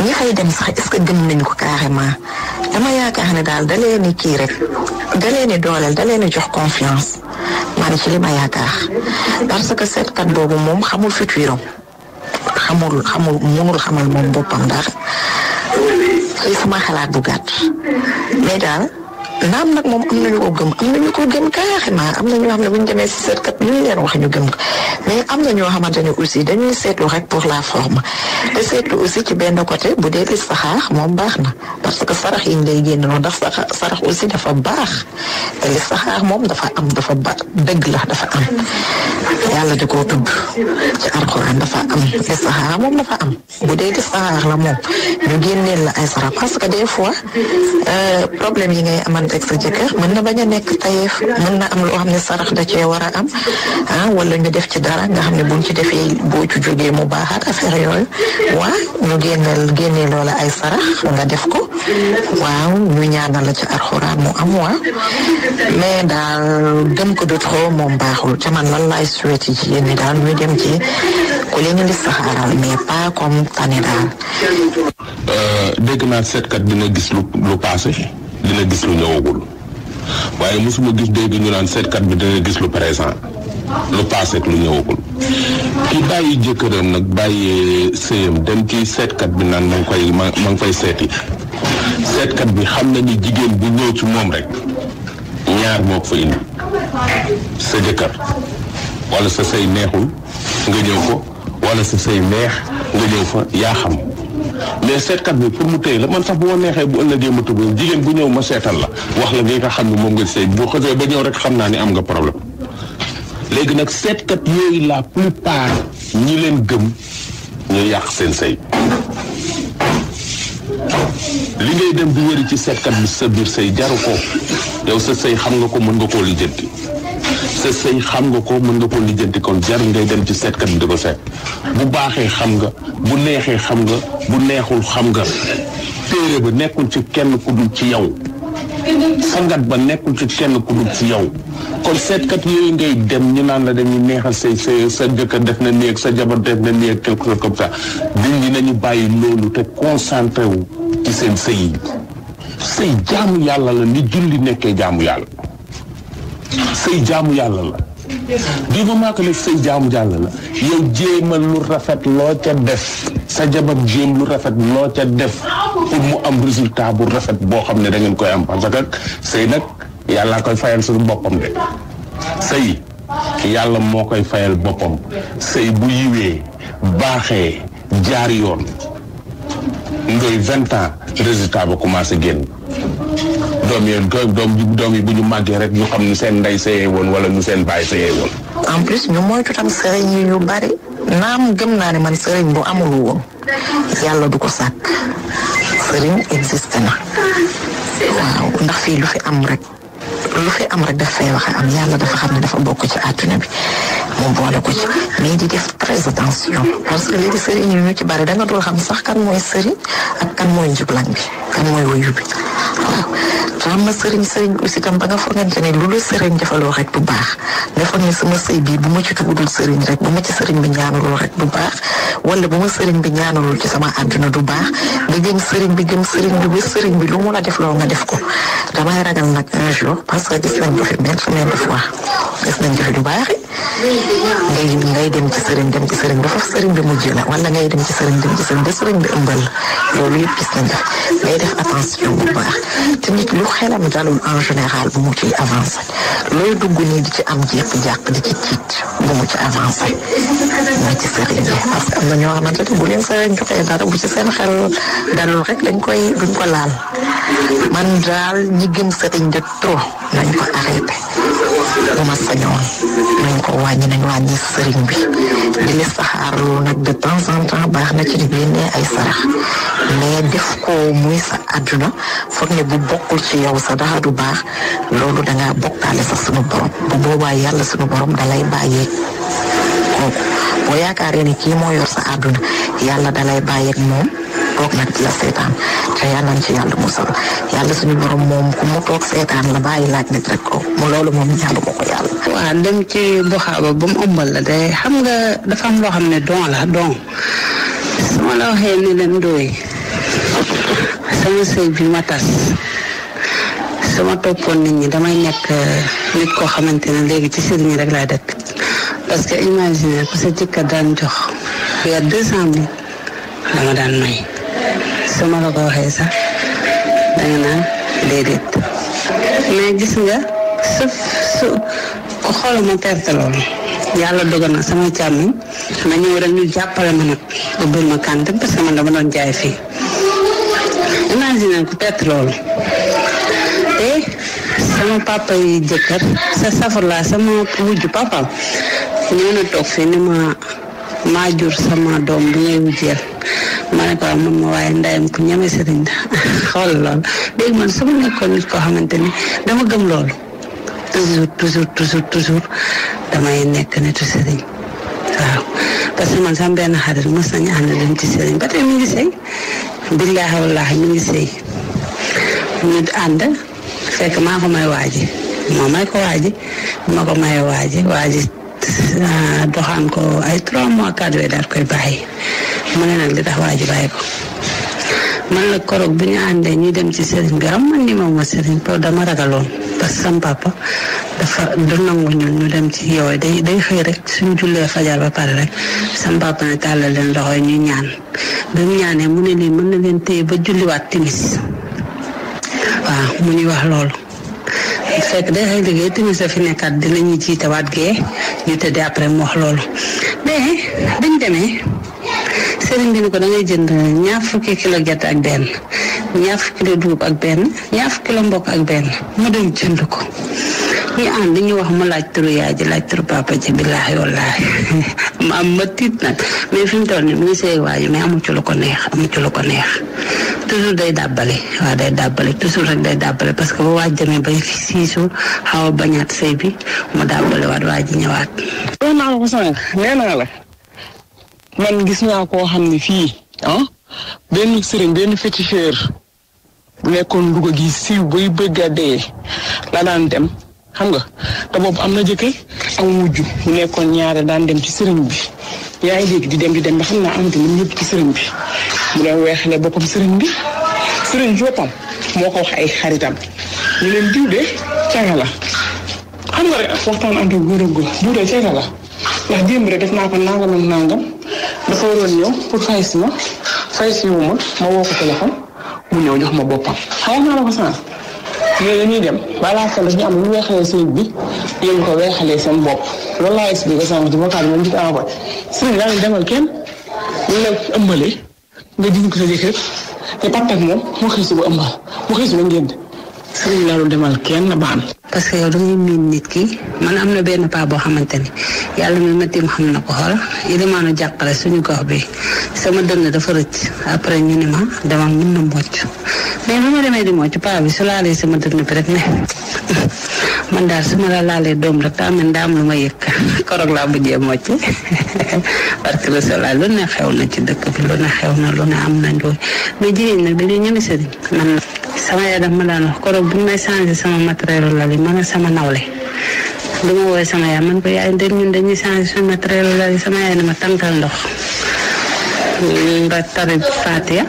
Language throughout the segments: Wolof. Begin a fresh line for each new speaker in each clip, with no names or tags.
ñi fay dem sax est-ce que gëm nañu ko carrément dama yaakaar ne daal da leen ni kii rek da leen ni dooleel da leen ni jox confiance man ci li ma yaakaar parce que seetkat boobu moom xamul futur mënul xamal moom boppam dara ci sama xalaat bu gàtt mais daal naam nag moom am nañu ko gëm carrément am na ñoo xam ne bu ñu demee si seetkat lu ñu leen wax ñu gëm ko mais am na ñoo xamante ne aussi dañuy seetlu rek pour la forme te seetlu aussi ci benn côté bu dee listixaar moom baax na parce que sarax yi ñu lay génn noonu ndax sarax aussi dafa baax te listixaar moom dafa dëgg la dafa am yàlla da koo tudd ci alxuraan dafa am listixaar moom dafa am bu dee listixaar la moom ñu génneel la ay sarax parce que des fois problème yi ngay amante ak sa jëkkër mën na bañ a nekk tayeef mën na am loo xam ne sarax da cee war a am wala ñu def ci dara nga xam ne buñ ci defee boo ci jógee mu baaxaat affaire yooyu ñu génnee loola ay sarax nga def ko waaw ñu ñaanal la ci alxuraan mu am mais daal gëm ko de trop moom baaxul ca man lan laay souhaité ci yéen ñi daal ñu dem ci ku leen li saxaaral mais pas comme tane daal.
dégg naa seetkat dina gis lu passé dina gis lu ñëwagul waaye mosuma dégg ñu naan seetkat bi dina gis lu présent lu passé ak lu ñëwagul ki bàyyi jëkkëram nag bàyyi sëyam dem ci seetkat bi naan ma ngi koy seeti seetkat bi xam na ni jigéen bu ñëw ci moom rek ñaar moo ko fa indi sa jëkkër wala sa sëy neexul nga ñëw ko wala sa sëy neex nga ñëw fa yaa xam mais seetkat bi pour mu téye la man sax bu ma neexee bu ëllëgee ma tëb jigéen bu ñëw ma seetal la wax la nga xam ne moom nga sëy boo xësee ba ñëw rek xam naa ni am nga problème léegi nag seetkat yooyu la plupart ñi leen gëm ñu yàq seen sëy li ngay dem di wëri ci seetkat bi sa biir sëy jaru ko yow sa sëy xam nga ko mën nga koo lijjanti sa sëy xam nga ko mën nga koo lijjanti kon jar ngay dem ci seetkat bi di ko seet bu baaxee xam nga bu neexee xam nga bu neexul xam nga téere ba nekkul ci kenn ku dul ci yow sangat ba nekkul ci kenn ku dul ci yow kon seetkat yooyu ngay dem ñu naan la dañuy neexal say sa jëkkër def na néeg sa jabar def na néeg quelque chose comme ça nit ñi nañu bàyyi loolu te concentré wu ci seen sëy sëy jaamu yàlla la ni julli nekkee jaamu yàlla sëy jaamu yàlla la du moment que sëy jaamu yàlla la yow jéemal lu rafet loo ca def sa jabar jéem lu rafet loo ca def pour mu am résultat bu rafet boo xam ne da ngeen koy am parce que sëy nag yàlla koy fayal suñu boppam de sëy yàlla moo koy fayal boppam sëy bu yiwee baaxee jaar yoon ndoy 20 ans résultat ba commencé génn doom yi bu ñu màggee rek ñu xam ni seen ndey sëyee woon wala ñu seen baay sëyee woon.
en plus ñu moytu tam sëriñ yi ñu bari naam gëm naa ne man sëriñ bu amul woon yàlla du ko sàkk sëriñ existe na waaw ndax fii lu fi am rek daf fay wax am yàlla dafa xam ne dafa bokk ci àdduna bi mu boole ko ci mais di def très attention parce que léegi sëriñ yi ñu ci bari da nga dul xam sax kan mooy sëriñ ak kan mooy njublañ bi kan mooy wuyu bi waaw xam na sëriñ aussi tam ba nga foogante ne lu la sëriñ defaloo rek du baax nga foog ne sama sëy bii bu ma ci tuddul sëriñ rek bu ma ci sëriñ bi ñaanaloo rek du baax wala bu ma sëriñ bi ñaanalul ci sama àdduna du baax nga gëm sëriñ bi ba sëriñ bi lu mun a def loo nga def ko damay ragal nag un jour parce que gis nañ ko fi maintes fois gis nañ ko fi du baax ngay dem ci sëriñ ba foofu sëriñ bi mujj la wala ngay dem ci sëriñ ba sëriñ bi ëmbal loolu yëpp gis nañ def ngay def attention bu baax te nit lu xelam dalul en général bu mu ciy avancé looy dugg nii di ci am jékki-jàkk di ci tiit bu mu ci avancé mooy ci sëriñ bi parce que am na ñoo xamante ne bu leen sëriñ joxee dara bu ci seen xel dalul rek duñ ko laal man daal ñi gëm sëriñ de trop nañ ko arrêté bu ma sañoon nañ ko nañ wàññi sëriñ bi di li saxaarlu nag de temps en temps baax na ci di génnee ay sarax mais def ko muy sa àdduna foog ne bu bokkul ci yow sa dara du baax loolu dangaa bokkaale sax sunu borom bu boobaa yàlla sunu borom dalay bàyyeeg kooku boo yaakaaree ni kii moo yor sa àdduna yàlla dalay bàyyeeg moom toog nag di la seetaan te yàlla nañ ci yàlla musal yàlla suñu borom moom ku mu toog seetaan la bàyyi laaj nit rek ko mu loolu moom ñaanu ko yàlla.
waaw dem ci buxaaba ba mu ëmbal la de xam nga dafa am loo xam ne don la don su ma la waxee ni leen doy sama sëy bi ma tas sama toppoon nit ñi damay nekk nit koo xamante ne léegi ci sëriñ rek laa dëkk parce que imaginer ku sa jëkkër daan jox weer 200 000 dama daan may sama la ko waxee sax danga naan déedéet mais gis nga su ko xoolal ma perte loolu yàlla dogal na sama càmmiñ ma ñëw rek ñu jàppale ma nag ubbil ma kàntam parce que man dama doon jaay fii imaginer ku perte loolu te sama papa yi jëkkër sa safar laa sama wujju papaam ñëw na toog fii ni maa jur sama doom bi ngay wujjeel ma ne ko man ma waaye ndeyam ku ñeme sëriñ xool loolu léegi man su ma nekkoon nit koo xamante ni dama gëm loolu toujours damay nekk nitu sëriñ waaw parce que man sama benn xarit mos nañu ànd dem ci sëriñ ba tey mi ngi sëy billaahi wallaahi mi ngi sëy ñu ànd fekk maa ko may waaji moo may ko waaji ma ko may waaji doxaan ko ay 3 mois 4 weer daal koy bàyyi mu ne nag li tax waaji bàyyi ko man la koroog bu ñu àndee ñuy dem ci sëriñ bi am man ni ma sëriñ pour dama ragaloon parce que sama papa dafa du nangu ñun ñu dem ci yow day xëy rek suñu jullee fajar ba pare rek sama papa ne tàllal leen loxo yi ñuy ñaan bi mu ñaanee mu ne lii mën na leen téye ba julliwaat timis waaw mu ñuy wax loolu fekk day xëy liggéey timis a fi nekkaat dinañu jiitawaat gee ñu tëddee après mu wax loolu mais dañ demee sëriñ bi ni ko da ngay jënd 20 kilo gerte ak benn 20 kilo dugub ak benn 20 kilo mbokk ak benn mu dem jënd ko ñu ànd ñu wax mu laaj turu yaay ji laaj turu papa ji billaahi wallaahi ma tiit nag mais fi mu toll nii mu ngi sëy waaye mais amu ci lu ko neex toujours day dàbbale waaw day dàbbale toujours rek day dàbbale parce que bu waaj demee bay siisu xaw a bañaat sëy bi mu dàbbale waat waa ji ñëwaat.
wax naa la ko sànq nee naa la man gis naa koo xam ne fii benn sëriñ benn féticheur bu nekkoon Louga gi siiw bay bëgg a dee la daan dem xam nga te boobu am na jëkkër ak wujju mu nekkoon ñaare daan dem ci sëriñ bi yaa ngi dégg di dem ba xam naa amatu lu ñëpp ci sëriñ bi mu doon weexale boppam sëriñ bi boppam moo ko wax ay xaritam ñu leen diw de caga la xam nga rek waxtaan am góor ak góor diw de caga la ndax démb rek def naa ko nangam ak nangam dafa waroon ñëw pour fay si wu ma woo ko téléphone mu ñëw jox ma boppam xam naa la ko sànq ñooñu dañuy dem balaa ko dañuy am lu weexalee sëriñ bi yéen ko weexalee seen bopp loolu laa expliqué sànq ci vocal bi ma njëkk a envoyé sëriñ daa ngi demal kenn ñu la ëmbalee nga jiñ ko sa jëkkër te pat ak moom mu xëy si ba ëmbal mu xëy si ba ngénte sëriñ laa demal kenn baan
parce que yow dangay miin nit ki man am na benn paa boo xamante ni yàlla mi ma tiim xam na ko xool yi demaanu jàppale suñu gox bi sama dënn dafa rëcc après ñu ne ma dama mën na mocc mais bu ma demee di mocc paa bi su laalee sama dënn bi rek ne man daal su ma la laalee doom rek daa mel daa am lu ma yëg koroog laa mujjee mocc parce que lu ne xew na ci dëkk bi lu ne xew na lu ne am nañ ko mais jigéen nag dañuy ñëmi sëriñ man sama yaay daf ma daan wax koroog bu may changé sama matériel lal yi man ak sama nawle du ma woowee sama yaay man ko yaay ndem ñun dañuy changé suñu matériel lal yi sama yaay ne ma tànkal ndox nga tari Fatiha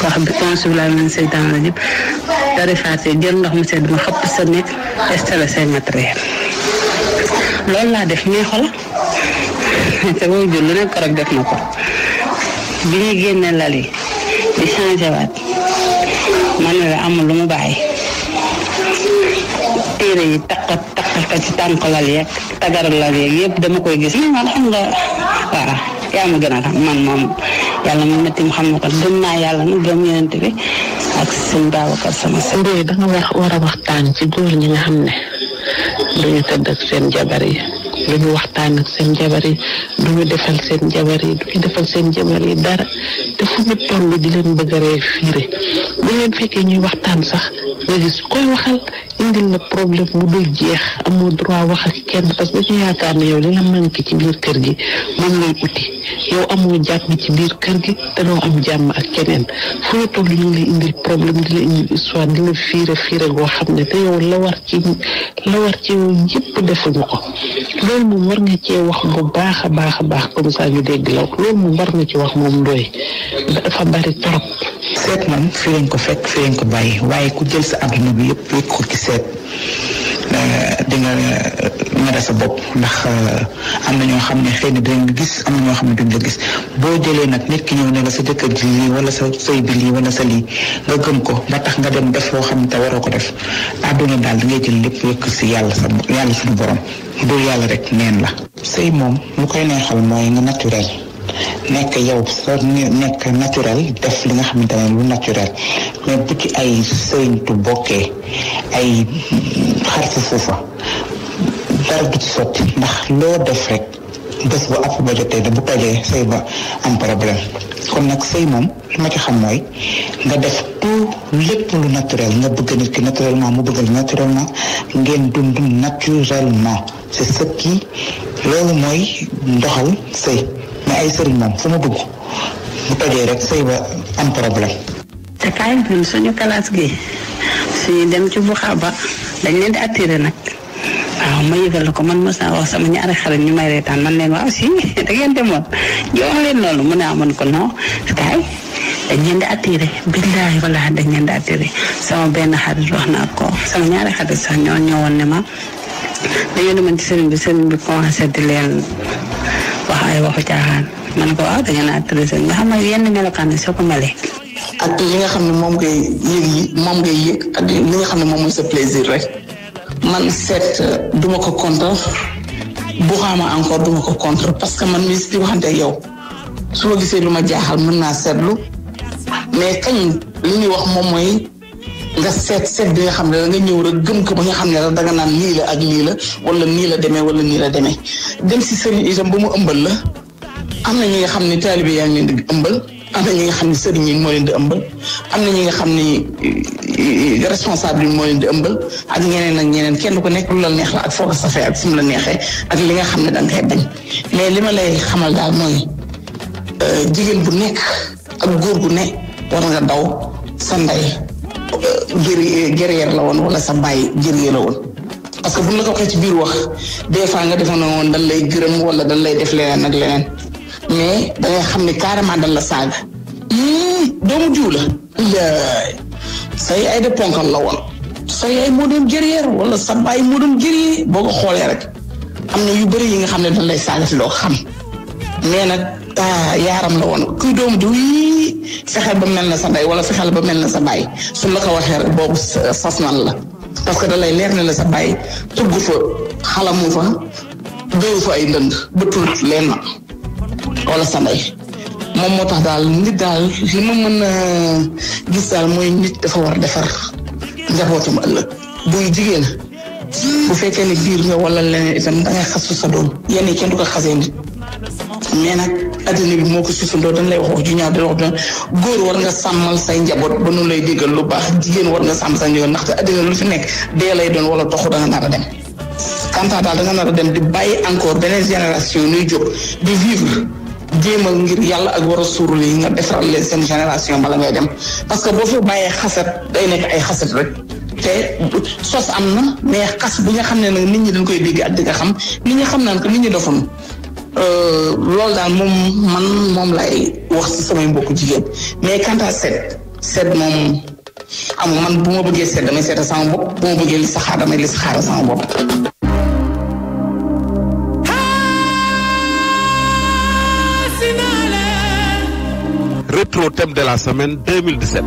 wax bi consulat man seytaan la jëpp tari Fatiha jël ndox mu sedd ma xëpp sa nekk installé say matériel loolu laa def mais xola te boobu jur lu ne koroog def na ko bi ñu génne lal yi di changé waat man la amul lu mu bàyyi téere yi takka ci tànk lal yeeg tagaral lal yeeg yëpp dama koy gis man xam nga waaw yaa ma gën a xam man moom yàlla moom métti mu xam na ko gëm naa yàlla nag gëm yonent bi ak sëñ Babacar sama sëñ.
Ndoye da nga war a waxtaan ci góor ñi nga xam ne duñu tëdd ak seen jabar yi duñu waxtaan ak seen jabar yi duñu defal seen jabar yi duñu defal seen jabar yi dara te fu ñu toll di leen bëgg a fiire bu leen fekkee ñuy waxtaan sax nga gis koy waxal indil la problème mu dul jeex amoo droit wax ak kenn parce que dañu yaakaar ne yow li la manqué ci biir kër gi moom ngay uti yow amoo jàmm ci biir kër gi te doo am jàmm ak keneen fu ñu toll ñu ngi lay indil problème di la indil histoire di la fiire goo xam ne te yow la war ci yow yëpp defuñu ko loolu moom war nga cee wax bu baax a baax comme ça ñu dégg la loolu moom war nga ci wax moom Ndoye dafa bari trop
seet moom fii lañ ko fekk fii lañ ko bàyyi waaye ku jël sa àdduna bi yëpp wékk ko ci seet di nga mere sa bopp ndax am na ñoo xam ne xëy na dinañ gis am na ñoo xam ne duñ la gis boo jëlee nag nit ki ñëw ne la sa jëkkër ji lii wala sa sëy bi lii wala sa lii nga gëm ko ba tax nga dem def loo xam ne te waroo ko def àdduna daal di ngay jël lépp wékk si yàlla suñu borom du yàlla rek neen la. sëy moom lu koy neexal mooy nga naturel. nekk yow sa nekk naturel def li nga xamante ne lu naturel mais bu ci ay sëriñtu bokkee ay xarfu foofa dara du ci sotti ndax loo def rek bés bu app ba jotee da bu tojee sëy ba am problème kon nag sëy moom li ma ci xam mooy nga def tout lépp lu naturel nga bëgg nit ki naturellement mu bëggal naturellement ngeen dund naturellement c'est ce qui loolu mooy ndoxal sëy mais ay sëriñ moom fu mu dugg bu tojee rek sëy ba am problème.
te kaay ñun suñu classe gi suñu dem ci buxaaba dañ leen di attiré nag waaw ma yëgal la ko man mos naa wax sama ñaari xarit ñu may reetaan man leen waaw si da ngeen demoon ñu wax leen loolu mu ne amoon ko non kaay dañ leen di attiré billahi wallaahi dañ leen di attiré sama benn xarit wax naa ko sama ñaari xarit sax ñoo ñëwoon ne ma dañoo demoon ci sëriñ bi commencé di leen wax ay waxu caaxaan man ko waaw da ngeen a attiré nga xam ne yenn melokaan yi soo ko melee.
ak li nga xam ne moom ngay yëg ak li nga xam ne moom mooy sa plaisir rek man seet duma ko contre bu xaama encore duma ko contre parce que man mi di waxante ak yow su ma gisee lu ma jaaxal mën naa seetlu mais kañ li ñuy wax moom mooy nga seet bi nga xam ne da nga ñëw rek gëm ko ba nga xam ne da nga naan lii la ak lii la wala nii la demee wala nii la demee dem si sëriñ itam ba mu ëmbal la am na ñi nga xam ne taalibe yaa ngi leen di ëmbal am na ñi nga xam ne sëriñ yi moo leen di ëmbal am na ñi nga xam ne responsable yi moo leen di ëmbal ak ñeneen ak ñeneen kenn ku nekk lu la neex la ak foo ko safee ak fu mu la neexee ak li nga xam ne da nga koy bañ mais li ma lay xamal daal mooy jigéen bu nekk ak góor gu ne war nga daw sa ndey guerrière la woon wala sa baay guerrier la woon parce que buñ la ko waxee ci biir wax des fois nga defoon na woon dañ lay gërëm wala dañ lay def leneen ak leneen mais da ngay xam ne carrément dañ la saaga doomu jiw la sa yaay de ponkal la woon sa yaay moo doon guerrière wala sa baay moo doon guerrier boo ko xoolee rek am na yu bëri yi nga xam ne dañ lay saaga si doo ko xam mais nag yaaram la woon kuy doomu jiw fexeel ba mel na sa ndey wala fexeel ba mel na sa baay suñ la ko waxee rek boobu sas nan la parce que da lay leer ne la sa baay tugg fa xalamu fa béyu fa ay ndënd bëtul leen na wala sa ndey moom moo tax daal nit daal li ma mën a gis daal mooy nit dafa war a defar njabootam ëllëg buy jigéen bu fekkee ne biir nga wala leneen itam da ngay xasu sa doom yenn yi kenn du ko xasee nit mais nag adduna bi moo ko susundoo dañ lay wax ju ñaaw di wax góor war nga sàmmal say njaboot ba nu lay déggal lu baax jigéen war nga sàmm sa njaboot ndaxte adduna lu fi nekk dee lay doon wala toxu da nga nar a dem kanta daal da nga nar a dem di bàyyi encore beneen génération nuy jóg di vivre jéemal ngir yàlla ak war a suurul yi nga defaral leen seen génération bala ngay dem parce que boo fi bàyyee xasat day nekk ay xasat rek te sos am na mais xas bi nga xam ne nag nit ñi dañ koy dégg ak di nga xam nit ñi xam naan que nit ñi dofoon loolu daal moom lay wax ci samay mbokku jigéen mais quant à seet moom amul man bu ma bëggee seet damay seeta sama bopp bu ma bëggee li saxaar damay li saxaara sama bopp.
Rétro thème de la semaine 2017.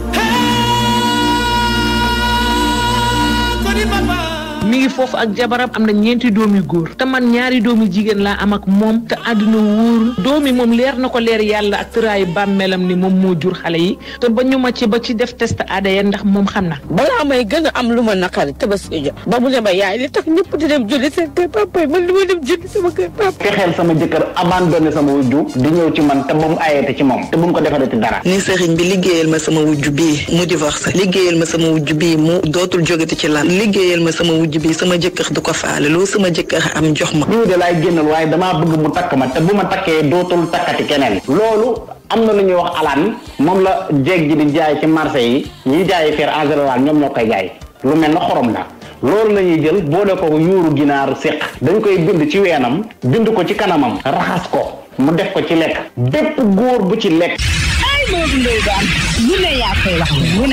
mi ngi foofu ak jabaram am na ñeenti doomi góor te man ñaari doomi jigéen laa am ak moom te àdduna wóoru doomi moom leer na ko leer yàlla ak tëraayu bàmmeelam ni moom moo jur xale yi te ba ñu ma ci ba ci def test ADN ndax moom xam na
balaa may gën a am lu ma naqari tabaski jo ba mu ne ma yaay li tax ñëpp di dem julli seen kër papa man li ma dem julli sama kër papa
fexeel sama jëkkër abandonné sama wujju di ñëw ci man te ba mu ayete ci moom te bu mu ko defaree ci dara
ni sëriñ bi liggéeyal ma sama wujju bii mu divorcé liggéeyal ma sama wujju bii mu dootul jógati ci lan liggéeyal ma sama wujju bii sama jëkkër du ko faale loolu sama jëkkër am jox ma
lii de laay génnal waaye damaa bëgg mu takk ma te bu ma takkee dootul takkati keneen loolu am na lu ñuy wax alaan moom la jeeg ji di jaay ci marché yi ñiy jaayi fer en général ñoom ñoo koy jaay lu mel na xorom la loolu la ñuy jël boole ko yuuru ginaaru séq dañ koy bind ci weenam bind ko ci kanamam raxas ko mu def ko ci lekk bépp góor bu ci lekk
ay Modou Ndoye Bane ñu ne yàpp
koy wax lu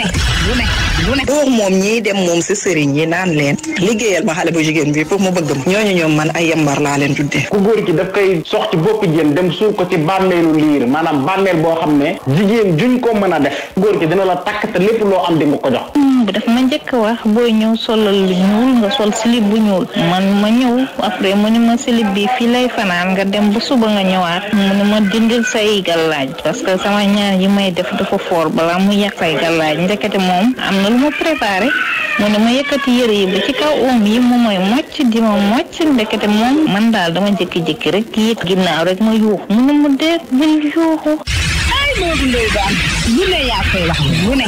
ne
pour moom ñii dem moom si sëriñ yi naan leen liggéeyal ma xale bu jigéen bi pour mu bëgg ma ñooñu ñoom man ay yambar laa leen tuddee.
ku góor ki daf koy sox ci boppi jën dem suul ko ci bàmmeelu liir maanaam bàmmeel boo xam ne jigéen juñ ko mën a def góor ki dina la takk te lépp loo am di nga ko jox.
bu daf ma njëkk wax booy ñëw solal lu ñuul nga sol slip bu ñuul man ma ñëw après mu ne ma slip bi fii lay fanaan nga dem ba suba nga ñëwaat mu ne ma dindil say gàllaaj parce que sama ñaan yi may def dafa foor balaa mu yàq say gàllaaj ndekete moom am na lu ma préparé mu ne ma yëkkati yëre yi ba ci kaw oom yi mu mooy mocc di ma mocc ndekete moom man daal dama jékki-jékki rek yëg ginnaaw rek ma yuuxu mu ne ma déet bul yuuxu.
Modou Ndoye Bane lu ne yaa koy wax lu ne.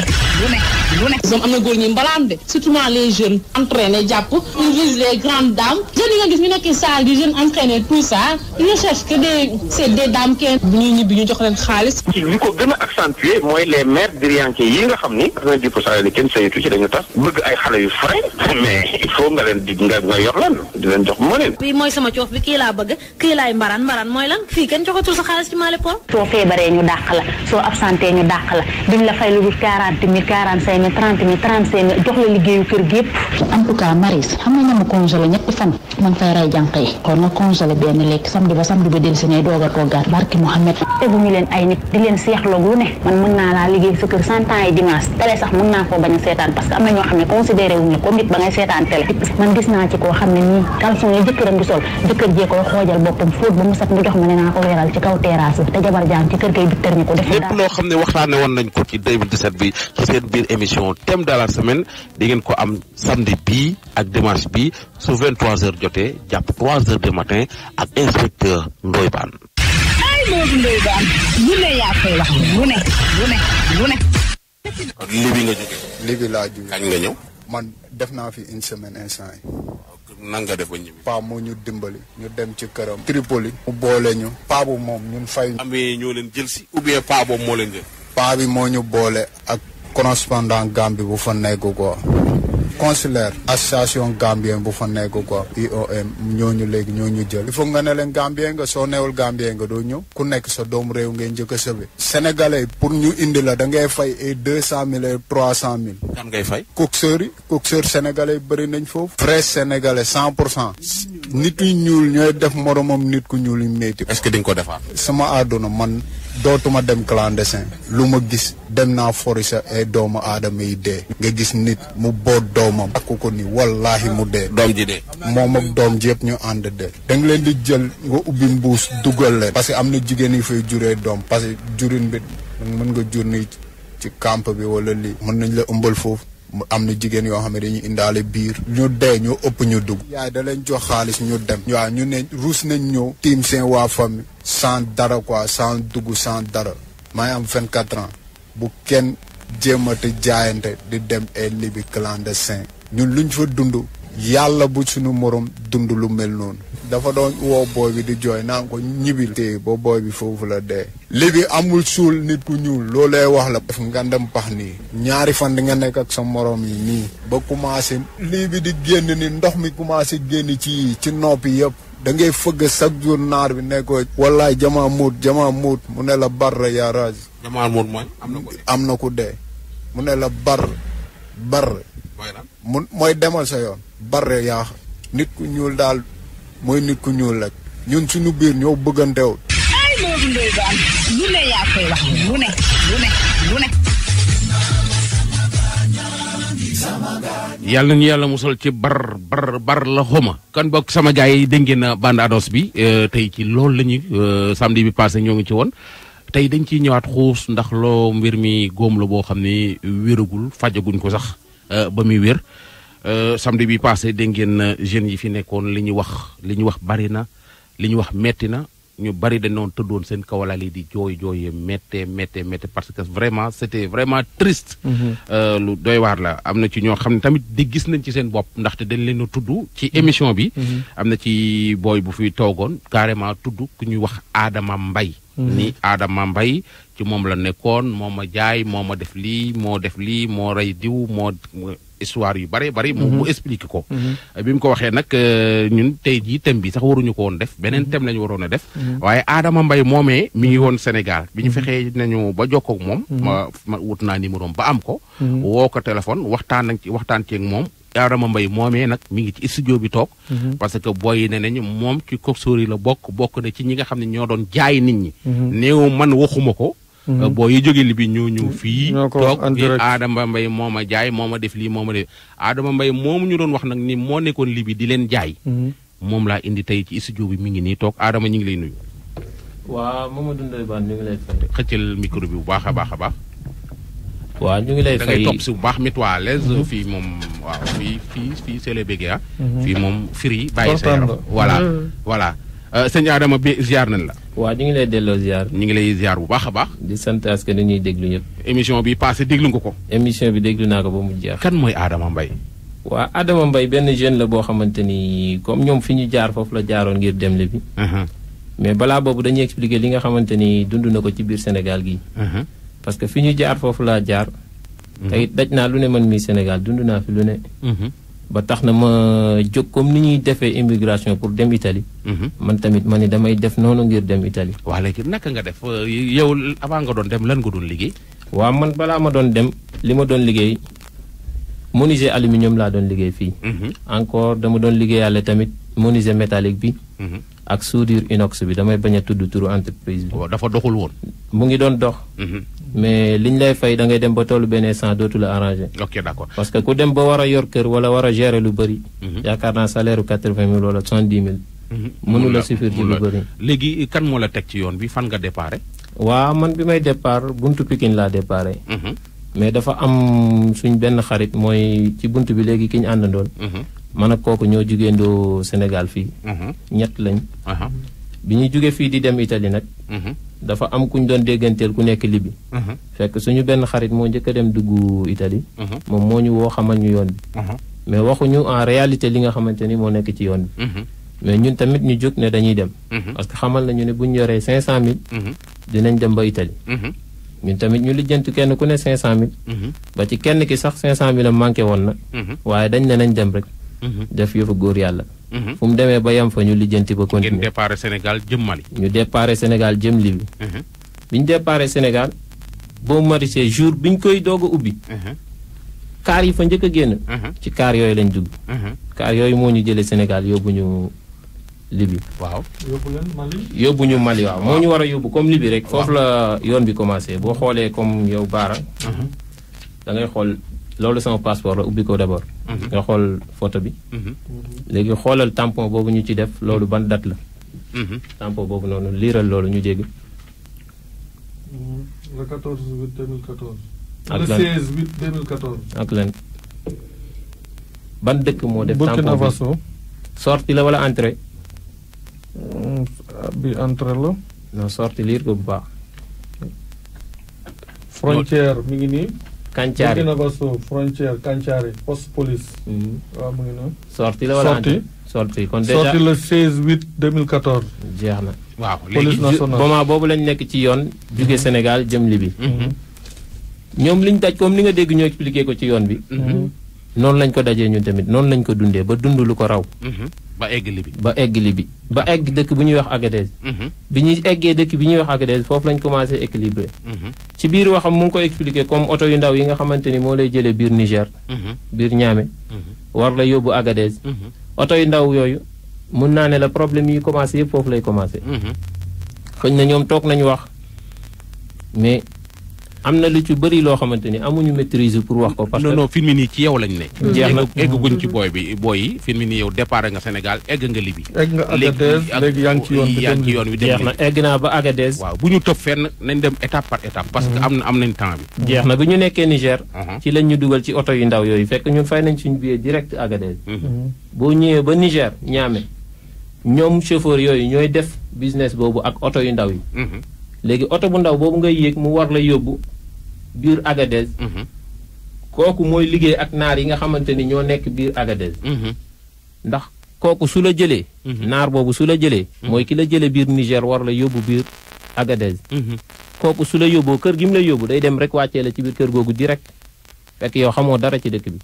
am na góor ñi mbalaam de surtout les jeunes entraînés jàpp ils visent les grandes dames jeunes yi nga gis ñu nekk salle di jeunes entraînés tout ça ils ne cherchent que des dames kenn bu ñuy ñibbi ñu jox leen xaalis.
li ko gën a accentuer mooy les mères diriyanke yi nga xam ni 90% ni kenn saytu ci dañu tas bëgg ay xale yu frais mais il faut nga leen di nga yor leen di leen jox moo leen.
bii mooy sama coof bi kii laa bëgg kii laay mbaraan mooy lan fii kenn joxatul sa xaalis ci Mali Port.
soo feebaree ñu dàq la soo absenté ñu dàq la duñ la fay lu dul 40 000 45 000 30 000 35 000 jox la liggéeyu kër gi yëpp.
en tout cas Maris xam nga ñama congelé ñetti fan man fay rey jànq yi kon nga congelé benn lekk samedi ba del si ngay doog a toggaat barki Mouhamed.
teguñu leen ay nit di leen seexloog lu ne man mën naa laa liggéey sa kër 100 ans yi dimanche télé sax mën naa koo bañ a seetaan parce que am na ñoo xam ne considéré wuñ la comme nit ba ngay seetaan télé man gis naa ci koo xam ne nii caleçon yi jëkkëram di sol jëkkër jee koy xoojal boppam fóot ba mu set mu jox ma ne naa ko weeral ci kaw terrasse bi te jabar jaan ci kër gay bittar ñu ko def
lépp loo xam ne waxtaane woon nañ ko ci 2017 bi ci seen biir émission thème de la semaine di ngeen ko am samedi bii ak dimanche bi su 23h jotee jàpp 3h du matin ak inspecteur Ndoye Bane.
Modou Ndoye Bane lu ne yaa koy wax lu ne.
Libi nga jóge.
Libi laa jóge.
kañ nga ñëw.
man def naa fi une semaine instant yi.
nan nga def ba ñibbi.
paa moo ñu dimbali ñu dem ci këram. Tripoli mu boole ñu. paa bu moom ñun fay.
amee ñoo leen jël si. ou bien paa boobu moo leen jël.
paa bi moo ñu boole ak correspondant Gambie bu fa nekk quoi. consulaire association gambien bu fa nekk quoi. IOM ñooñu léegi ñooñu jël. il faut nga ne leen gambien nga soo newul gambien nga doo ñëw. ku nekk sa doomu réew ngeen njëkk a sëbe. sénégalais pour ñu indi la da ngay fay ay 200 000 et 300 000.
kan ngay fay.
coxeur sénégalais bëri nañ foofu. vrai sénégalais 100%. nit yu ñuul ñooy def moromam nit ku ñuul yu métti.
est-ce que di nga ko defaat.
sama àdduna man dootuma dem clandestin. lu ma gis dem naa forisa ay doomu aadama yi dee. nga gis nit mu boot doomam. ak ko ni wallaahi mu dee.
doom ji dee.
moom ak doom ji yëpp ñu ànd dee. da nga leen di jël nga ubbi mbuus dugal leen. parce que am na jigéen yi fay juree doom parce que jurin bi mën nga jur ni ci camp bi wala lii. mën nañ la ëmbal foofu. am na jigéen yoo xam ne dañuy indaale biir. ñu dee ñu ëpp ñu dugg. yaay da leen jox xaalis ñu dem. waaw ñu ne ruus nañ ñëw. tiim seen waa famille. sans dara quoi sans dugg sans dara. maa ngi am 24 ans. bu kenn jéemate jaayante di dem ay libi clandestin. ñun luñ fa dund. yàlla bu suñu morom dund lu mel noonu. dafa doon woo booy bi di jooy naan ko ñibil. te ba booy bi foofu la dee. libi amul suul nit ku ñuul. loolee wax la. def nga dem pax nii. ñaari fan di nga nekk ak sa morom yi nii. ba commencé. lii bi di génn ni ndox mi commencé génn ci noppi yëpp. da ngay fëgg chaque jour naar bi ne ko. wallaay jamaa muut mu ne la bar yaa raaj.
jamaa muut mooy
am na ku dee. mu ne la bar. mooy demal sa yoon. bare yaa nit ku ñuul daal mooy nit ku ñuul rek ñun suñu biir ñoo bëggantewul.
Modou Ndoye Bane lu ne yaa koy wax lu ne.
yàlla nañu yàlla musal ci bar la xoma kan bokk sama gars yi dégg ngeen bande annonce bi tey ci loolu la ñu samedi bi passé ñoo ngi ci woon tey dañ ciy ñëwaat xuus ndax loo mbir mi góom la boo xam ne wéragul fajaguñ ko sax ba muy wér samedi bi passé dégg ngeen jeunes yi fi nekkoon li ñu wax bari na li ñu wax metti na ñu bari dañ doon tëddoon seen kawalal yi di jooy métte parce que vraiment c'était vraiment triste. lu doy waar la am na ci ñoo xam ne tamit di gis nañ ci seen bopp ndaxte dañ leen a tudd ci émission bi. am na ci booy bu fi toogoon carrément tudd ku ñuy wax Adama Mbaye ni Adama Mbaye ci moom la nekkoon moo ma jaay moo ma def lii moo rey diw moo histoire yu bari mu expliqué ko bi mu ko waxee nag ñun tey jii thème bi sax waruñu ko woon def beneen thème lañu waroon a def waaye Adama Mbaye moomee mi ngi woon Sénégal bi ñu fexee nañu ba jokkoo ak moom ma wut naa numéro ba am ko woo ko téléphone waxtaan ci ak moom Adama Mbaye moomee nag mi ngi ci studio bi toog parce que booy yi ne nañu moom ci coxeur yi la bokk na ci ñi nga xam ne ñoo doon jaay nit ñi néew man waxuma ko boo yi jóge li bi ñoo ñëw fii toog Adama Mbaye moo ma jaay moo ma def lii moo ma def Adama Mbaye moomu ñu doon wax nag ni moo nekkoon li bi di leen jaay moom laa indi tey ci studio bi mi ngi nii toog Adama ñu ngi lay nuyu
waaw Mamadou Ndoye Bane ñu ngi lay fay
xëccal micro bi bu baax a baax a baax
waaw ñu ngi lay fay
da ngay topp si bu baax mets-toi à l'aise fii moom waaw fii c'est les bégué fii moom firi bàyyi sa yaram voilà sëñ Adama bi ziar nañ la
waaw ñu ngi lay delloo ziar
ñu ngi lay ziar bu baax a baax
di sant askan ñuy déglu ñëpp
émission bi passé déglu nga ko
émission bi déglu naa ko ba mu jeex
kan mooy Adama Mbaye
waaw Adama Mbaye benn jeune la boo xamante ni comme ñoom fi ñu jaar foofu la jaaroon ngir dem le bi mais balaa boobu dañuy expliquer li nga xamante ni dund na ko ci biir Sénégal gi parce que fi ñu jaar foofu laa jaar tey daj naa lu ne man mii Sénégal dund naa fi lu ne ba tax na ma jóg comme ni ñuy defee immigration pour dem Italie man tamit ma ni damay def noonu ngir dem Italie
waa léegi naka nga def yow avant nga doon dem lan nga doon liggéey
waaw man balaa ma doon dem li ma doon liggéey menuisier aluminium laa doon liggéey fii encore dama doon liggéeyaale tamit menuisier métallique bi ak soudure inox bi damay bañ a tudd turu entreprise bi
dafa doxul woon
mu ngi doon dox mais liñ lay fay da ngay dem ba tollu benn instant dootu la arrangé
ok d'accord
parce que ku dem ba war a yor kër wala war a gérer lu bëri yaakaar naa salaire 80 000 wala 70 000 mënu la suffire ci lu bëri
léegi kan moo la teg ci yoon bi fan nga déparé
waaw man bi may départ buntu Pikine laa déparé mais dafa am suñ benn xarit mooy ci buntu bi léegi ki ñu àndandoon man ak kooku ñoo jugeendoo Sénégal fii ñett lañ bi ñuy jóge fii di dem Italie nag dafa am kuñ doon dégganteel ku nekk Libi fekk suñu benn xarit moo njëkk a dem dugg Italie moom moo ñu woo xamal ñu yoon bi mais waxuñu en réalité li nga xamante ni moo nekk ci yoon bi mais ñun tamit ñu jóg ne dañuy dem parce que xamal nañu ne buñ yoree 500 000 dinañ dem ba Italie ñun tamit ñu lijjanti kenn ku ne 500 000 ba ci kenn ki sax 500 000 am manqué woon na waaye dañ ne nañ dem rek def yëfu góor yàlla fu mu demee ba yem fa ñu lijjanti ba continuer
ngeen déparé Sénégal jëm Mali
ñu déparé Sénégal jëm Libye bi ñu déparé Sénégal boo marisé jour bi ñu koy doog a ubbi kaar yi fa njëkk a génn ci kaar yooyu lañ dugg kaar yooyu moo ñu jëlee Sénégal yóbbu ñu Libye
waaw
yóbbu ñu Mali waaw moo ñu war a yóbbu comme Libye rek foofu la yoon bi commencé boo xoolee comme yow Baara da ngay xool loolu sama passeport la ubbi ko d'abord nga xool photo bi léegi xoolal tampon boobu ñu ci def loolu ban date la tampon boobu noonu liiral loolu ñu jéggi
le 14 août 2014
ak
le
lan
16 août 2014
ak lan ban dëkk moo def
Burkina
tampon
Faso
bi sortie la wala entrée
bi entrée la
non sortie liir ko bu baax
frontière mi ngi nii
Kantiari
Burkina Faso frontière Kantiari poste police waaw mu ngi noonu
sortie la wala entrée sortie kon déjà
sorti le 16 août 2014
jeex na
waaw
police nationale
moment boobu lañ nekk ci yoon jóge Sénégal jëm Libye ñoom liñ daj comme ni nga dégg ñu expliqué ko ci yoon bi noonu lañ ko dajee ñun tamit noonu lañ ko dundee ba dund lu ko raw
ba egg Libye
ba egg Libye ba egg dëkk bu ñuy wax Agadez bi ñuy eggee dëkk bi ñuy wax Agadez foofu lañ commencé équilibré ci biir waxam mu ngi ko expliqué comme oto yu ndaw yi nga xamante ni moo lay jëlee biir Niger biir Niamey war la yóbbu Agadez oto yu ndaw yooyu mun naa ne la problème yi commencé yëpp foofu lay commencé xëñ na ñoom toog nañu wax mais am na lu ci bëri loo xamante ni amuñu maîtrise pour wax ko parce que
non film nii ci yow lañ ne
jeex na
egguñ ci booy yi film nii yow départ nga Sénégal egg nga Libye
egg nga Agadez léegi yaa ngi ci yoon bi
jeex na egg naa ba Agadez
waaw bu ñu tëb fenn nañ dem étape par étape parce que am nañ temps bi
jeex na bi ñu nekkee Niger ci lañ ñu dugal ci oto yu ndaw yooyu fekk ñun fay nañ suñu billet direct Agadez boo ñëwee ba Niger Niamey ñoom chauffeur yooyu ñooy def business boobu ak oto yu ndaw yi léegi oto bu ndaw boobu ngay yéeg mu war la yóbbu biir Agadez kooku mooy liggéey ak naar yi nga xamante ni ñoo nekk biir Agadez ndax kooku su la jëlee naar boobu su la jëlee mooy ki la jëlee biir Niger war la yóbbu biir Agadez. kooku su la yóbboo kër gi mu la yóbbu day dem rek wàccee la ci biir kër googu direct fekk yow xamoo dara ci dëkk bi.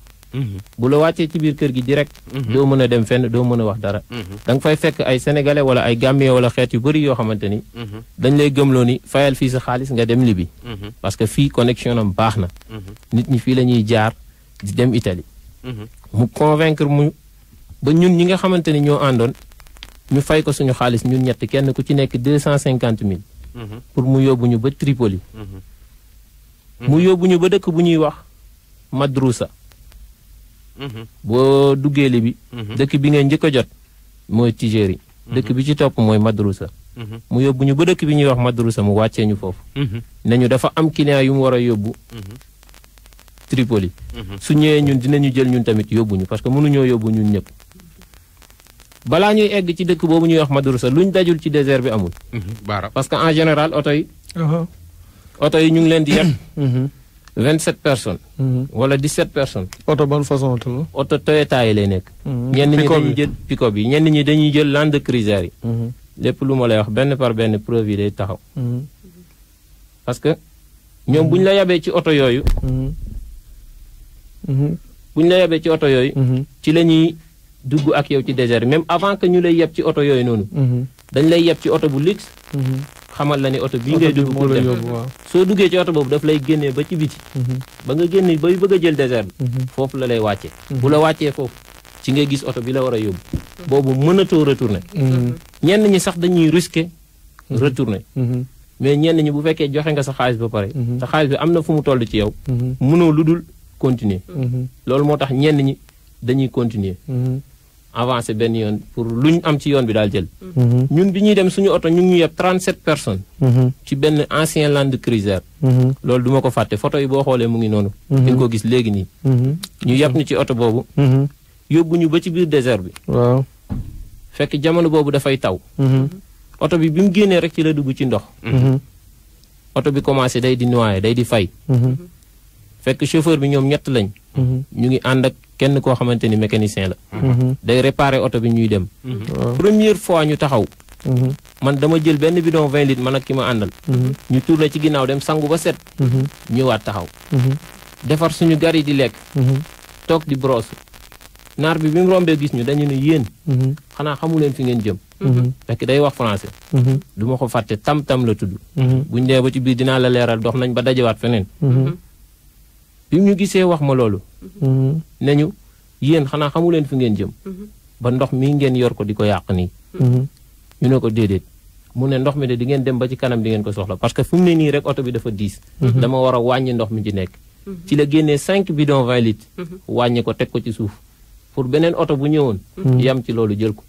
bu la wàccee ci biir kër gi direct. doo mën a dem fenn doo mën a wax dara. da nga fay fekk ay sénégalais wala ay gambien wala xeet yu bëri yoo xamante ni. dañ lay gëmloo ni fayal fii sa xaalis nga dem Libye. parce que fii connexion am baax na. nit ñi fii la ñuy jaar di dem Italie. mu convaincre mu ba ñun ñi nga xamante ni ñoo àndoon ñu fay ko suñu xaalis ñun ñett kenn ku ci nekk 250 000. pour mu yóbbu ñu ba Tripoli. mu yóbbu ñu ba dëkk bu ñuy wax Madrousa. boo duggee Libi dëkk bi ngay njëkk a jot mooy Tijeri. dëkk bi ci topp mooy Madrousa. mu yóbbu ñu ba dëkk bi ñuy wax Madrousa mu wàccee ñu foofu. nañu dafa am client yu mu war a yóbbu Tripoli. su ñëwee ñun dinañu jël ñun tamit yóbbu ñu parce que mënuñoo yóbbu ñun ñëpp. balaa ñuy egg ci dëkk boobu ñuy wax Madrousa luñ dajul ci désert bi amul. parce que en général oto yi. oto yi ñu ngi leen di yeb. 27 personnes. wala 17 personnes.
oto ban façon oto la.
oto Toyota yi lay nekk. ñenn ñi dañuy jël pick-up yi ñenn ñi dañuy jël Land Cruiser yi. lépp lu ma lay wax benn par benn preuve yi day taxaw. parce que ñoom bu ñu la yabee ci oto yooyu. bu ñu la yabee ci oto yooyu. ci la ñuy dugg ak yow ci désert même avant que ñu lay yeb ci oto yooyu noonu. dañ lay yeb ci oto bu luxe. xamal la ni oto bii ngay dugg pour dem soo duggee ci oto boobu daf lay génnee ba ci biti. ba nga génne bay bëgg a jël désert bi. foofu la lay wàccee. bu la wàccee foofu ci ngay gis oto bi la war a yóbbu. boobu mënatoo retourner. ñenn ñi sax dañuy risquer retourner. mais ñenn ñi bu fekkee joxe nga sa xaalis ba pare. sa xaalis bi am na fu mu toll ci yow. mënoo lu dul continuer. loolu moo tax ñenn ñi dañuy continuer. avancer benn yoon pour luñ am ci yoon bi daal jël. ñun bi ñuy dem suñu oto ñu ngi ñu yeb 37 personnes. ci benn ancien Land Cruiser. loolu duma ko fàtte photo yi boo xoolee mu ngi noonu. di nga ko gis léegi nii. ñu yeb ñu ci oto boobu. yóbbu ñu ba ci biir désert bi.
waaw
fekk jamono boobu dafay taw. oto bi bi mu génnee rek ci la dugg ci ndox. oto bi commencé day di noyé day di fay. fekk chauffeur bi ñoom ñett lañ. ñu ngi ànd ak kenn koo xamante ni mécanicien la. day réparer oto bi ñuy dem. première fois ñu taxaw. man dama jël benn bidon 20 litres man ak ki ma àndal. ñu tourné ci ginnaaw dem sangu ba set. ñëwaat taxaw. defar suñu gar yi di lekk. toog di brosse. naar bi mu rombee gis ñu dañu ne yéen. xanaa xamu leen fi ngeen jëm. fekk day wax français. du ma ko fàtte tam-tam la tudd. buñ dee ba ci biir dinaa la leeral dox nañ ba dajewaat feneen. bi ñu gisee wax ma loolu. ne ñu yéen xanaa xamu leen fi ngeen jëm. ba ndox mi ngeen yor ko di ko yàq nii. ñu ne ko déedéet mu ne ndox mi de di ngeen dem ba ci kanam di ngeen ko soxla parce que fu mu ne nii rek oto bi dafa diis. dama war a wàññi ndox mi ci nekk. ci la génnee 5 bidons 20 litres. wàññi ko teg ko ci suuf pour beneen oto bu ñëwoon. yam ci loolu jël ko.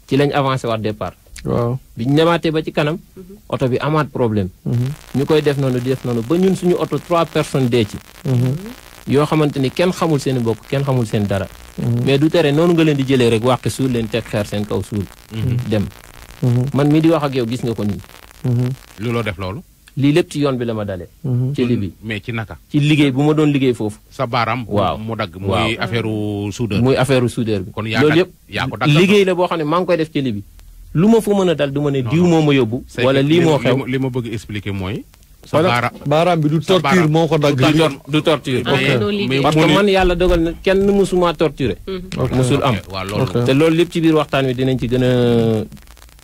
ci lañ avancé waat départ.
waaw
bi ñu demaatee ba ci kanam. oto bi amaat problème. ñu koy def noonu di def noonu ba ñun suñu oto 3 personnes dee ci. yoo xamante ni kenn xamul seen bokk kenn xamul seen dara. mais du tere noonu nga leen di jëlee rek wàqi suul leen teg xeer seen kaw suul. dem. man mii di wax ak yow gis nga ko nii.
lu loo def loolu.
lii lépp ci yoon bi la ma dalee. ci Libye
mais ci naka.
ci liggéey bu ma doon liggéey foofu.
sa baaraam.
waaw
mu dagg muy affaire soudeur.
muy affaire soudeur bi.
kon
loolu yëpp
yaa ko dagg
liggéey la boo xam ne maa ngi koy def ci Libye. lu ma fa mën a dal du ma ne diw moo ma yóbbu. wala lii moo xew
li ma bëgg expliquer mooy.
sa baaraam bi du torture moo ko dagg.
du torture. parce que man yàlla dogal na kenn mësuma torturer. mësul am. te loolu lépp ci biir waxtaan wi dinañ ci gën a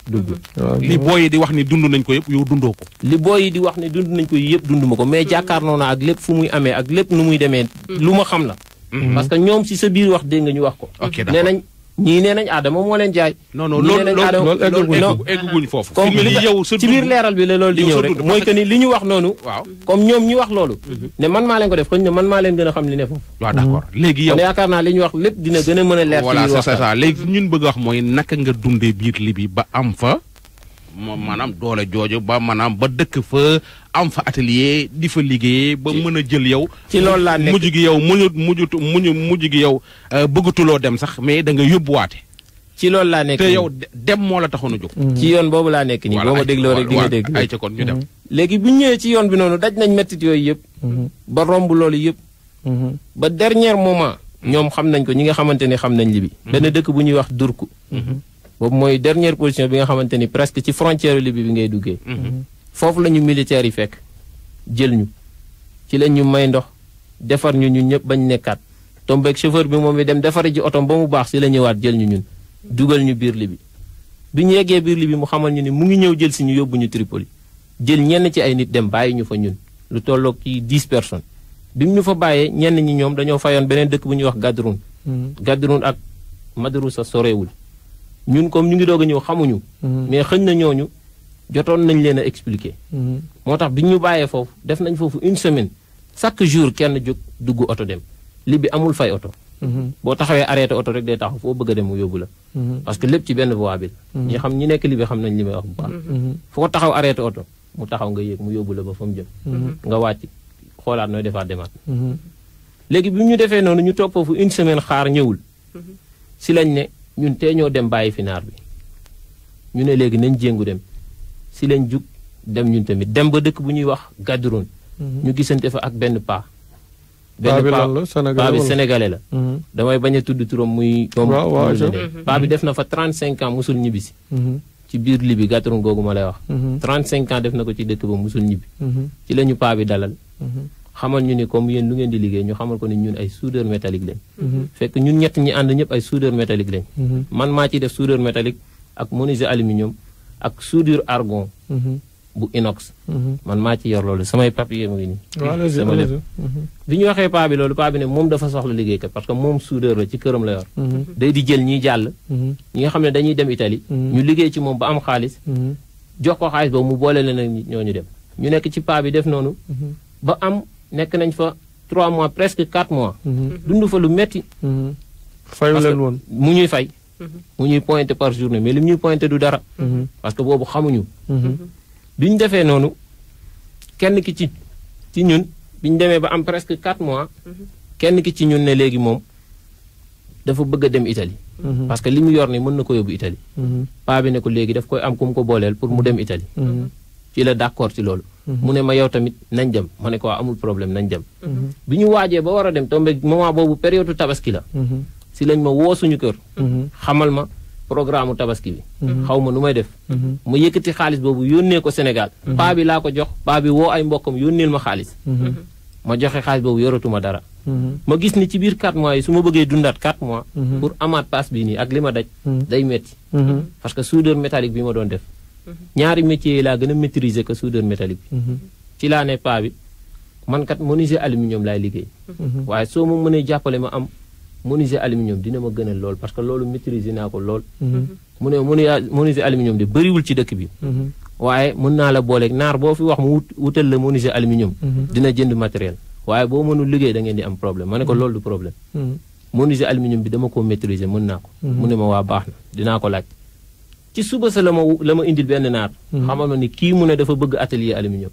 dugg.
li booy yi di wax ni dund nañ ko yëpp yow dundoo ko.
li booy yi di wax ni dund nañ ko yëpp dund ma ko mais jàkkaarloo na ak lépp fu muy amee ak lépp nu muy demee. lu ma xam la. parce que ñoom si sa biir wax dégg nga ñu wax ko. nee nañ ñii nee nañ Adama moo leen jaay.
non non loolu egguñ foofu.
comme ci biir leeral bi la loolu di ñëw rek mooy que ni li ñu wax noonu.
waaw
comme ñoom ñu wax loolu. ne man maa leen ko def xëy na man maa leen gën a xam li ne foofu.
waaw d'accord léegi yow
kon yaakaar naa li ñu wax lépp dina gën a mën a leer.
voilà c'est ça léegi ñun bëgg a wax mooy naka nga dundee biir Libye ba am fa. maanaam doole jooju ba maanaam ba dëkk fa am fa atelier di fa liggéey ba mën a jël yow.
ci loolu laa nekk
mujj gi yow mujj gi yow bëggatuloo dem sax mais da nga yóbbuwaate.
ci loolu laa nekk
te yow dem moo la taxoon a jóg.
ci yoon boobu laa nekk nii boo ma dégloo rek di nga dégg.
ay ca kon ñu dem.
léegi bu ñu ñëwee ci yoon bi noonu daj nañ mettit yooyu yëpp. ba romb loolu yëpp. ba dernier moment. ñoom xam nañ ko ñi nga xamante ne xam nañ Libye. benn dëkk bu ñuy wax Durku. boobu mooy dernière position bi nga xamante ni presque ci frontière Libye bi ngay duggee. foofu la ñu militaires yi fekk jël ñu ci lañ ñu may ndox defar ñu ñun ñëpp bañ nekkaat tombeeg chauffeur bi moom mi dem defari ji otom ba mu baax si la ñëwaat jël ñu ñun dugal ñu biir Libye bi ñu yeggee biir Libye mu xamal ñu ni mu ngi ñëw jël si ñu yóbbu ñu Tripoli jël ñenn ci ay nit dem bàyyi ñu fa ñun lu tolloog ci 10 personnes bi mu ñu fa bàyyee ñenn ñi ñoom dañoo fayoon beneen dëkk bu ñuy wax Gadrun. Gadrun ak Madrusa sorewul ñun comme ñu ngi doog a ñëw xamuñu. mais xëñ na ñooñu jotoon nañ leen a expliquer. moo tax bi ñu bàyyee foofu def nañ foofu une semaine chaque jour kenn jóg dugg oto dem Libye amul fay oto. boo taxawee arrêté oto rek day taxaw foo bëgg a dem mu yóbbu la. parce que lépp ci benn voie bi la. ñi nekk Libye xam nañ li may wax bu baax. foo taxaw arrêté oto mu taxaw nga yéeg mu yóbbu la ba fa mu jëm. nga wàcc xoolaat nooy defaat demaat. léegi bi ñu defee noonu ñu toog foofu une semaine xaar ñëwul. si lañ ne ñun tee ñoo dem bàyyi fi naar bi ñu ne léegi nañ jéngu dem si lañ jug dem ñun tamit dem ba dëkk bu ñuy wax Gadrun. ñu gisante fa ak benn paa. benn paa bi sénégalais la. damay bañ a tudd turam muy. paa bi def na fa 35 ans musul ñibbisi. ci biir Libye Gadrun googu ma lay wax. 35 ans def na ko ci dëkk ba musul ñibbi. ci la ñu paa bi dalal. xamal ñu ni comme yéen lu ngeen di liggéey ñu xamal ko ni ñun ay soudeur métallique lañ. fekk ñun ñett ñi ànd ñëpp ay soudeur métallique lañ. man maa ciy def soudeur métallique ak menuisier aluminium ak soudure argon. bu inox. man maa ci yor loolu samay papier mu ngi nii. sama lépp bi ñu waxee paa bi loolu paa bi ne moom dafa soxla liggéeykat parce que moom soudeur la ci këram la yor. day di jël ñiy jàll. ñi nga xam ne dañuy dem Italie. ñu liggéey ci moom ba am xaalis. jox ko xaalis boobu mu boole leen ak ñooñu dem. ñu nekk ci paa bi def noonu. ba am nekk nañ fa 3 mois presque 4 mois. dund fa lu metti.
fayu leen woon
mu ñuy fay. mu ñuy pointé par journée mais li mu ñuy pointé du dara. parce que boobu xamuñu. bi ñu defee noonu kenn ki ci ñun bi ñu demee ba am presque 4 mois. kenn ki ci ñun ne léegi moom dafa bëgg a dem Italie. parce que li mu yor ni mën na ko yóbbu Italie. paa bi ne ko léegi daf koy am ku mu ko booleel pour mu dem Italie. ci la d'accord ci loolu. mu ne ma yow tamit nañ dem ma ne ko waa amul problème nañ dem. bi ñu waajee ba war a dem tombé moment boobu période tabaski la. si lañ ma woo suñu kër. xamal ma programme tabaski bi. xaw ma nu may def. ma yëkkati xaalis boobu yónnee ko Sénégal. paa bi laa ko jox paa bi woo ay mbokkam yónneel ma xaalis. ma joxe xaalis boobu yoratuma dara. ma gis ni ci biir 4 mois yi su ma bëggee dundaat 4 mois. pour amaat paas bii nii ak li ma daj. day metti parce que soudeur métallique bi ma doon def. ñaari métiers yi laa gën a maîtriser que soudeur métallique bi. ci laa ne paa bi man kat menuisier aluminium laay liggéey. waaye soo ma mënee jàppale ma am menuisier aluminium dina ma gënal lool parce que loolu maîtriser naa ko lool. mu ne menuisier aluminium de bëriwul ci dëkk bi. waaye mën naa la booleeg naar boo fi wax mu wutal la menuisier aluminium. dina jënd matériel waaye boo mënul liggéey da ngeen di am problème ma ne ko loolu du problème. menuisier aluminium bi dama ko maîtriser mën naa ko. mu ne ma waa baax na dinaa ko laaj. ci suba sa la ma indil benn naar. xamal ma ni kii mu ne dafa bëgg atelier aluminium.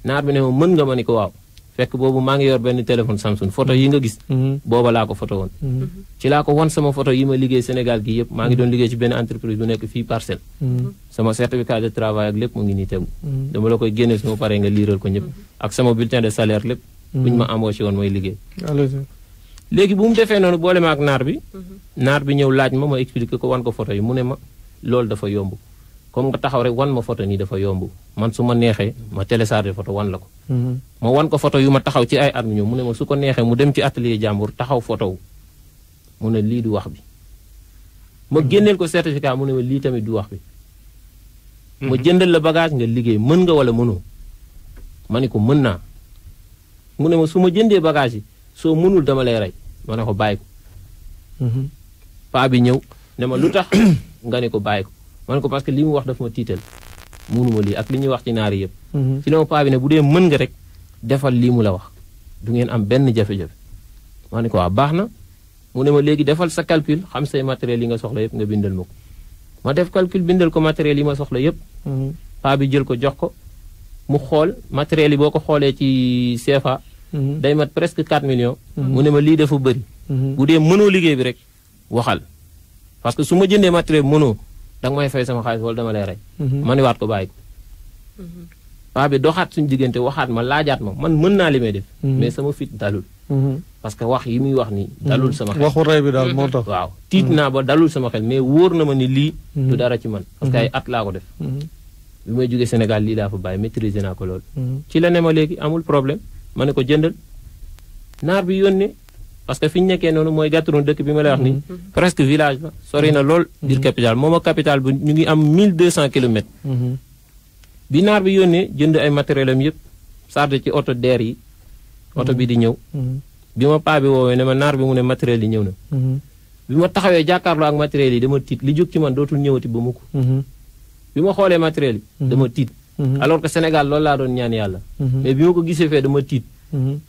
naar bi ne ma mën nga ma ni ko waaw. fekk boobu maa ngi yor benn téléphone Samsung photo yi nga gis. booba laa ko photo woon. ci laa ko wan sama photo yi ma liggéey Sénégal gi yëpp maa ngi doon liggéey ci benn entreprise bu nekk fii Parcelles. sama certificat de travail ak lépp mu ngi nii tegu. dama la koy génne su ma paree nga liiral ko ñëpp. ak sama bulletin de salaire lépp. buñ ma embauché woon mooy liggéey. léegi bu mu defee noonu boole ma ak naar bi. naar bi ñëw laaj ma expliqué ko wan ko photo yi mu ne ma loolu dafa yomb. comme nga taxaw rek wan ma photo nii dafa yomb man su ma neexee ma téléchargé photo wan la ko. ma wan ko photo yu ma taxaw ci ay aluminium mu ne ma su ko neexee mu dem ci atelier jàmbur taxaw photo wu mu ne lii du wax bi. ma génneel ko certificat mu ne ma lii tamit du wax bi. ma jëndal la bagage nga liggéey mën nga wala mënoo. ma ne ko mën naa. mu ne ma su ma jëndee bagage yi soo mënul dama lay rey ma ne ko bàyyi ko. paa bi ñëw ne ma lu tax nga ne ko bàyyi ko. man ko parce que li mu wax daf ma tiital munuma lii ak li ñuy wax ci naari yëpp. ci la ma paa bi ne bu dee mën nga rek defal lii mu la wax du ngeen am benn jafe-jafe. ma ne ko waaw baax na mu ne ma léegi defal sa calcul xam say matériel yi nga soxla yëpp nga bindal ma ko. ma def calcul bindal ko matériel yi ma soxla yëpp. paa bi jël ko jox ko mu xool matériel yi boo ko xoolee ci CFA. day mat presque 4 millions. mu ne ma lii dafa bëri. bu dee mënoo liggéey bi rek waxal parce que su ma jëndee matériel mënoo. danga may fay sama xaalis wala dama lay rey. ma ni waat ko bàyyi ko. paa bi doxaat suñu diggante waxaat ma laajaat ma man mën naa li may def. mais sama fit dalul. parce que wax yi muy wax ni dalul sama xel
waxu rey bi daal moo tax.
waaw tiit naa ba dalul sama xel mais wóor na ma ni lii du dara ci man parce que ay at laa ko def bi may jógee Sénégal lii laa fa bàyyi maîtriser naa ko loolu ci la ne ma léegi amul problème ma ne ko jëndal naar bi yónnee parce que fi ñu nekkee noonu mooy gàtturoon dëkk bi ma lay wax ni presque village la sori na lool biir capitale moom ak capitale bi ñu ngi am 1200 kilomètres bi naar bi yónnee jënd ay matériel am yëpp sarde ci oto deer yi oto bi di ñëw bi ma paa bi woowee ne ma naar bi mu ne matériel yi ñëw na bi ma taxawee jàkkaarloo ak matériel yi dama tiit li jóg ci man dootul ñëwati ba mukk bi ma xoolee matériel yi dama tiit alors que Sénégal loolu laa doon ñaan yàlla mais bi ma ko gisee fee dama tiit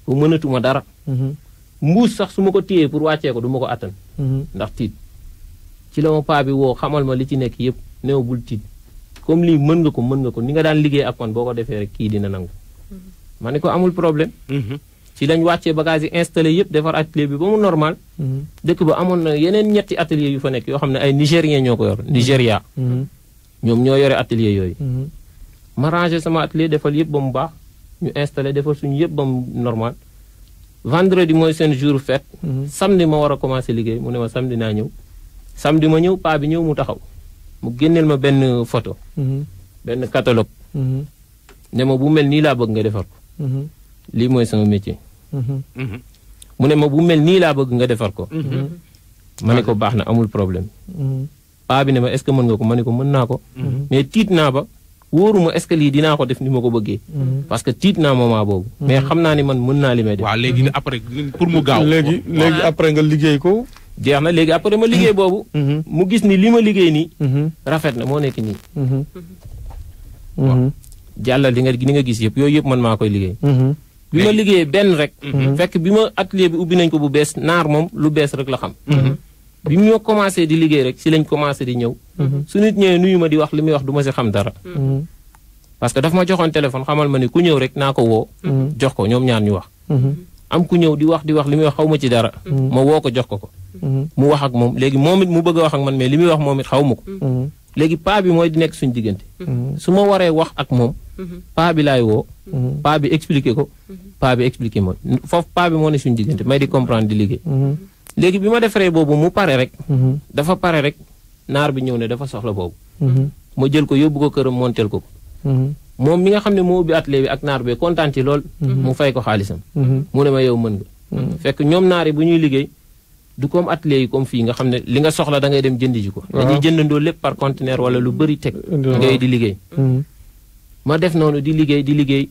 bu mënatuma dara mbuus sax su ma ko téyee pour wàccee ko du ma ko attan ndax tiit ci la ma paa bi woo xamal ma li ci nekk yëpp néew bul tiit comme lii mën nga ko ni nga daan liggéey ak man boo ko defee rek kii dina nangu ma ne ko amul problème ci lañ wàccee bagage yi installé yëpp defar atelier bi ba mu normal dëkk ba amoon na yeneen ñetti atelier yu fa nekk yoo xam ne ay nigérien ñoo ko yor Nigéria ñoom ñoo yore atelier yooyu ma rangé sama atelier defal yëpp ba mu baax ñu installé defal suñu yëpp ba mu normal vendredi mooy seen jour fête samedi ma war a commencé liggéey mu ne ma samedi naa ñëw samedi ma ñëw paa bi ñëw mu taxaw mu génneel ma benn photo benn catalogue ne ma bu mel nii laa bëgg nga defar ko lii mooy sama métier mu ne ma bu mel nii laa bëgg nga defar ko ma ne ko baax na amul problème paa bi ne ma est-ce que mën nga ko ma ne ko mën naa ko mais tiit naa ba wóoruma est-ce que lii dinaa ko def ni ma ko bëggee parce que tiit naa moment boobu mais xam naa ni man mën naa li may def
waaw léegi après pour mu gaaw
léegi après nga liggéey ko
jeex na léegi après ma liggéey boobu mu gis ni li ma liggéey nii rafet na moo nekk nii jàllal li nga gis yëpp yooyu yëpp man maa koy liggéey bi ma liggéeyee benn rek fekk bi ma atelier bi ubbi nañ ko bu bees naar moom lu bees rek la xam bi ñu commencé di liggéey rek si lañ commencé di ñëw su nit ñëwee nuyu ma di wax li muy wax du ma si xam dara parce que daf ma joxoon téléphone xamal ma ni ku ñëw rek naa ko woo jox ko ñoom ñaar ñu wax am ku ñëw di wax li muy wax xaw ma ci dara ma woo ko jox ko mu wax ak moom léegi moom it mu bëgg a wax ak man mais li muy wax moom it xaw ma ko léegi paa bi mooy di nekk suñu diggante su ma waree wax ak moom paa bi laay woo paa bi expliqué ko paa bi expliqué ma foofu paa bi moo ne suñu diggante may di comprendre di liggéey léegi bi ma defaree boobu mu pare rek dafa pare rek naar bi ñëw ne dafa soxla boobu ma jël ko yóbbu ko këram monteel ko moom mi nga xam ne moo ubbi atelier bi ak naar bi kontaan ci lool mu fay ko xaalisam mu ne ma yow mën nga fekk ñoom naar yi bu ñuy liggéey du comme atelier yi comme fii nga xam ne li nga soxla da ngay dem jëndi ji ko dañuy jëndandoo lépp par conteneur wala lu bëri teg ngay di liggéey ma def noonu di liggéey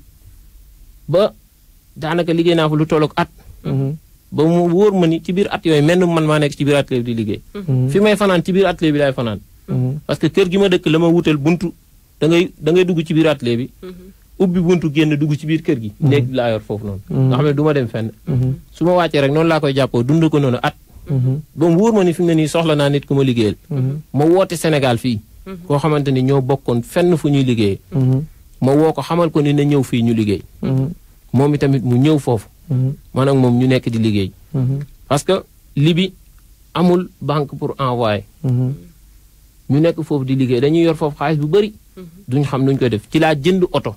ba daanaka liggéey naa fa lu tollook at ba mu wóor ma ni ci biir at yooyu mel man maa nekk ci biir atelier bi di liggéey fi may fanaan ci biir atelier bi laay fanaan parce que kër gi ma dëkk la ma wutal buntu da ngay dugg ci biir atelier bi ubbi buntu génn dugg ci biir kër gi néeg bi laa yor foofu noonu nga xam ne du ma dem fenn su ma wàccee rek noonu laa koy jàppoo dund ko noonu at ba mu wóor ma ni fi mu ne nii soxla naa nit ku ma liggéeyal ma woote Sénégal fii koo xamante ni ñoo bokkoon fenn fu ñuy liggéeyee ma woo ko xamal ko ni na ñëw fii ñu liggéey moom itamit mu ñëw foofu man ak moom ñu nekk di liggéey parce que Libye amul banque pour envoyer ñu nekk foofu di liggéey dañuy yor foofu xaalis bu bëri duñ xam nuñ koy def ci laa jënd oto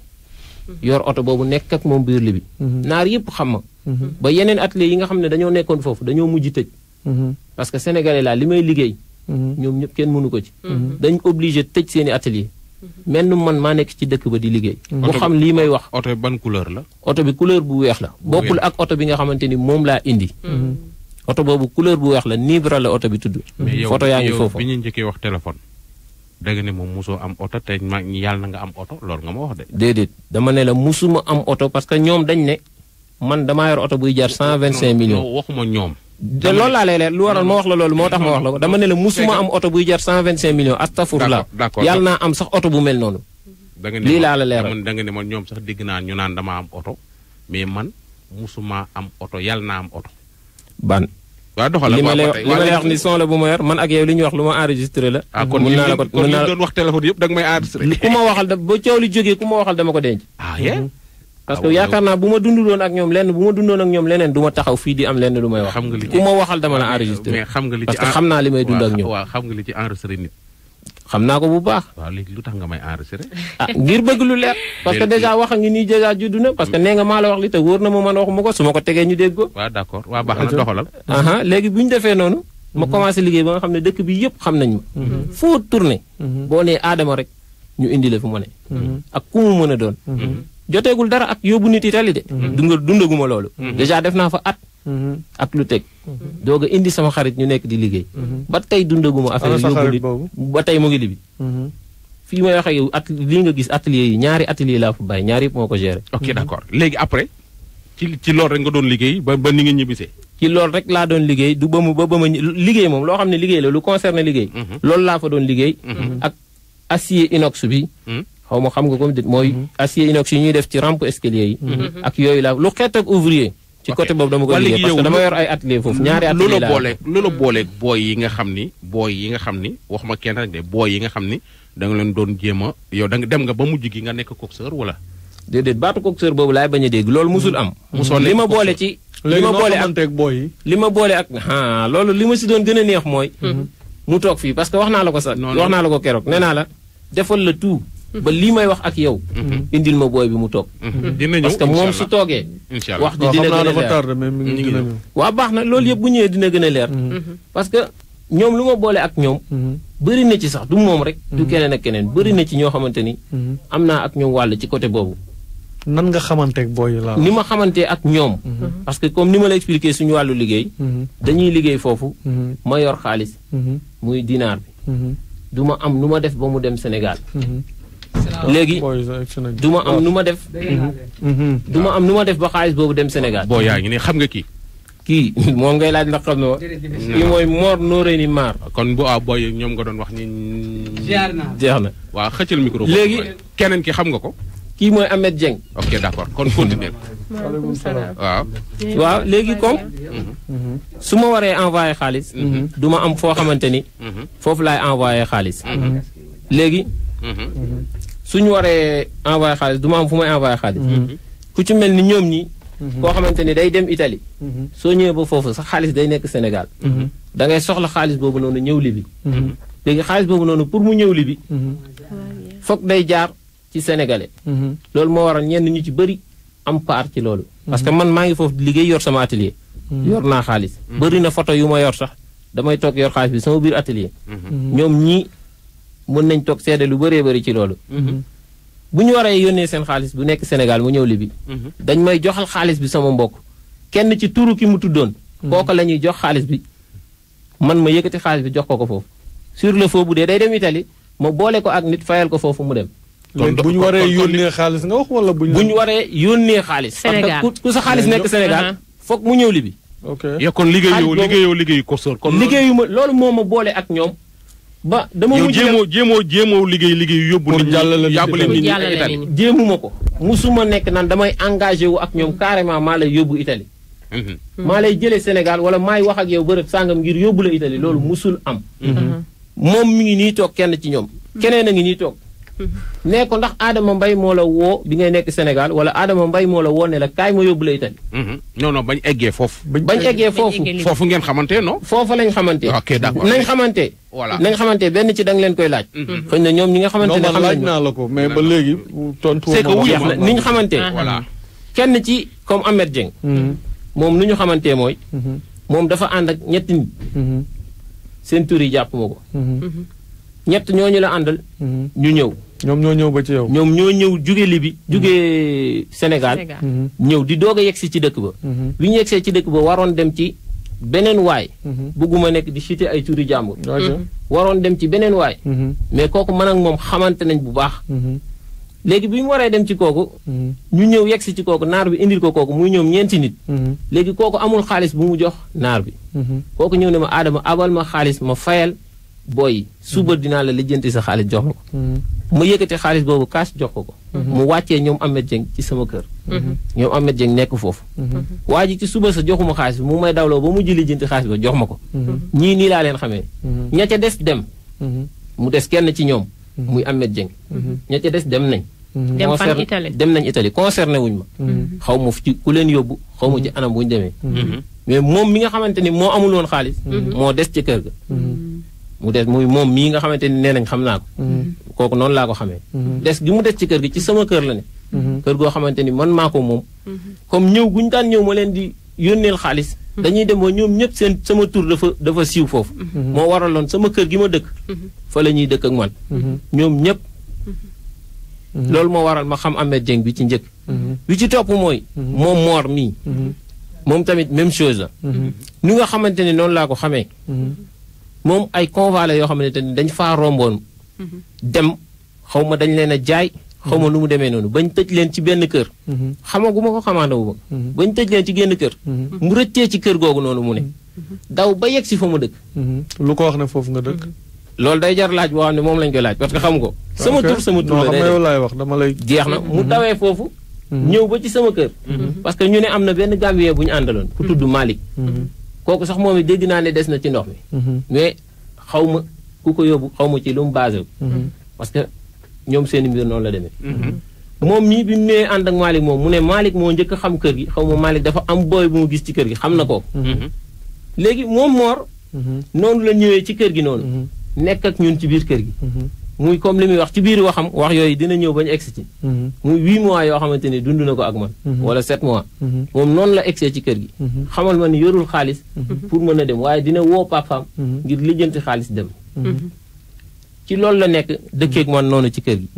yor oto boobu nekk ak moom biir Libye naar yëpp xam ma ba yeneen atelier yi nga xam ne dañoo nekkoon foofu dañoo mujj tëj parce que sénégalais laa li may liggéey ñoom ñëpp kenn mënu ko ci dañ obligé tëj seeni atelier menn man maa nekk ci dëkk ba di liggéey bu xam lii may wax
oto bi ban couleur la
oto bi couleur bu weex la bokkul ak oto bi nga xamante ni moom laa indi oto boobu couleur bu weex la Nibra la oto bi tudd photo yaa ngi foofu
bi ñu njëkkee wax téléphone da nga ne moom musoo am oto te yàlla na nga am oto loolu nga ma wax de
déedéet dama ne la musuma am oto parce que ñoom dañ ne man damaa yor oto buy jar 125 millions
waxuma ñoom
te loolu laa lay leer lu waral ma wax la loolu moo tax ma wax la ko dama ne la musuma am oto buy jar 125 millions astafurlah yàlla naa am sax oto bu mel noonu lii laa la leeral
da nga ne man ñoom sax dégg naa ñu naan dama am oto mais man musuma am oto yàlla naa am oto
ban
waaw doxal
li ma lay wax ni son la bu ma yor man ak yow li ñu wax lu ma enregistré la
kon mën naa la ko kon ñu doon wax téléphone yëpp da nga may enregistré
ku ma waxal ba coow li jógee ku ma waxal dama ko denc parce que yaakaar naa bu ma dunduloon ak ñoom lenn bu ma dundoon ak ñoom leneen du ma taxaw fii di am lenn lu may wax ku ma waxal dama la enregistré
mais xam nga li ci
parce que xam naa li may dund ak ñoom
waaw xam nga li ci enregistré nit
xam naa ko bu baax.
waaw léegi lu tax nga may enregistré.
ngir bëgg lu leer. parce que déjà wax ngi nii déjà juddu na parce que nee nga maa la wax li te wóor na ma man waxuma ko su ma ko tegee ñu dégg ko.
waaw d'accord waaw baax na doxalal.
léegi bu ñu defee noonu. ma commencé liggéey ba nga xam ne dëkk bi yëpp xam nañ ma. foo tourné. boo nee Adama rek ñu indi la fu ma ne. ak ku mu mën a doon. joteegul dara ak yóbbu nit Italie de. dundaguma loolu. déjà def naa fa at. ak lu teg. doog a indi sama xarit ñu nekk di liggéey. ba tey dundaguma affaire yóbbu nit ba tey mu ngi libi. fii may waxee yow lii nga gis atelier yi ñaari atelier laa fa bàyyi ñaari yëpp moo ko géré.
ok d'accord léegi après ci loolu rek nga doon liggéey ba ni nga ñibbisee.
ci loolu rek laa doon liggéey du ba ma liggéey moom loo xam ne liggéey la lu concerné liggéey. loolu laa fa doon liggéey. ak acier inox bi. xaw ma xam nga comme dit mooy acier inox yi ñuy def ci rampe escalier yi. ak yooyu laa lu xeet ak ouvrier. ci côté boobu dama koy liggéey parce que dama yor ay atelier foofu ñaari atelier laa
loola booleeg booy yi nga xam ni waxuma kenn rek de booy yi nga xam ni da nga leen doon jéem a yow da nga dem nga ba mujj gi nga nekk coxeur wala.
déedéet baatu coxeur boobu laay bañ a dégg loolu musul am. li ma boole ci. li ma boole ak booy yi. li ma boole ak loolu li ma si doon gën a neex mooy. mu toog fii parce que wax naa la ko sax. wax naa la ko keroog nee naa la defal la tout. ba lii may wax ak yow. indil ma booy bi mu toog.
dina ñëw
parce que moom su toogee. wax ji dina gën a leer waaw baax na loolu yëpp bu ñëwee dina gën a leer. parce que ñoom lu ma boole ak ñoom. bëri na ci sax du moom rek. du keneen ak keneen bëri na ci ñoo xamante ni. am naa ak ñoom wàll ci côté boobu.
nan nga xamanteeg booy yi laa.
ni ma xamantee ak ñoom. parce que comme ni ma la expliqué suñu wàllu liggéey. dañuy liggéey foofu. ma yor xaalis. muy dinaar bi. du ma am nu ma def ba mu dem Sénégal. léegi du ma am nu ma def. du ma am nu ma def ba xaalis boobu dem Sénégal.
boo yaa ngi ne xam nga kii.
kii moom ngay laaj ndax xam na wa. kii mooy Mor Noreyni Maar.
kon bu booy ñoom nga doon wax ni.
jeex na.
waaw xëccal micro.
léegi
keneen ki xam nga ko.
kii mooy Ahmed Dieng.
ok d'accord kon continuer.
maaleykum salaam waaw léegi comme. su ma waree envoyé xaalis. du ma am foo xamante ni. foofu laay envoyé xaalis. léegi. suñu waree envoyé xaalis du ma am fu may envoyé xaalis. ku ci mel ni ñoom ñi. koo xamante ni day dem Italie. soo ñëwee ba foofu sax xaalis day nekk Sénégal. da ngay soxla xaalis boobu noonu ñëw Libi. léegi xaalis boobu noonu pour mu ñëw Libi. foog day jaar ci sénégalais. loolu moo waral ñenn ñu ci bëri am part ci loolu. parce que man maa ngi foofu di liggéey yor sama atelier. yor naa xaalis. bëri na photo yu ma yor sax damay toog yor xaalis bi sama biir atelier. ñoom ñii mën nañ toog seede lu bëree bëri ci loolu. bu ñu waree yónnee seen xaalis bu nekk Sénégal mu ñëw Libi. dañ may joxal xaalis bi sama mbokk kenn ci turu ki mu tuddoon. kooku la ñuy jox xaalis bi man ma yëkkati xaalis bi jox ko foofu. sur le faux bu dee day dem Italie ma boole ko ak nit fayal ko foofu mu dem.
léegi bu ñu waree yónnee xaalis nga wax wala bu ñu
waree yónnee xaalis.
Sénégal
parce que ku sa xaalis nekk Sénégal foog mu ñëw Libi.
ok
yow kon liggéeyu coxeur kon.
liggéeyu ma loolu moo ma boole ak ñoom. ba dama mujj
jéemoo liggéey yóbbu nit ñi yàbbale nit ñi Italie.
jéemuma ko musuma nekk naan damay engagé wu ak ñoom carrément maa lay yóbbu Italie. maa lay jëlee Sénégal wala maay wax ak yow bërëb sàngam ngir yóbbu la Italie loolu musul am. moom mi ngi nii toog kenn ci ñoom. keneen a ngi nii toog. nee ko ndax Adama Mbaye moo la woo bi ngay nekk Sénégal wala Adama Mbaye moo la woo ne la kaay ma yóbbu la Italie.
non bañ eggee foofu.
bañ eggee foofu.
foofu ngeen xamante non.
foofa lañ xamante.
ok d'accord
nañ xamante.
voilà
nañ xamante benn ci da nga leen koy laaj. xëy na ñoom ñi nga xamante ne xam
laaj naa la ko mais ba léegi tontu
c'est que wuyeex na ni ñu xamante.
voilà
kenn ci comme Ahmed Dieng. moom nu ñu xamante mooy. moom dafa ànd ak ñetti nit. seen tur yi jàpp ma ko. ñett ñooñu la àndal. ñu ñëw.
ñoom ñoo ñëw ba ci yow.
ñoom ñoo ñëw jóge Libi jóge Sénégal. ñëw di doog a yegsi ci dëkk ba. bi ñu yegsee ci dëkk ba waroon dem ci beneen waay. bëgguma nekk di citer ay turi jàmbur. waroon dem ci beneen waay. mais kooku man ak moom xamante nañ bu baax. léegi bi mu waree dem ci kooku. ñu ñëw yegsi ci kooku naar bi indil ko kooku muy ñoom ñeenti nit. léegi kooku amul xaalis bu mu jox naar bi. kooku ñëw ne ma Adama abal ma xaalis ma fayal booy suba dinaa la lijjanti sa xaalis jox ma ko. ma yëkkati xaalis boobu kaas jox ko ko. mu wàccee ñoom Ahmed Dieng ci sama kër. ñoom Ahmed Dieng nekk foofu. waa ji ci suba sa joxuma xaalis bi mu may dawloo ba mu jëli lijjanti xaalis ba jox ma ko. ñii nii laa leen xamee. ña ca des dem. mu des kenn ci ñoom. muy Ahmed Dieng. ña ca des dem nañ.
dem fan Italie
dem nañ Italie concerné wuñ ma. xaw ma ci ku leen yóbbu xaw ma ci anam bu ñu demee. mais moom mi nga xamante ni moo amul woon xaalis. moo des ci kër ga. mu des muy moom mii nga xamante ni nee nañ xam naa ko kooku noonu laa ko xamee des gi mu des ci kër gi ci sama kër la ne kër goo xamante ni man maa ko moom comme ñëw guñu daan ñëw ma leen di yónneel xaalis dañuy dem ba ñoom ñëpp seen sama tur dafa siiw foofu moo waraloon sama kër gi ma dëkk fa la ñuy dëkk ak man ñoom ñëpp loolu moo waral ma xam Ahmed Dieng bi ci njëkk bi ci topp mooy moom Mor mii moom tamit même chose la ni nga xamante ni noonu laa ko xamee moom ay convoi la yoo xamante ni dañ faa romboon dem xaw ma dañ leen a jaay xaw ma nu mu demee noonu bañ tëj leen ci benn kër xamaguma ko xamaandawu ma bañ tëj leen ci génn kër mu rëccee ci kër googu noonu mu ne daw ba yegg si fa ma dëkk
lu ko wax ne foofu nga dëkk
loolu day jar laaj boo xam ne moom lañ koy laaj parce que xam ko sama tur la day
yow laay wax dama lay
jeex na mu dawee foofu ñëw ba ci sama kër parce que ñu ne am na benn Gambien bu ñu àndaloon ku tudd Malick kooku sax moom it dégg naa ne des na ci ndox mi mais xaw ma ku ko yóbbu xaw ma ci lu mu basé parce que ñoom seen mbir noonu la demee moom mii bi mu ñëwee ànd ak Malick moom mu ne Malick moo njëkk a xam kër gi xaw ma Malick dafa am booy bu mu gis ci kër gi xam na ko léegi moom Mor noonu la ñëwee ci kër gi noonu nekk ak ñun ci biir kër gi muy comme li muy wax ci biir waxam wax yooyu dina ñëw bañ egsi ci muy 8 mois yoo xamante ni dund na ko ak man wala 7 mois moom noonu la egsee ci kër gi xamal ma ni yorul xaalis pour mën a dem waaye dina woo papaam ngir lijjanti xaalis dem ci loolu la nekk dëkkeeg man noonu ci kër gi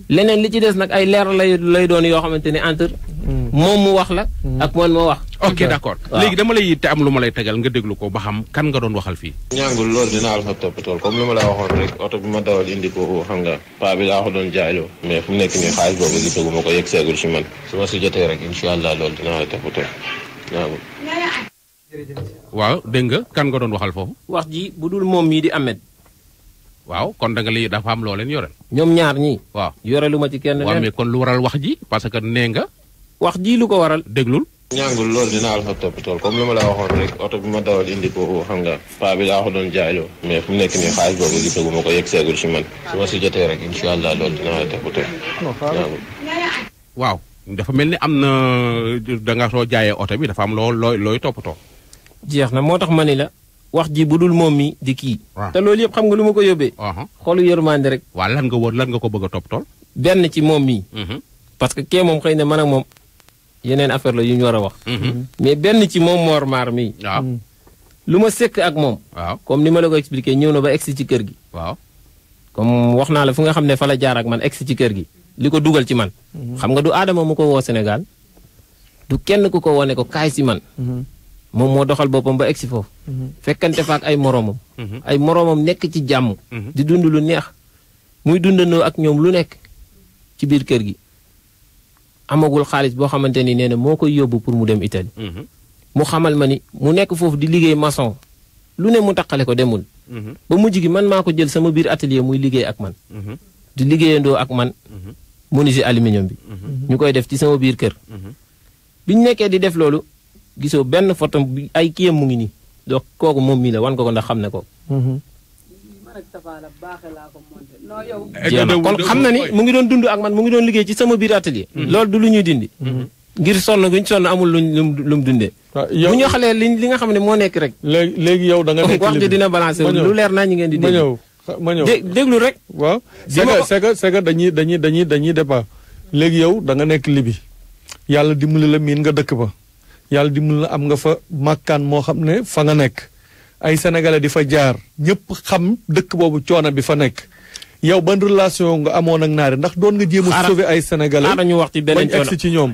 leneen li ci des nag ay leer lay doon yoo xamante ne entre moom mu wax la ak man ma wax
ok d'accord léegi dama lay te am lu ma lay tegal nga déglu ko ba xam kan nga doon waxal fii
ñaangul loolu dinaa la fa toppatool comme li ma la waxoon rek oto bi ma dawal indi ko xam nga paa bi laa ko doon jaayloo mais fu mu nekk nii xaalis boobu gisaguma ko yegg seegul ci man su ma si jotee rek incha allah loolu dinaa la toppatool ñaangul
waaw dégg nga kan nga doon waxal foofu
wax ji bu dul moom mii di Ahmed
waaw kon da nga lii dafa am loo leen yoreel
ñoom ñaar ñii
waaw
yore lu ma ci kenn
waaw mais kon lu waral wax ji parce que nee nga
wax ji lu ko waral
déglul
ñaangul loolu dinaa la fa toppatool comme li ma la waxoon rek oto bi ma dawal indi ko xam nga paa bi laa ko doon jaayloo mais fu mu nekk nii xaalis boobu gisaguma ko yegg seegul ci man su ma si jotee rek incha allah loolu dinaa la toppatool ñaangul
waaw dafa mel ni am na da nga soo jaayee oto bi dafa am looy toppatoo
jeex na moo tax ma ni la wax ji bu dul moom mi di kii te loolu yëpp xam nga lu ma ko yóbbee xolu yërmande rek
waaw lan nga ko bëgg a toppatool
benn ci moom mii parce que kee moom xëy na man ak moom yeneen affaire la yu ñu war a wax mais benn ci moom Mor Maar mii
waaw
lu ma sekk ak moom
waaw
comme ni ma la ko expliqué ñëw na ba egsi ci kër gi
waaw
comme wax naa la fu nga xam ne fa la jaar ak man egsi ci kër gi li ko dugal ci man xam nga du aadama mu ko woo Sénégal du kenn ku ko wone ko kaay si man moom moo doxal boppam ba egsi foofu fekkante fa ak ay moroomam nekk ci jàmm di dund lu neex muy dundandoo ak ñoom lu nekk ci biir kër gi amagul xaalis boo xamante ni nee na moo koy yóbbu pour mu dem Italie mu xamal ma ni mu nekk foofu di liggéey maçon lu ne mu taqale ko demul ba mujj gi man maa ko jël sama biir atelier muy liggéey ak man di liggéeyandoo ak man menuisier aluminium bi ñu koy def ci sama biir kër biñ nekkee di def loolu gisoo benn photo bi ay kiyam mu ngi nii donc kooku moom mii la wan ko ndax xam ne ko jeex na kon xam na ni mu ngi doon dund ak man mu ngi doon liggéey ci sama biir atelier loolu du lu ñuy dindi ngir sonn guñ sonn amul lu mu dundee bu ñu xalee li nga xam ne moo nekk rek
léegi yow da nga nekk
wax ji dina balancé lu leer naa ñu ngeen di dégg
ma ñëw
déglu rek
waaw c'est que dañuy débat léegi yow da nga nekk Libi yàlla dimbali la miin nga dëkk ba yàlla dimbali la am nga fa màkkaan moo xam ne fa nga nekk ay sénégalais di fa jaar ñëpp xam dëkk boobu coono bi fa nekk yow ban relation nga amoon ak naari ndax doon nga jéem a sauver ay sénégalais
xaaral ñu wax ci beneen coono
egsi ci ñoom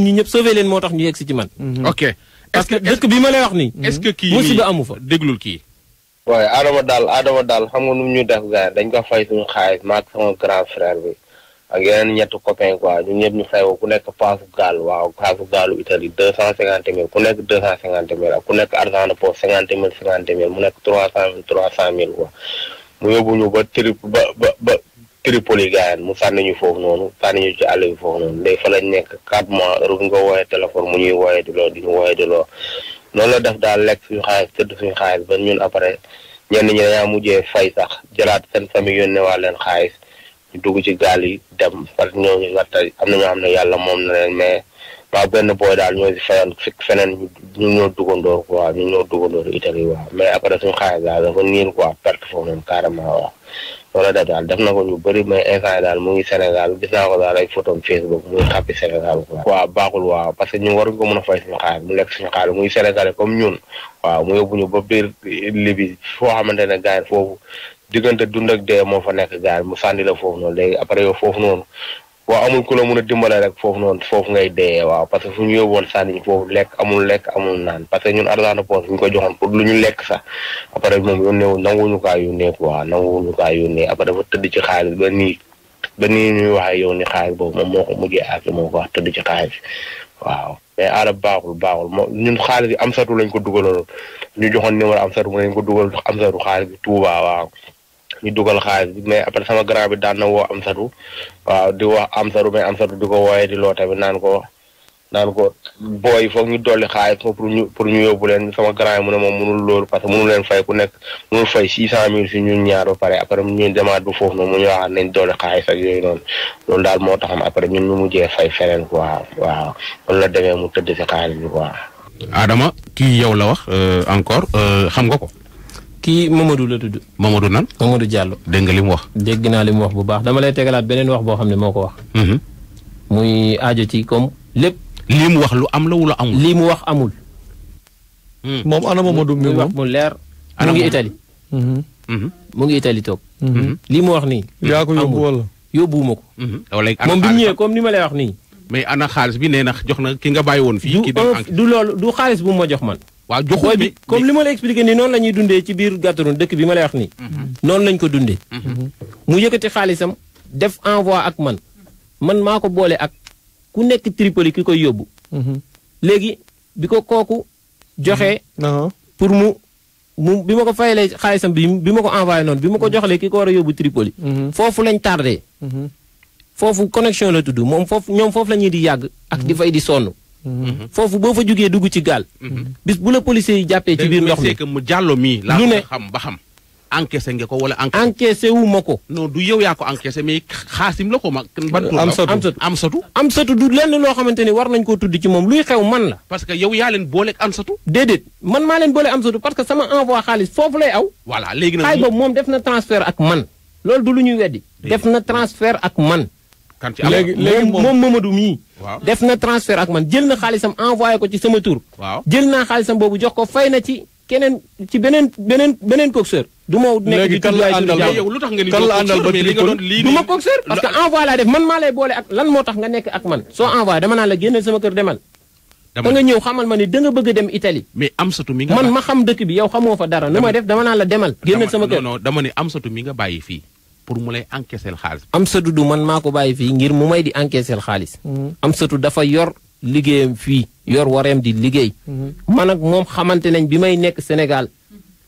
ñi ñëpp sauver leen moo tax ñu egsi ci man
ok
parce que dëkk bi ma lay wax nii
est-ce que kii
musiba amu fa
déglul kii
waaye Adama daal xam nga nu ñu def gars dañ ko fay suñu xaalis maag sama grand frère bi ak yeneen ñetti copain quoi ñun ñëpp ñu fay ku nekk paasu gaal waaw paasu gaalu Italie 250 000 ku nekk 250 000 ak ku nekk argent de poche 50 000 mu nekk 300 000 quoi mu yóbbu ñu ba Tripoli gars mu sànni ñu foofu noonu sànni ñu ci àll bi foofu noonu léegi fa lañ nekk 4 mois heure bu ñu ko wooyee téléphone mu ñuy wooyee di loo di ñu wooyee di loo noonu la def daal lekk suñu xaalis tëdd suñu xaalis ba ñun après ñenn ñi dañaa mujjee fay sax jëlaat seen famille yónnee waa leen xaalis ñu dugg ci gaal yi dem parce que ñooñu nga tey am na ñoo xam ne yàlla moom na leen mais waaw benn booy daal ñoo si fayoon feneen ñu ñoo dugandoor quoi ñu ñoo dugandoor Italie waaw mais après suñu xaalis daal dafa niir quoi perte foofu noonu carrément waaw loolu def daal def na ko ñu bëri mais instant daal mu ngi Sénégal gis naa ko daal ay photo Facebook mu ngi xàppi Sénégal quoi waaw baaxul waaw parce que ñun waruñ ko mën a fay suñu xaalis mu lekk suñu xaalis muy Sénégalais comme ñun waaw mu yóbbu ñu ba biir Libye foo xamante ne gars yi foofu diggante dund ak dee moo fa nekk gars yi mu sànni la foofu noonu léegi après yow foofu noonu waaw amul ku la mën a dimbale rek foofu noonu foofu ngay dee waaw parce que fu ñu yóbbuwoon sànni ñu foofu lekk amul naan parce que ñun argent de poche bu ñu ko joxoon pour lu ñu lekk sax après moom yónnee nanguwuñu kaa yónnee quoi nanguwuñu kaa yónnee après dafa tëdd ci xaalis ba nii ñuy waxee yow ni xaalis boobu moom moo ko mujjee ak moo ko wax tëdd ci xaalis waaw mais aada baaxul moo ñun xaalis bi am satu lañ ko dugaloon ñu joxoon numéro am satu mu lañ ko dugal am satu xaalis bi Touba waaw ñu dugal xaalis bi mais après sama grand bi daan na woo am satu waaw di wax am satu mais am satu di ko wooyee di loo tamit naan ko booy foog ñu dolli xaalis pour ñu yóbbu leen sama grand yi mu ne moom mënul loolu parce que mënul leen fay ku nekk mënul fay 600,000 si ñun ñaar ba pare après ñu demaat bu foofu noonu mu ñu waxaat nañ dolli xaalis ak yooyu noonu loolu daal moo taxam après ñun ñu mujjee fay feneen quoi waaw loolu la demee mu tëdd si xaalis bi quoi.
Adama kii yow la wax encore xam nga ko.
kii Mamadou la tudd.
Mamadou nan.
Mamadou Diallo.
dégg nga li mu wax.
dégg naa li mu wax bu baax dama lay tegalaat beneen wax boo xam ne moo ko wax. muy aajo ci comme lépp.
lii mu wax lu am la wala amul.
lii mu wax amul.
moom ana Mamadou mi
wax mu leer. mu ngi Italie. mu ngi Italie toog. lii mu wax nii.
yaa ko yóbbu wala.
yóbbuwuma ko. moom bi mu ñëwee comme ni ma lay wax nii.
mais ana xaalis bi nee na jox na ki nga bàyyi woon fii. ki dem
du loolu du xaalis bu ma jox man.
waaw joxul bi
comme li ma la expliqué nii noonu la ñuy dundee ci biir Gàttarun dëkk bi ma lay wax nii. noonu lañ ko dundee. mu yëkkati xaalisam def envoi ak man maa ko boole ak ku nekk Tripoli ki koy yóbbu. léegi bi ko kooku joxee. pour mu bi ma ko fayalee xaalisam bi ma ko envoyé noonu bi ma ko joxlee ki ko war a yóbbu Tripoli. foofu lañ tardé. foofu connexion la tudd moom ñoom foofu la ñuy di yàgg. ak di fay di sonn. foofu boo fa jugee dugg ci gaal. bis bu la policiers yi jàppee ci biir ndox mi
mu jàllo mii. laa ko xam ba xam. encaissé nga ko wala
encaissé wu ma ko.
non du yow yaa ko encaissé mais xaasim la ko ma. Amsatu
du lenn loo xamante ni war nañ koo tudd ci moom luy xew man la.
parce que yow yaa leen booleeg Amsatu.
déedéet man maa leen booleeg Amsatu parce que sama envoi xaalis foofu lay aw.
voilà léegi nag
xaalis boobu moom def na transfert ak man. loolu du lu ñuy weddi. def na transfert ak man.
kan ci
léegi
moom Mamadou mii.
waaw
def na transfert ak man jël na xaalisam envoyé ko ci sama tur.
waaw
jël naa xaalisam boobu jox ko fay na ci keneen ci beneen coxeur. du ma nekk di tudd ay tur
yow lu tax nga ni
kan la àndal ba
du ma coxeur parce que envoyé laa def man maa lay boole ak lan moo tax nga nekk ak man soo envoyé dama naan la génneel sama kër demal. da nga ñëw xamal ma ni da nga bëgg a dem Italie.
mais Amsatu mi nga
man ma xam dëkk bi yow xamoo fa dara nu ma def dama naan la demal. génneel sama kër
non dama ne Amsatu mi nga bàyyi fii pour mu lay encaisser xaalis.
Amsatu du man maa ko bàyyi fii ngir mu may di encaisser xaalis. Amsatu dafa yor liggéeyam fii yor wareem di liggéey. man ak moom xamante nañ bi may nekk Sénégal.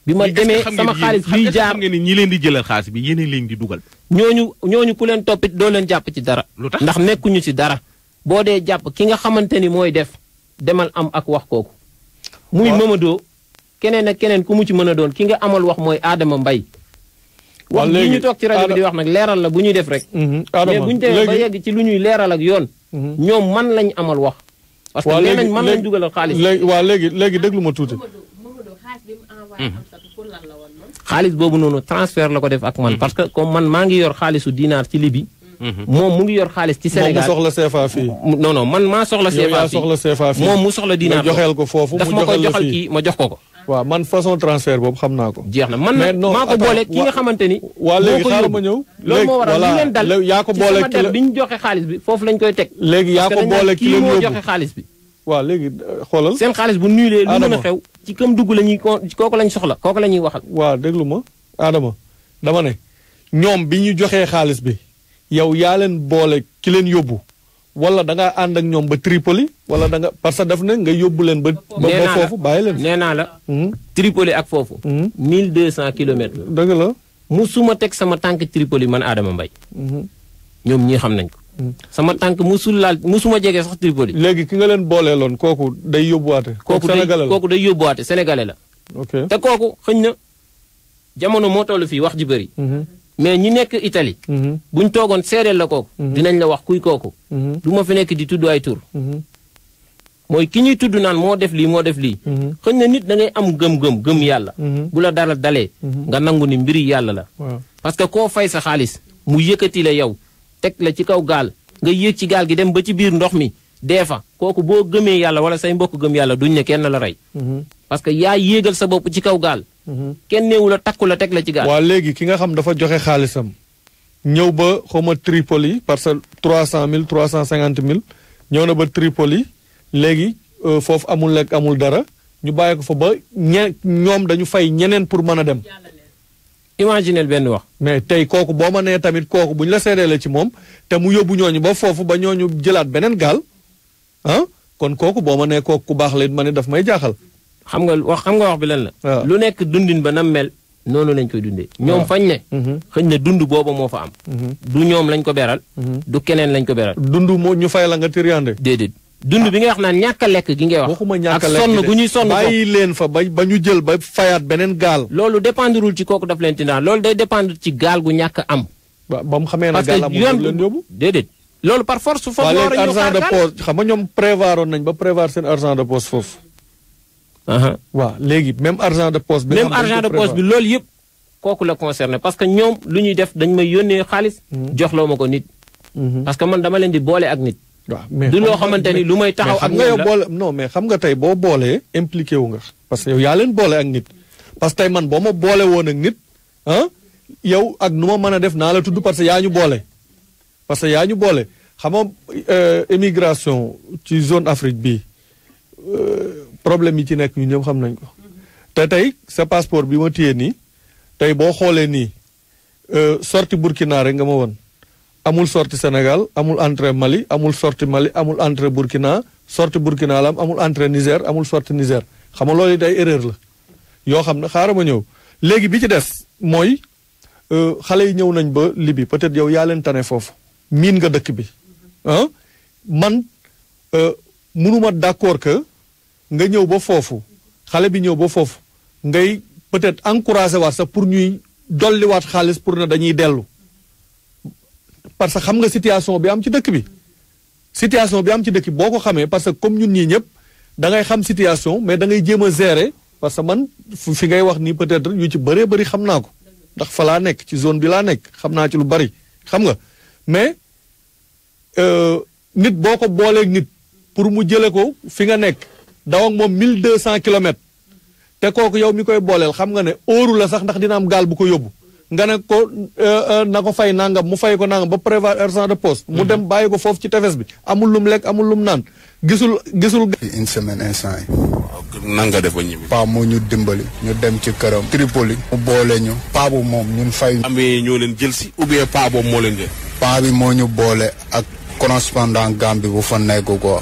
bi ma demee sama xaalis biy jaar
xam nga ni ñi leen di jëlal xaalis bi yéen leen di dugal.
ñooñu ku leen toppit doo leen jàpp ci dara.
lu tax
ndax nekkuñu ci dara. boo dee jàpp ki nga xamante ni mooy def demal am ak wax kooku. muy Mamadou keneen ak keneen ku mu ci mën a doon ki nga amal wax mooy Adama Mbaye wax bi ñu toog ci rajo bi di wax nag leeral la bu ñuy def rek. mais bu ñu demee ba yegg ci lu ñuy leeral ak yoon. ñoom man lañ amal wax. parce que nee nañ man lañ dugalal xaalis.
léegi déglu ma tuuti.
xaalis boobu noonu transfert la ko def ak man. parce que comme man maa ngi yor xaalisu dinaar ci Libye. moom mu ngi yor xaalis ci Sénégal
moom mu soxla CFA fii.
non man maa soxla CFA fii
moom
mu soxla dinaar
nga joxeel ko foofu
daf ma ko joxal kii ma jox ko.
waaw man façon transfert boobu xam naa ko.
jeex na man nag maa ko boole ki nga xamante ni.
waa léegi xaaral ma ñëw.
loolu moo waral li leen dal
yaa ko boole
ci sama der bi ñu joxe xaalis bi foofu lañ koy teg.
léegi yaa ko boole ki leen
moo
yóbbu
joxe xaalis bi.
waaw léegi xoolal.
seen xaalis bu nuyulee lu mën a xew. ci këm dugg la ñuy kooku lañ soxla kooku la ñuy waxal.
waaw déglu ma Adama dama ne ñoom bi ñu joxee xaalis bi yow yaa leen boole ki leen yóbbu wala da ngaa ànd ak ñoom ba Tripoli wala da nga parce que daf ne nga yóbbu leen ba foofu bàyyi leen.
nee naa la. Tripoli ak foofu. 1200 kilomètres.
dëgg la.
musuma teg sama tànk Tripoli man Adama Mbaye. ñoom ñii xam nañ ko. sama tànk musuma jege sax Tripoli.
léegi ki nga leen booleeloon kooku day yóbbuwaate.
kooku day yóbbuwaate sénégalais la.
ok te
kooku xëñ na jamono moo toll fii wax ji bëri. mais ñi nekk Italie. buñ toogoon seedeel la kooku. dinañ la wax kuy kooku. du ma fi nekk di tudd ay tur. mooy ki ñuy tudd naan moo def lii moo def lii. xëy na nit da ngay am gëm yàlla. bu la dara dalee. nga nangu ni mbiri yàlla la. parce que koo fay sa xaalis mu yëkkati la yow teg la ci kaw gaal nga yéeg ci gaal gi dem ba ci biir ndox mi dee fa kooku boo gëmee yàlla wala say mbokk gëm yàlla duñ ne kenn la rey. parce que yaa yéegal sa bopp ci kaw gaal. kenn neewu la takku la teg la ci gaal.
waaw léegi ki nga xam dafa joxe xaalisam ñëw ba xawma Tripoli parce que 300 000 350 000 ñëw na ba Tripoli léegi foofu amul lekk amul dara ñu bàyyi ko fa ba ñoom dañu fay ñeneen pour mën a dem.
imaginel benn wax.
mais tey kooku boo ma nee tamit kooku bu ñu la seedeele ci moom te mu yóbbu ñooñu ba foofu ba ñooñu jëlaat beneen gaal kon kooku boo ma nee kooku ku baax la it ma ne daf may jaaxal.
xam nga wax bi lan la. lu nekk dundin ba nam mel noonu lañ koy dundee. ñoom fañ ne. xëñ na dund booba moo fa am. du ñoom lañ ko beral. du keneen lañ ko beral.
dund moo ñu fay la nga tiriande.
déedéet dund bi nga wax naan ñàkk a lekk gi ngay wax.
waxuma ñàkk a lekk
ak sonn gu ñuy sonn ko
bàyyi leen fa ba ñu jël ba fayaat beneen gaal.
loolu dépendrul ci kooku daf leen tinaan loolu day dépendre ci gaal gu ñàkk am.
ba mu xamee na gaal amul leen yóbbu.
déedéet loolu par force. foofu
moo war a argent de poche xam nga ñoom prévoiroon nañ ba prévoir seen argent de poche foofu. waaw léegi même argent de poche bi.
même argent de poche bi loolu yëpp kooku la concerné parce que ñoom lu ñuy def dañ may yónnee xaalis. joxloo ma ko nit. parce que man dama leen di boole ak nit.
waaw mais
du loo xamante ni lu may taxaw ak
xam nga yow boole non mais xam nga tey boo boolee impliqué wu nga. parce que yow yaa leen boole ak nit. parce que tey man boo ma boole woon ak nit yow ak nu ma mën a def naa la tudd parce que yaa ñu boole. parce que yaa ñu boole xam nga immigration ci zone Afrique bii problème yi ci nekk ñu ñëpp xam nañ ko. te tey sa passeport bi ma téye nii tey boo xoolee nii sorti Burkina rek nga ma woon. amul sorti Sénégal amul entrée Mali amul sorti Mali amul entrée Burkina sorti Burkina la amul entrée Niger amul sorti Niger xam nga loolu day erreur la yoo xam ne xaaral ma ñëw léegi bi ci des mooy xale yi ñëw nañ ba Libye peut-être yow yaa leen tane foofu miin nga dëkk bi man mënuma d'accord que nga ñëw ba foofu xale bi ñëw ba foofu ngay peut-être encourager waat sax pour ñuy dolliwaat xaalis pour ne dañuy dellu. parce que xam nga situation bi am ci dëkk bi situation bi am ci dëkk bi boo ko xamee parce que comme ñun ñii ñëpp da ngay xam situation mais da ngay jéem a gérer parce que man fi ngay wax nii peut-être yu ci bëree bëri xam naa ko ndax fa laa nekk ci zone bi laa nekk xam naa ci lu bari xam nga mais nit boo ko booleeg nit pour mu jële ko fi nga nekk daw ak moom 1200 kilomètres te kooku yow mi koy booleel xam nga ne óoru la sax ndax dina am gaal bu ko yóbbu. nga ne ko na ko fay nangam mu fay ko nangam ba prévoir argent de poste. mu dem bàyyi ko foofu ci tefes bi amul lum lekk amul lum naan gisul.
une semaine instant yi.
nan nga def ba ñibbi.
paa moo ñu dimbali ñu dem ci këram. Tripoli mu boole ñu. paa bu moom ñun fay.
amee ñoo leen jël si ou bien paa boobu moo leen jël.
paa bi moo ñu boole ak correspondant Gambie bu fa nekk quoi.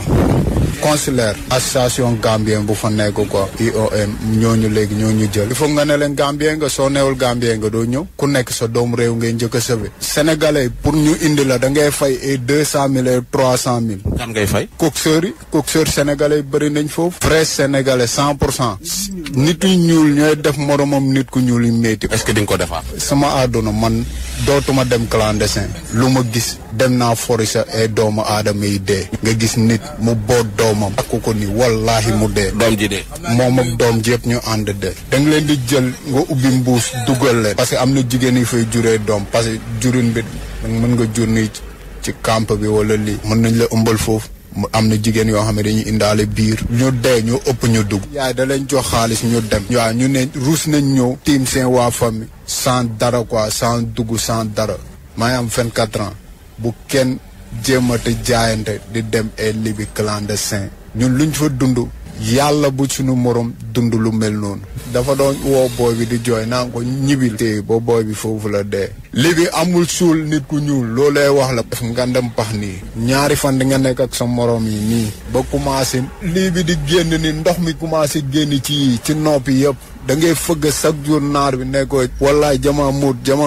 consulaire association gambien bu fa nekk quoi IOM ñooñu léegi ñooñu jël il faut nga ne leen gambien nga soo neewul gambien nga doo ñëw ku nekk sa doomu réew ngay njëkk a sëbe sénégalais pour ñu indi la da ngay fay ay 200 000 et 300 000.
kan ngay fay.
coxeur sénégalais yi bëri nañ foofu. vrai sénégalais 100%. nit yu ñuul ñooy def moromam nit ku ñuul yu métti.
est-ce que di nga ko defaat.
sama àdduna man dootuma dem clandestin lu ma gis dem naa forisa ay doomu aadama yi dee. nga gis nit mu boot doomam ak ko ni wallaahi mu dee.
doom ji dee.
moom ak doom ji yëpp ñu ànd dee. da nga leen di jël nga ubbi mbuus dugal leen. parce que am na jigéen yi fay juree doom parce que jurin bi mën nga jur ni ci camp bi wala lii. mën nañ la ëmbal foofu. am na jigéen yoo xam ne dañuy indaale biir. ñu dee ñu ëpp ñu dugg. yaay da leen jox xaalis ñu dem. waaw ñu ne ruus nañ ñëw. tiim seen waa famille. sans dara quoi sans dugg sans dara. maa ngi am 24 ans. bu kenn jéemate jaayante di dem ay Libye clandestin. ñun luñ fa dund. yàlla bu suñu morom dund lu mel noonu. dafa doon woo booy bi di jooy naan ko ñibil. te ba booy bi foofu la dee. Libye amul suul nit ku ñuul loolee wax la. def nga dem pax nii. ñaari fan di nga nekk ak sa morom yi nii. ba commencé lii bi di génn ni ndox mi commencé génn ci noppi yëpp. da ngay fëgg chaque jour naar bi ne ko. wallaay jamaa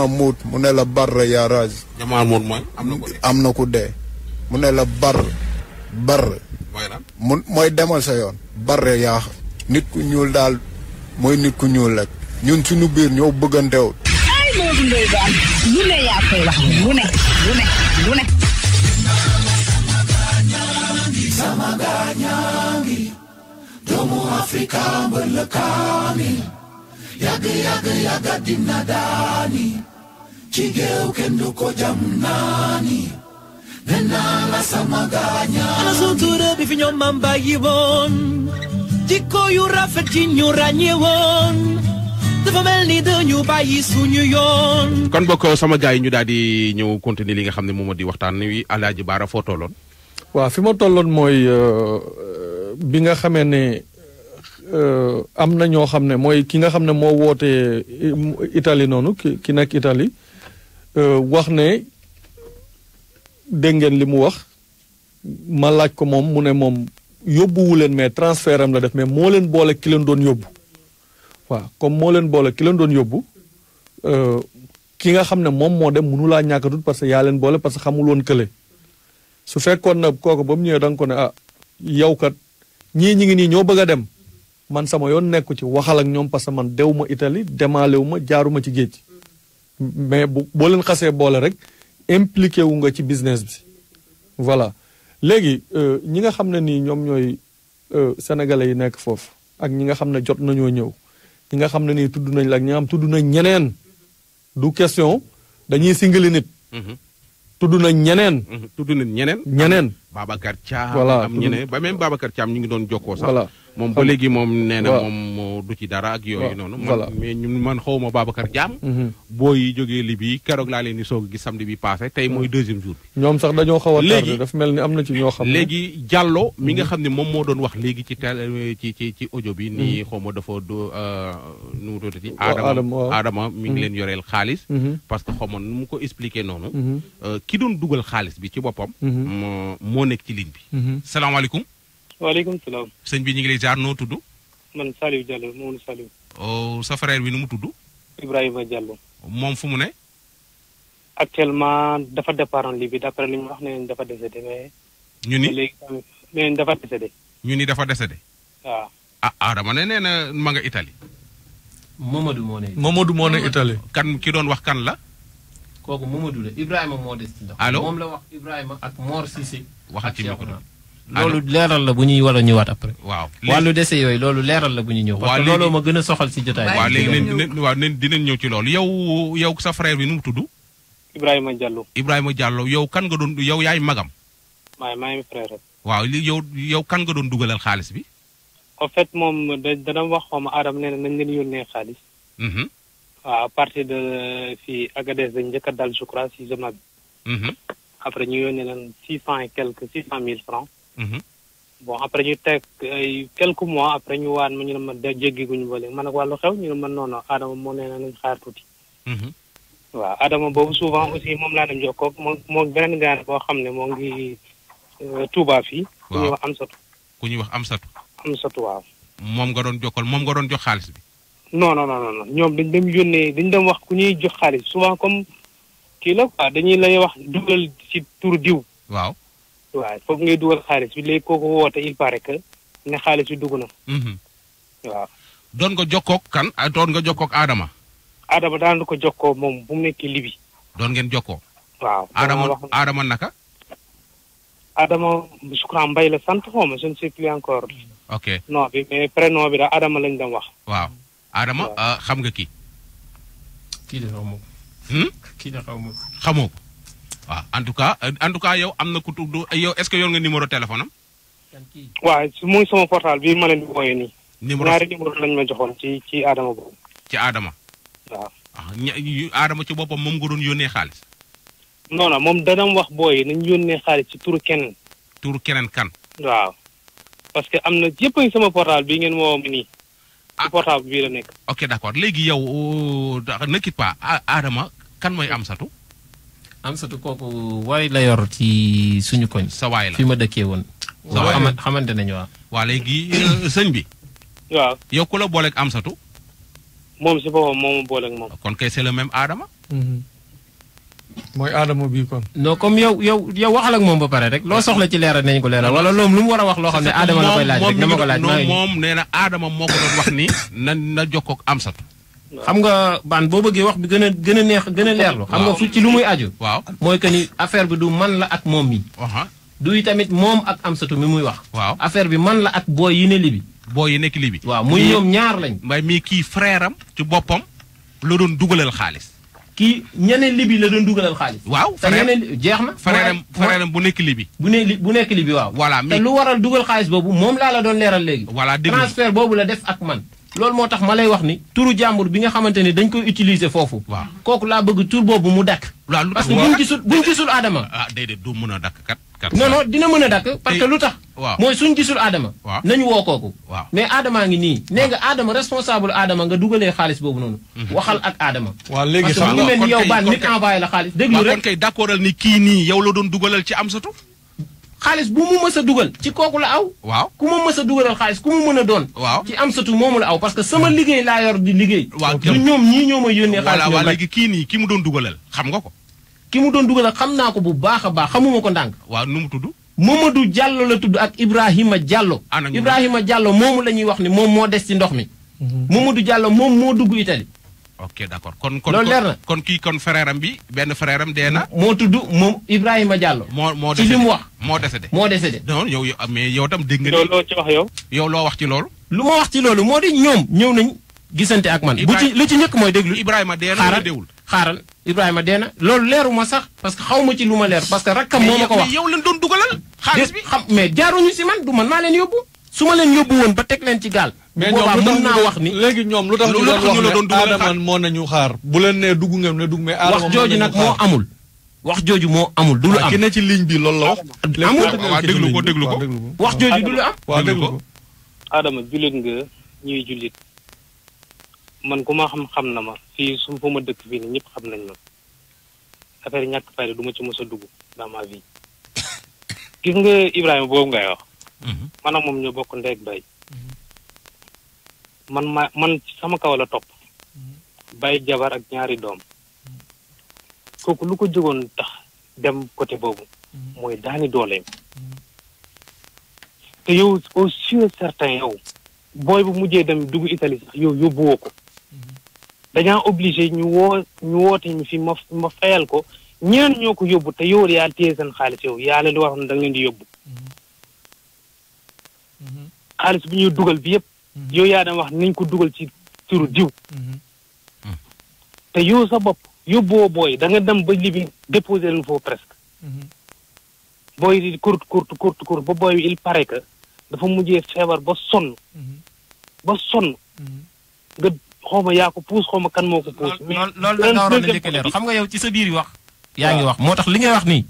muut mu ne la bar yaa raaj.
jamaa muut mooy
am na ku dee. mu ne la bar. mooy demal sa yoon. bare yaa nit ku ñuul daal mooy nit ku ñuul rek ñun suñu biir ñoo bëggantewul.
ay Modou Ndoye Bane lu ne yaa koy wax lu ne.
sama gañangi doomu Afrika mbëlëkaani yàgg dina daani ci géew kenn du ko jam naani nena la sama gañangi
ana suntura bi fi ñoom mam bàyyi woon jikko yu rafet ci ñu ràññee woon dafa mel ni dañu bàyyi suñu yoon.
kon bokk sama gars yi ñu daal di ñëw continuer li nga xam ne moom moo di waxtaan wi Alaaji Baara foo tolloon.
waaw fi ma tolloon mooy bi nga xamee ne am na ñoo xam ne mooy ki nga xam ne moo wootee Italie noonu ki nekk Italie wax ne dégg ngeen li mu wax ma laaj ko moom mu ne moom yóbbuwu leen mais transfert am la def mais moo leen boole ki leen doon yóbbu waaw comme moo leen boole ki leen doon yóbbu ki nga xam ne moom moo dem mënulaa ñàkkatut parce que yaa leen boole parce que xamul woon kële su fekkoon na kooku ba mu ñëwee da nga ko ne ah yow kat ñii ñi ngi nii ñoo bëgg a dem man sama yoon nekku ci waxal ak ñoom parce que man dew ma Italie demaalewu ma jaaruma ci géej mais boo leen xasee boole rek impliqué wu nga ci business bi voilà léegi ñi nga xam ne nii ñoom ñooy sénégalais yi nekk foofu ak ñi nga xam ne jot nañoo ñëw ñi nga xam ne nii tudd nañ la ak ñi nga xam tudd nañ ñeneen du question dañuy singali nit tudd nañ ñeneen
tudd nañ ñeneen Babacar Thiam
voilà
am ñeneen ba même Babacar Thiam ñu ngi doon jokkoo sax
voilà
moom ba léegi moom nee na moom du ci dara ak yooyu noonu
voilà
mais ñun man xawma Babacar Thiam boo yi jógee Libye keroog laa leen di soog a gis samedi bi passé tey mooy deuxième jour bi
ñoom sax dañoo xaw a tardé dafa mel ni am na ci ñoo xam ne
léegi Diallo mi nga xam ne moom moo doon wax léegi ci tel ci audio bi nii xawma dafa nu mu tuddati Adama mi ngi leen yoreel xaalis parce que xawma nu mu ko expliqué noonu ki doon dugal xaalis bi ci boppam moo nekk ci ligne bi salaamaaleykum
waaleykum salaam.
sëñ bi ñu ngi lay jaar noo tudd.
man Saliou Diallo Mamadou Saliou.
sa frère bi nu mu tudd.
Ibrahima Diallo.
moom fu mu ne.
actuellement dafa départ en Libye d'après li ñu wax ne dafa décédé mais.
ñu ni
léegi tamit mais dafa décédé.
ñu ni dafa décédé.
waaw.
ah Adama ne nee na ma nga Italie.
Mamadou moo ne.
Mamadou moo ne Italie.
kan ki doon wax kan la.
kooku Mamadou la Ibrahima moo des ci ndax.
allo
moom la wax Ibrahima ak Mor Cissé.
waxal ci micro
loolu leeral la bu ñuy war a ñëwaat après.
waaw
wàllu dese yooyu loolu leeral la bu ñuy ñëw. parce que loolu ma gën a soxal si jotaay bi.
waaw léegi dinañ ñëw ci loolu yow sa frère bi nu mu tudd.
Ibrahima Diallo.
Ibrahima Diallo yow kan nga doon yow yaay magam.
maa ngi frère.
waaw yow kan nga doon dugalal xaalis bi.
en fait moom dana wax xawma Adam nee na nañ leen yónnee xaalis. waaw à partir de fii Agadez dañ njëkk a dal je crois si je m'abuse. après ñu yónnee leen 600 et quelques 600 000 francs. bon après ñu teg quelques mois après ñu waat ma ñu ne ma jéggi guñu ba léegi man ak wàllu xew ñu ne ma non non Adama moo nee na nañ xaar tuuti. waaw Adama boobu souvent aussi moom laa dem jokkoo moo beneen gaar boo xam ne moo ngi Touba fii. ku ñuy wax Amsatu.
ku ñuy wax Amsatu.
Amsatu waaw.
moom nga doon jokkal moom nga doon jox xaalis bi.
non ñoom dañ dem yónnee dañ dem wax ku ñuy jox xaalis souvent comme kii la quoi dañuy lay wax dugal ci tur diw.
waaw.
waaw foofu ngay dugal xaalis bi léegi kooku woote il paraît que ne xaalis bi dugg na. waaw.
doon nga jokkoog kan doon nga jokkoog Adama.
Adama daan ko jokkoo moom bu mu nekkee Libi.
doon ngeen jokkoo.
waaw
Adama naka.
Adama je crois Mbaye la sant xaw ma je ne sais plus encore.
ok
non bi mais prénom bi daal Adama lañ dem wax.
waaw Adama xam nga kii.
kii de xaw ma kii de xaw ma
xamoo ko. waaw en tout cas yow am na ku tudd yow est-ce que yor nga numéro téléphone am.
waaw muy sama portable bii ma leen di wooyee nii.
numéro
ñaari numéro lañ ma joxoon ci Adama boobu.
ci Adama.
waaw.
Adama ci boppam moom nga doon yónnee xaalis.
non moom dana wax booy nañ yónnee xaalis ci turu keneen.
turu keneen kan.
waaw parce que am na yëpp a sama portable bii ngeen woo ma nii. ci portable bii la nekk.
ok d'accord léegi yow ne quitte pas Adama kan mooy Amsatu.
Amsatu kooku waay la yor ci suñu koñ.
sa waay la
fi ma dëkkee woon.
sa waay la
xamante nañu waaw.
waa léegi sëñ bi.
waaw
yow ku la booleeg Amsatu.
moom si boppam moo ma booleeg moom.
kon kay c'est le même Adama.
mooy Adama bii kon.
non comme yow waxal ak moom ba pare rek loo soxla ci leeral nañ ko leeral wala loolu lu mu war a wax loo xam ne Adama la koy laaj rek na ma ko laaj.
moom nee na Adama moo ko doon wax ni na jokkoo ak Amsatu.
xam nga baan boo bëggee wax bi gën a neex gën a leerlu. xam nga fu ci lu muy aju.
waaw
mooy que ni affaire bi du man la ak moom mi. du tamit moom ak Amsatu mi muy wax.
waaw
affaire bi man la ak booy yi ne Libi.
booy yi nekk Libi.
waaw muy ñoom ñaar lañ.
mbay mii kii frère am ci boppam la doon dugalal xaalis.
kii ñeneen Libi la doon dugalal xaalis.
waaw
te ñeneen jeex na.
frère am bu nekk Libi.
bu nekk Libi waaw.
voilà
te lu waral dugal xaalis boobu moom laa la doon leeral léegi.
voilà dégg
transfert boobu la def ak man. loolu moo tax ma lay wax ni turu jàmbur bi nga xamante ni dañ koy utiliser foofu.
waaw
kooku laa bëgg tur boobu mu dakk. parce que buñ gisul Adama.
ah déedéet du mën a dakk kat.
non dina mën a dakk parce que lu tax.
waaw
mooy suñ gisul Adama.
waaw
nañu woo kooku.
waaw
mais Adama ngi nii. nee nga Adama responsable Adama nga dugalee xaalis boobu noonu. waxal ak Adama.
waaw léegi
parce que mu ngi mel ni yow baan nit envoyé la xaalis. déglu rek
kon kay d'accordal ni kii nii yow la doon dugalal ci Amsatu.
xaalis bu mu mës a dugal ci kooku la aw.
waaw
ku ma mës a dugalal xaalis ku mu mën a doon.
waaw
ci Amsatu moomu la aw parce que sama liggéey laa yor di liggéey.
waaw
du ñoom ñii ñoo ma yónnee xaalis.
voilà léegi kii nii ki mu doon dugalal xam nga ko.
ki mu doon dugalal xam naa ko bu baax a baax xamuma ko ndànk.
waaw nu mu tudd.
Mamadou Diallo la tudd ak Ibrahima Diallo. Ibrahima Diallo moomu la ñuy wax ni moom moo des ci ndox mi. Mamadou Diallo moom moo dugg Italie.
ok d'accord kon
loolu leer na
kon kii kon frère am bi benn frère am dee na.
moo tudd moom Ibrahima Diallo.
moo
ci li mu wax
moo décédé.
moo décédé.
non yow mais yow tam dégg nga.
loo ci wax yow.
yow loo wax ci loolu.
lu ma wax ci loolu moo di ñoom ñëw nañ gisante ak man. bu ci lu ci njëkk mooy déglu.
Ibrahima dee na wala deewul.
xaaral Ibrahima dee na loolu leeruma sax parce que xaw ma ci lu ma leer parce que rakkam moo ma ko wax.
mais yow leen doon dugalal. xaalis bi
xam mais jaaruñu si man du man maa leen yóbbu. su ma leen yóbbu woon ba teg leen ci gaal.
mais
boobaa mën naa wax ni
léegi ñoom lu tax ñu doon wax ne Adama moo nañu xaar bu leen nee dugg ngeen ne dugg mais Adama
wax jooju nag moo amul. wax jooju moo amul du lu am
ki ne ci ligne bi loolu la wax.
amul
waaw déglu ko.
wax jooju du lu am.
waaw déglu ko.
Adama jullit nga ñuy jullit man ku ma xam na ma fii su fa ma dëkk fii nii ñëpp xam nañ ma affaire ñàkk fayda du ma ci mës a dugg dans ma vie. gis nga Ibrahima boobu ngay wax. man ak moom ñoo bokk ndey ak baay. man sama kaw la topp. bàyyi jabar ak ñaari doom. kooku lu ko jógoon tax dem côté boobu. mooy daani dooleem. te yow au sûr certain yow. booy bu mujjee dem dugg Italie sax yow yóbbuwoo ko. dañaa obligé ñu woote ñu fi ma fayal ko ñeneen ñoo ko yóbbu te yow yaa téye seen xaalis yow yaa leen di wax ne da nga leen di yóbbu. xaalis bi ñuy dugal bi yëpp. yow yaa dem wax nañ ko dugal ci turu diw. te yow sa bopp yóbbuwoo booy da nga dem ba libi déposer leen foofu presque. booy di courte ba booy il paraît que dafa mujjee feebar ba sonn. nga xaw ma yaa ko puus xaw ma kan moo ko puus.
loolu la nga waroon a njëkk leer xam nga yow ci sa biir yi wax. yaa ngi wax moo tax li ngay wax nii.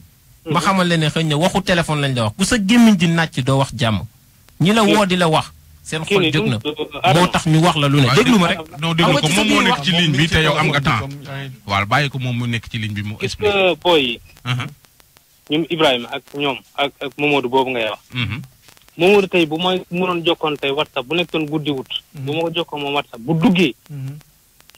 ma xamal leen ne xëy na waxu téléphone lañ la wax ku sa gémmiñ di nàcc doo wax jàmm. ñi la woo di la wax. seen xol jóg na moo tax ñu wax la lu ne déglu ma rek.
non déglu ko moom moo nekk ci ligne bi te yow am nga temps. waaw bàyyi ko moom mu nekk ci ligne bi mu expliqué.
gis nga booy yi. ñoom Ibrahima ak ñoom ak Momadou boobu ngay wax. Momadou tey bu ma mënoon jokkoon tey WhatsApp bu nekkoon guddi wut. bu ma ko jokkoon moom WhatsApp bu duggee.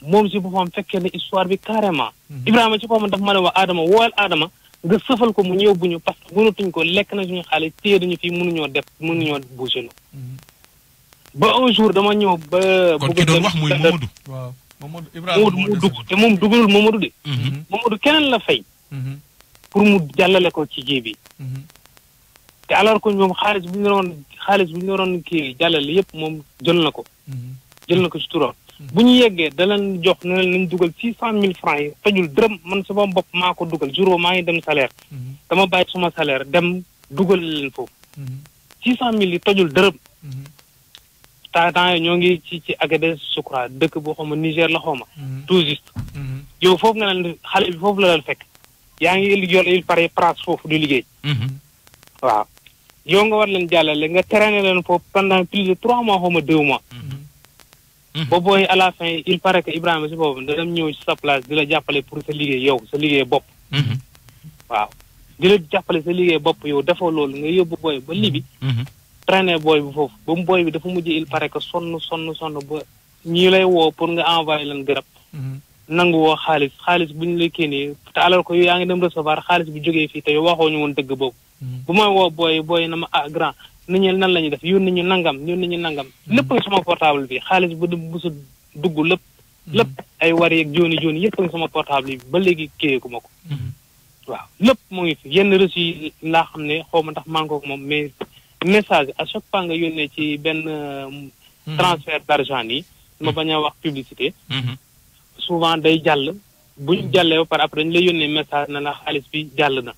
moom si boppam fekkee ne histoire bi carrément. Ibrahima ci boppam daf ma ne wax Adama woowal Adama nga sëfal ko mu ñëw bu ñu parce que mënatuñ ko lekk na suñu xaalis téye dañu fii mënuñoo bouger lu. ba un jour dama ñëw ba.
kon ki doon wax muy Momadou.
waaw Momadou Ibrahima
mu dugg te moom dugalul Momadou de. Momadou keneen la fay. pour mu jàllale ko ci ji bi. te alors que ñoom xaalis bu ñu doon kii jàllale yépp moom jël na ko. jël na ko ci turam. bu ñu yeggee da leen jox ne leen nañ dugal 600,000 francs yi tojul dërëm man sama bopp maa ko dugal jour maa ngi dem salaire. dama bàyyi suma salaire dem dugal leen foofu. 600,000 yi tojul dërëm. temps yi ñoo ngi ci Agadez je crois dëkk boo xam ne Niger la xaw ma. tout juste. yow foofu nga leen xale bi foofu la leen fekk. yaa ngi yor il pare place foofu di liggéey. waaw yow nga war leen jàllale nga traîner leen foofu pendant plus de 3 mois xaw ma 2 mois. ba booy à la fin il paraît que Ibrahima si boobu da dem ñëw ci sa place di la jàppale pour sa liggéey yow sa liggéey bopp. waaw di la jàppale sa liggéey bopp yow defoo loolu nga yóbbu booy ba libi. traîner booy bi foofu ba mu booy bi dafa mujj il paraît que sonn ba ñii lay woo pour nga envoyé leen garab. nangu woo xaalis bu ñu lay kéenee te alors que yow yaa ngi dem recevoir xaalis bi jógee fii te yow waxoo ñu woon dëgg boobu. bu may woo booy na ma grand nit ñi nan la ñuy def yónni ñu nangam. lépp nga sama portable bi xaalis bu su dugg lépp ay war yeeg jooni yëpp nga sama portable bi ba léegi kéyeeku ma ko. waaw lépp mu ngi fi yenn reçu yi laa xam ne xaw ma ndax manqué moom mais message à chaque fois nga yónnee ci benn transfert d'argent yi ma bañ a wax publicité souvent day jàll buñ jàllee ba pare après dañu lay yónnee message na la xaalis bi jàll na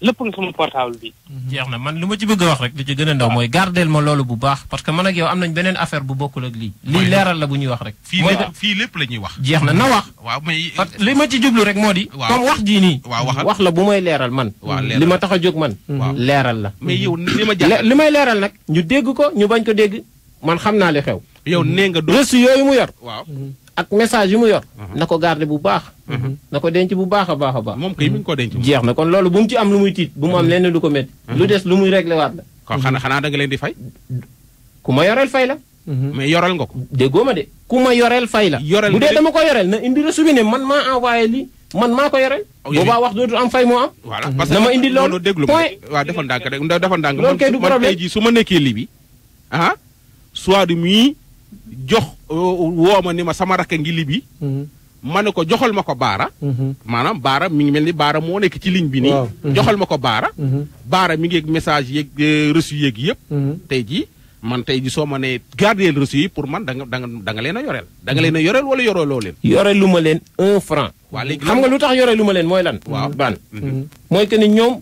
lépp nga sama portable bi
jeex na man lu ma ci bëgg a wax rek li ci gën a ndaw mooy gardeel ma loolu bu baax parce que man ak yow am nañ beneen affaire bu bokkul ak lii leeral la bu ñuy wax rek
fii lépp la ñuy wax
jeex na wax
waaw mais
li ma ci jublu rek moo di comme wax jii nii wax la bu may leeral man li ma tax a jóg man leeral la
mais yow
li may leeral nag ñu dégg ko ñu bañ ko dégg man xam naa li xew
yow nee nga
reçu yooyu mu yor
waaw
ak message yu mu yor na ko garder bu baax na ko denc bu baax a baax a baax
moom kay mi ngi ko denc
jeex na kon loolu bu mu ci am lu muy tiit bu mu am lenn lu ko métti lu des lu muy réglé waat la
kon xanaa da nga leen di fay
ku ma yoreel fay la
mais yoral nga ko
déggoo ma de ku ma yoreel fay la bu dee dama ko yoreel na indi reçu bi ne man maa envoyé li man maa ko yoreel boobaa wax dootul am fay moo am
voilà parce que
na ma indi loolu
déglu
point
waaw defal ndànk rek defal ndànk
loolu kay du
man
problème
tey jii su ma nekkee li bi soit du muy jox woo ma ni ma sama rakk ngi li bi ma ne ko joxal ma ko baara maanaam baara mi ngi mel ni baara moo nekk ci ligne bi nii joxal ma ko baara baara mi ngi ak message yeeg reçu yeeg yëpp tey jii man tey jii soo ma ne gardeel reçu yi pour man da nga leen a yoreel da nga leen a yoreel wala yoreloo leen
yoreel lu ma leen 1 franc
waaw léegi
xam nga lu tax yoreel lu ma leen mooy lan waaw ban mooy que ni ñoom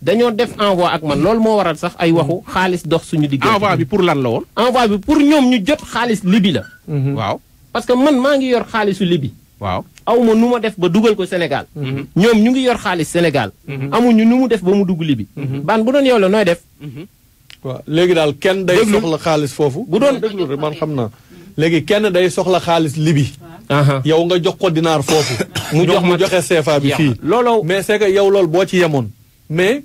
dañoo def envoi ak man loolu moo waral sax ay waxu xaalis dox suñu diggante
envoi bi pour lan la woon
envoi bi pour ñoom ñu jot xaalis libi la
waaw
parce que man maa ngi yor xaalisu libi
waaw
aw ma nu ma def ba dugal ko Sénégal ñoom ñu ngi yor xaalis Sénégal amuñu nu mu def ba mu dugg libi ban bu doon yow la nooy def
waaw léegi daal kenn day soxla xaalis foofu
bu doon
déglu rek man xam naa léegi kenn day soxla xaalis libi yow nga jox ko dinaar foofu mu joxe CFA bi fii
looloo
mais c'est que yow loolu boo ci yemoon mais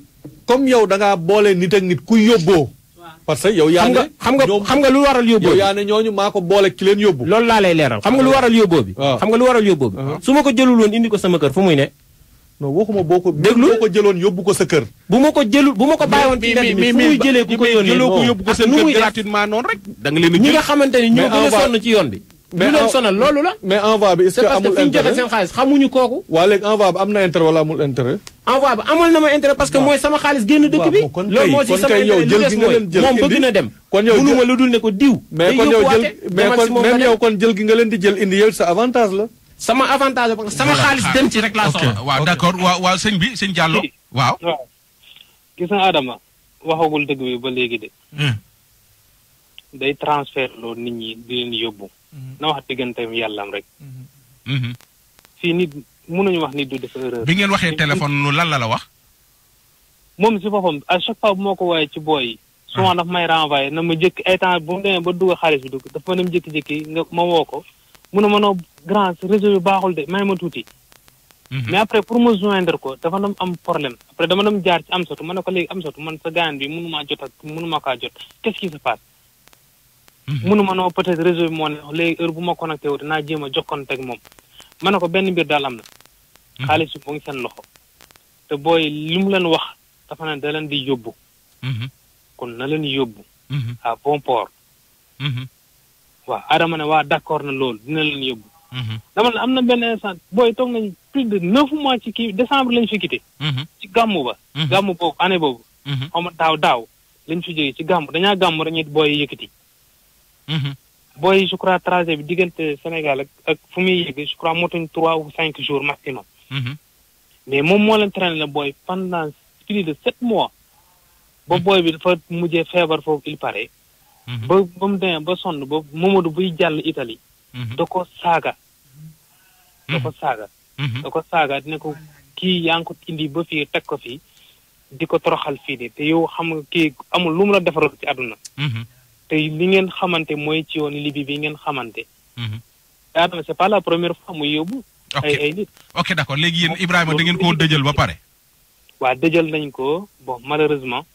comme yow da ngaa boole nit ak nit ku yóbboo parce que yow yaa ne
xam nga lu waral yóbboo
yow yaa ne ñooñu maa ko boole ki leen yóbbu
loolu laa lay leeral xam nga lu waral yóbboo bi xam nga lu waral yóbboo bi su ma ko jëlul woon indi ko sama kër fu muy ne
non waxuma boo ko
déglu
boo ko jëloon yóbbu ko sa kër
bu ma ko jëlul bu ma ko bàyyi woon ci mbedd mi fu muy jëlee ku ko yónnee
ko yóbbu ko seen kër gratuitement noonu rek da nga leen
ñi nga xamante ni ñoo gën a sonn ci yoon bi lu leen sonal loolu la
mais envoi bi est-ce que amul
fi ñu
intérêt
joxe seen xaalis xamuñu kooku
waa léegi envoi bi am na intérêt wala amul intérêt
envoi bi amal na ma intérêt parce que mooy sama xaalis génn dëkk bi loolu moo ci sama
yow
intérêt
jël gi nga leen jël
moom bëgg na dem
kon yow
mënuma lu dul ne ko diw
mais kon yow jël mais kon même yow kon jël gi nga leen di jël indi yow sa avantage la
sama avantage parce que sama xaalis dem ci rek laa soxla
waaw d'accord waaw sëñ bi sëñ Diallo waaw
gis nga Adama waxagul dëgg bi ba léegi de day transfert loolu nit ñi di leen yóbbu na wax digganteem yàllam rek fii nit mënuñu wax nit du def erreur
bi ngeen waxee téléphone nu lan la wax
moom si boppam à chaque fois bu moo ko woowee ci booy yi souvent daf may renvoyé na ma jëkk ay temps bu mu demee ba dugg xaalis bi dugg dafa ma dem jékki-jékki nga ma woo ko mun a mënoo grand réseau bi baaxul de may ma tuuti mais après pour ma joindre ko dafa dem am problème après dama dem jaar ci Amsatu ma ne ko léegi Amsatu man sa gaayan bi mënumaa jot ak mënumaa kaa jot qu'est-ce qui se passe mënuma noo peut-être réseau bi moo ne léegi heure bu ma connecté wu dinaa jéem a jokkonte ak moom ma ne ko benn mbir daal am na xaalis bi mu ngi seen loxo te booy li mu leen wax dafa ne da leen di yóbbu kon na leen yóbbu à bon port waaw Adama ne waa d'accord na loolu dina leen yóbbu dama ne am na benn instant booy toog nañ plus de 9 mois ci kii décembre lañ fi quitté ci gàmmu ba gàmmu boobu année boobu xaw ma daaw lañ fi jógee ci gàmmu dañaa gàmmu rek ñit booy yëkkati booy je crois trajet bi diggante Sénégal ak fu muy yëg je crois motuñ 3 ou 5 jours maximum mais moom moo leen traîné la booy pendant plus de 7 mois ba booy bi dafa mujjee feebar foofu il paraît ba mu demee ba sonn ba Mamadou buy jàll Italie da ko saaga dina ko kii yaa ngi ko indi ba fii teg ko fii di ko toroxal fii nii te yow xam nga kii amul lu mu la defaral ci àdduna te li ngeen xamante mooy ci yoon Libi bi ngeen xamante Adama c'est pas la première fois muy yóbbu ay nit
ok d'accord léegi yéen Ibrahima da ngeen koo dëjal ba pare
waa dëjal nañ ko bon malheureusement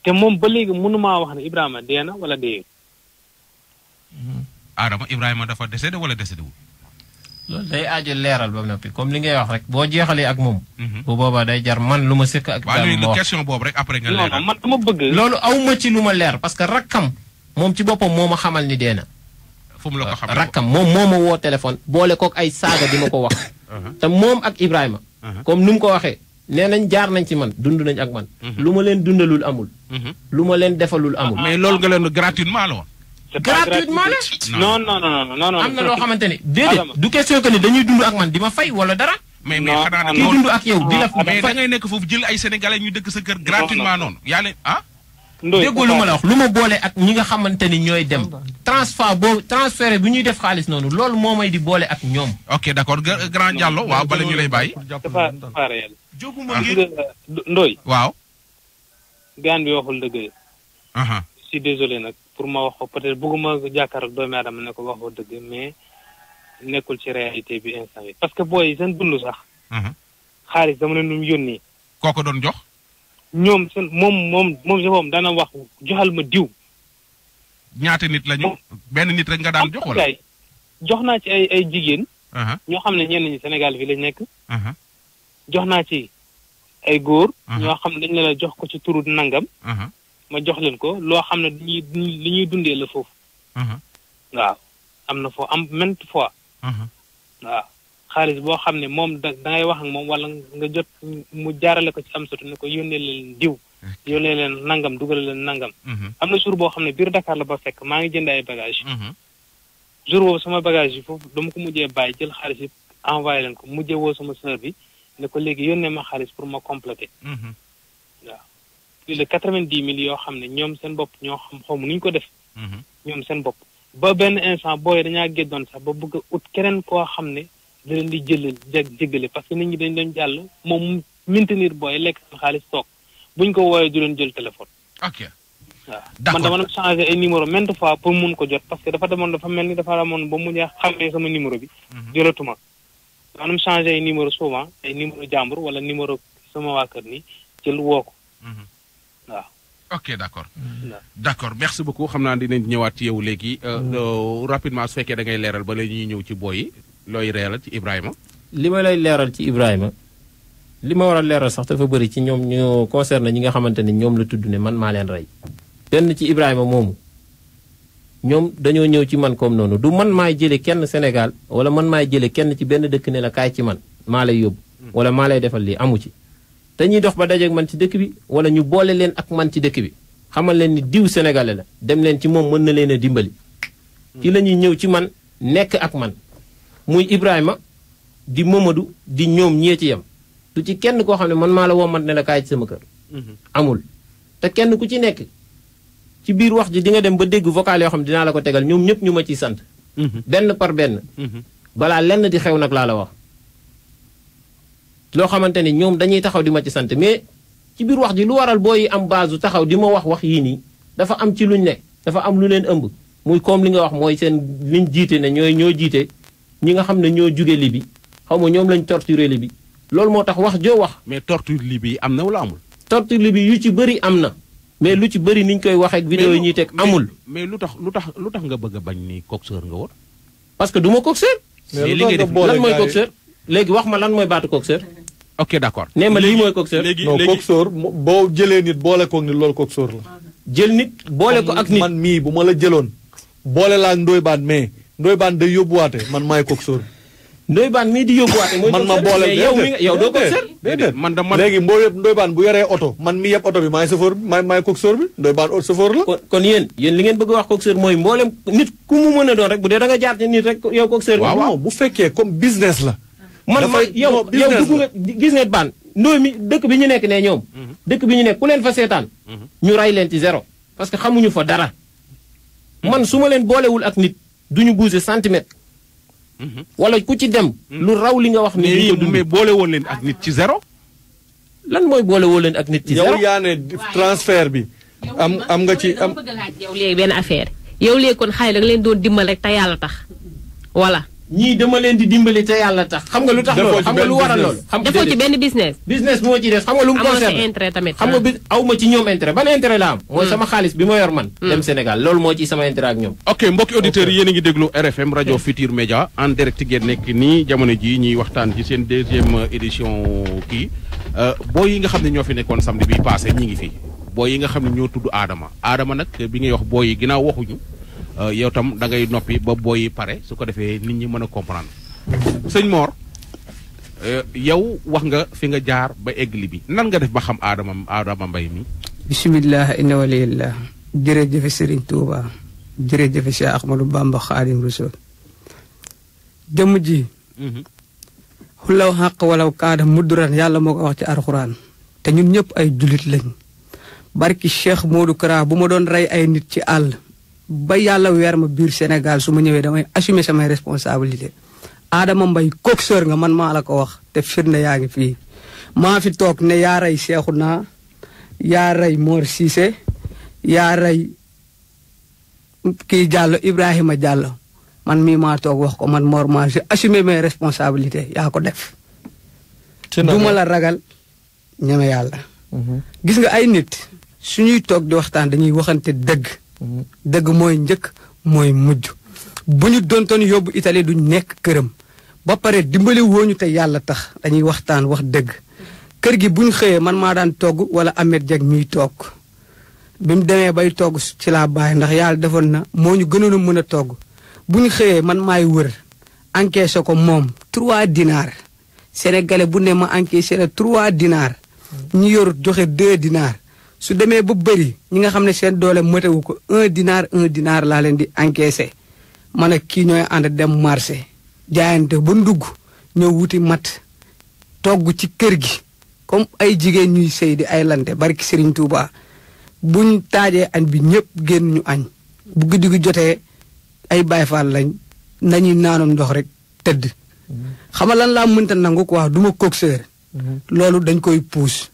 te moom ba léegi mënumaa wax ne Ibrahima dee na wala dee
Adama Ibrahima dafa décédé wala décédé wul
loolu day aajo leeral ba noppi comme li ngay wax rek boo jeexalee ak moom bu boobaa day jar man lu ma sëkk ak
waaw léegi question boobu rek après nga leeral
man dama bëgg
loolu awma ci lu ma leer parce que rakkam moom ci boppam moo ma xamal ni dee na
fu mu la ko xamal
rakkam moom moo ma woo téléphone boole kook ay saaga di ma ko wax te moom ak Ibrahima comme nu mu ko waxee nee nañ jaar nañ ci man dund nañ ak man. lu ma leen dundalul amul. lu ma leen defalul amul.
mais loolu nga leen gratuitement la woon.
gratuitement la.
non.
am na loo xamante ni déedéet du question que ni dañuy dund ak man di ma fay wala dara.
mais xanaa
kii dund ak yow di la
mais da ngay nekk foofu jël ay sénégalais ñu dëkk sa kër gratuitement noonu. yaa leen
déggoo lu ma la wax lu ma boole ak ñi nga xamante ni ñooy dem. transfert bi ñuy def xaalis noonu loolu moo may di boole ak ñoom.
ok d'accord grand Diallo waaw bala ñu lay bàyyi.
dafa réel.
jóguma ngir
Ndoye.
waaw.
gaan bi waxul dëgg. je suis désolé nag pour ma wax ko peut-être bëgguma jàkkaarloog doomi aadama ne ko waxoo dëgg mais nekkul ci réalité bi instant bi parce que booy seen dund sax. xaalis dama leen doon yónnee.
kooko doon jox.
ñoom seen moom si moom dana wax joxal ma diw.
ñaata nit lañu. benn nit rek nga daan jox wala.
jox naa ci ay jigéen. ñoo xam ne ñenn ñi Sénégal fi lañ nekk. jox naa ci ay góor. ñoo xam ne dañ la jox ko ci turu nangam. ma jox leen ko loo xam ne li ñuy dundee la foofu. waaw am na foo am maintes fois. waaw xaalis boo xam ne moom da ngay wax ak moom wala nga jot mu jaarale ko ci am sotu ne ko yónnee leen diw. yónnee leen nangam dugal leen nangam. am na jour boo xam ne biir Dakar la ba fekk maa ngi jënd ay bagages. jour boobu sama bagage yi foofu dama ko mujjee bàyyi jël xaalis yi envoyé leen ko mujjee woo sama sœur bi ne ko léegi yónnee ma xaalis pour ma compléter. waaw plus de 90 000 yoo xam ne ñoom seen bopp ñoo xam xaw ma nu ñu ko def. ñoom seen bopp ba benn instant booy dañaa géddoon sax ba bëgg a ut keneen koo xam ne da leen di jéggale parce que nit ñi dañ doon jàll moom maintenir booy lekk seen xaalis toog buñ ko wooyee du leen jël téléphone.
ok
waaw man dama doon changé ay numéro maintes fois pour mun ko jot parce que dafa mel ni dafa amoon ba mu ñaax xamee sama numéro bi. jëlatuma dama doon changé ay numéro souvent ay numéro jàmbur wala numéro sama waa kër ni jël woo ko. waaw.
ok d'accord merci beaucoup xam naa dinañ ñëwaat ci yow léegi rapidement su fekkee da ngay leeral ba la ñuy ñëw ci booy yi looy leeral ci Ibrahima.
li ma lay leeral ci Ibrahima li ma war a leeral sax dafa bëri ci ñoom ñu concerne ñi nga xamante ne ñoom la tudd ne man maa leen rey. benn ci Ibrahima moomu ñoom dañoo ñëw ci man comme noonu du man maay jële kenn Sénégal wala man maay jële kenn ci benn dëkk ne la kaay ci man maa lay yóbbu wala maa lay defal lii amu ci. dañuy dox ba dajeeg man ci dëkk bi wala ñu boole leen ak man ci dëkk bi xamal leen ni diw sénégalais la dem leen ci moom mën na leen a dimbali. ci la ñuy ñëw ci man nekk ak man muy Ibrahima di Mamadou di ñoom ñee ci yem du ci kenn koo xam ne man maa la woo man ne la kaay ci sama kër. amul te kenn ku ci nekk ci biir wax ji di nga dem ba dégg vocal yoo xam ne dinaa la ko tegal ñoom ñëpp ñu ma ciy sant. benn par benn. balaa lenn di xew nag laa la wax. loo xamante ni ñoom dañuy taxaw di ma ci sant mais ci biir wax ji lu waral booy am base taxaw di ma wax yii nii dafa am ci luñ ne dafa am lu leen ëmb muy comme li nga wax mooy seen liñ jiite ne ñoo jiite ñi nga xam ne ñoo jóge Libi xaw ma ñoom lañ torturé Libi loolu moo tax wax joo wax.
mais torture Libi am na wala amul.
torture Libi yu ci bëri am na mais lu ci bëri niñ koy waxee ak vidéo yi ñuy teg amul.
mais lu tax nga bëgg a bañ ni coxeur nga woon.
parce que du ma coxeur.
mais
li ngay def lan mooy coxeur léegi wax ma lan mooy baatu coxeur.
ok d'accord
nee ma lii mooy coxeur.
non coxeur boo jëlee nit boole koog nit loolu coxeur la.
jël nit boole ko ak nit
man mii bu ma la jëloon boole laa ak Ndoye Bane mais Ndoye Bane day yóbbuwaate man maay coxeur.
Ndoye Bane mii di yóbbuwaate mooy
man ma boole
yow doo coxeur.
déedéet léegi Ndoye Bane bu yoree oto man mi yëpp oto bi maay chauffeur bi maay coxeur bi Ndoye Bane chauffeur la.
kon yéen li ngeen bëgg a wax coxeur mooy mboolem nit ku mu mën a doon rek bu dee da nga jaar ci nit rek yow coxeur.
waaw bu fekkee comme business la.
man yow dugg nga gis nga baan Ndoye mi dëkk bi ñu nekk ne ñoom. dëkk bi ñu nekk ku leen fa seetaan. ñu ray leen ci zéro. parce que xamuñu fa dara. man su ma leen boolewul ak nit duñu bouger centimètre. wala ku ci dem. lu raw li nga wax ni
mais boolewoo leen ak nit ci zéro.
lan mooy boolewoo leen ak nit ci zéro.
yow yaa ne transfert bi. am nga ci am.
yow léegi benn affaire yow léegi kon xale da nga leen doon dimbal rek te yàlla tax voilà.
ñii dama leen di dimbali te yàlla tax xam nga lu tax loolu xam nga lu waral loolu.
defoo ci benn business.
business moo ci des xam nga lu mu concerne
amoo sa intérêt tamit.
xam nga bi aw ma ci ñoom intérêt ban intérêt la am. mooy sama xaalis bi ma yor man. dem Sénégal loolu moo ci sama intérêt ak ñoom.
ok mbokki auditeurs yi yéen a ngi déglu RFM rajo Futur Média en direct ngeen nekk nii jamono ji ñuy waxtaan ci seen deuxième édition kii booy yi nga xam ne ñoo fi nekkoon samedi bi passé ñi ngi fi booy yi nga xam ne ñoo tudd Adama nag bi ngay wax booy yi ginnaaw waxuñu yow tam da ngay noppi ba booy yi pare su ko defee nit ñi mën a comprendre. sëñ Mor yow wax nga fi nga jaar ba egg li bi nan nga def ba xam Adama Mbaye mi.
bisimilah inna waliyillah jërëjëf Serigne Touba jërëjëf Cheikh Ahmadou Bamba Khadim Rasoul jëmm ji. xulaw xaq walaw kaada mudduran yàlla moo ko wax ci alxuraan te ñun ñëpp ay julit lañ barki Cheikh Modou Kara bu ma doon rey ay nit ci àll ba yàlla weer ma biir Sénégal su ma ñëwee damay assumer samay responsabilité Adama Mbaye coxeur nga man maa la ko wax te firnde yaa ngi fii maa fi toog ne yaa rey Cheikhouna yaa rey Mor Cissé yaa rey kii Diallo Ibrahima Diallo man mii maa toog wax ko man Mor maa j'ai assumé mes responsabilités yaa ko def duma la ragal ñeme yàlla gis nga ay nit suñuy toog di waxtaan dañuy waxante dëgg dëgg mooy njëkk mooy mujj bu ñu doontoon yóbbu Italie duñ nekk këram ba pare dimbali wooñu te yàlla tax dañuy waxtaan wax dëgg kër gi buñ xëyee man maa daan togg wala Ahmed Dieng miy toog bi mu demee bay togg ci laa bàyyi ndax yàlla defoon na moo ñu gënoon a mën a togg bu ñu xëyee man maay wër encaissé ko moom 3 dinars sénégalais bu ne ma encaissé la 3 dinars ñu yor joxe 2 dinars su demee ba bëri ñi nga xam ne seen doole mëtewu ko 1 dinar laa leen di encaissé man ak kii ñooy ànd dem marché jaayante ba ndugg ñëw wuti mat togg ci kër gi comme ay jigéen ñuy sëy di ay lante barki Serigne Touba buñ taajee añ bi ñëpp génn ñu añ bu guddi gi jotee ay Baay Faal lañ nañuy naanoon ndox rek tëdd xam nga lan laa mënta nangu quoi du ma coxeur loolu dañ koy puus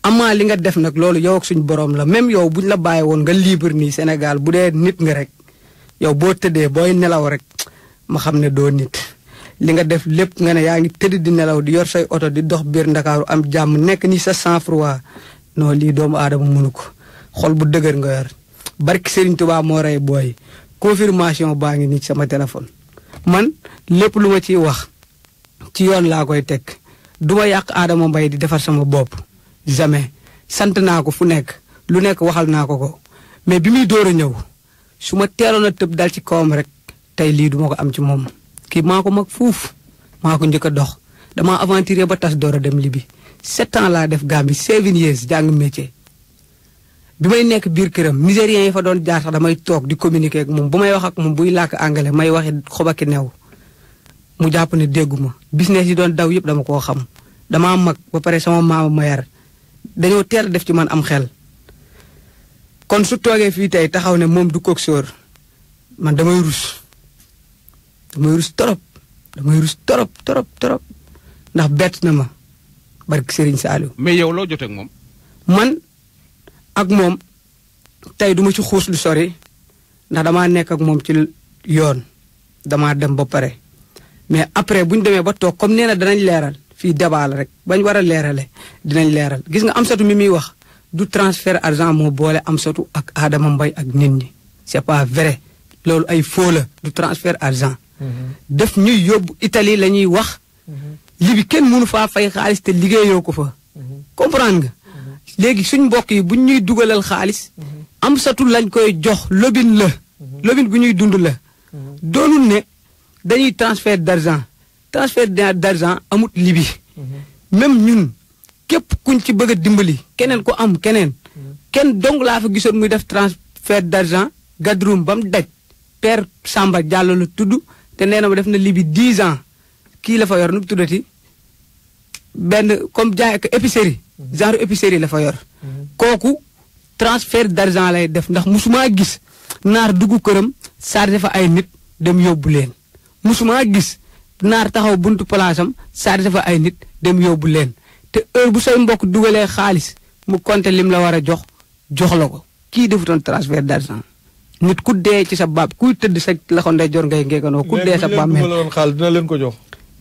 amaa li nga def nag loolu yow ak suñ borom la même yow buñ la bàyyi woon nga libre nii Sénégal bu dee nit nga rek yow boo tëddee booy nelaw rek ma xam ne doo nit li nga def lépp nga ne yaa ngi tëdd di nelaw di yor say oto di dox biir Ndakaaru am jàmm nekk ni sa sang-froid non lii doomu aadama mënu ko xol bu dëgër nga yor barki Serigne Touba moo rey booy confirmation baa ngi nii sama téléphone man lépp lu ma ciy wax ci yoon laa koy teg du ma yàq Adama Mbaye di defar sama bopp jamais sant naa ko fu nekk lu nekk waxal naa ko mais bi muy door a ñëw su ma teeloon a tëb dal ci kawam rek tey lii duma ko am ci moom kii maa ko mag fuuf maa ko njëkk a dox damaa aventuré ba tas door a dem Libi 7 ans laa def Gambie 7 years jàng métier bi may nekk biir këram nigériens yi fa doon jaar sax damay toog di communiquer ak moom bu may wax ak moom buy làkk anglais may waxi xobaki new mu jàpp ne dégguma business yi doon daw yëpp dama koo xam damaa mag ba pare sama maama ma yar dañoo teel a def ci man am xel kon su toogee fii tey taxaw ne moom du coxeur man damay rus torop ndax bett na ma barki Serigne Saliou.
mais yow loo jotee ak moom.
man ak moom tey duma ci xuus lu sori ndax damaa nekk ak moom ci yoon damaa dem ba pare mais après bu ñu demee ba toog comme nee na danañ leeral fii débat la rek bañ war a leerale dinañ leeral gis nga Amsatou mi muy wax du transfert argent moo boole Amsatou ak Adama Mbaye ak nit ñi c'est pas vrai loolu ay faux la du transfert argent. def ñuy yóbbu Italie la ñuy wax. Libi kenn mënu faa fay xaalis te liggéeyoo ko fa. comprendre nga. léegi suñ mbokk yi buñ ñuy dugalal xaalis. Amsatou lañ koy jox lobin la. lobin bu ñuy dund la. doonul ne dañuy transfert d'argent amut Libi. même ñun képp kuñ ci bëgg a dimbali keneen ko am keneen. kenn dong laa fa gisoon muy def transfert d'argent gadrum ba mu daj. Père Samba Diallo la tudd te nee na ma def na Libi 10 ans kii la fa yor nu mu tuddati benn comme jaay ak épicerie. genre épicerie la fa yor. kooku transfert d'argent lay def ndax musuma gis naar dugg këram chargé fa ay nit dem yóbbu leen. musuma gis naar taxaw buntu palaasam chargé fa ay nit dem yóbbu leen te heure bu say mbokk dugalee xaalis mu compter lim la war a jox la ko kii defutoon transfert d'argent. nit ku dee ci sa baab kuy tëdd sa loxo ndeyjoor ngay ngeeganoo ku dee sa baab
léegi xaalis dina leen ko jox.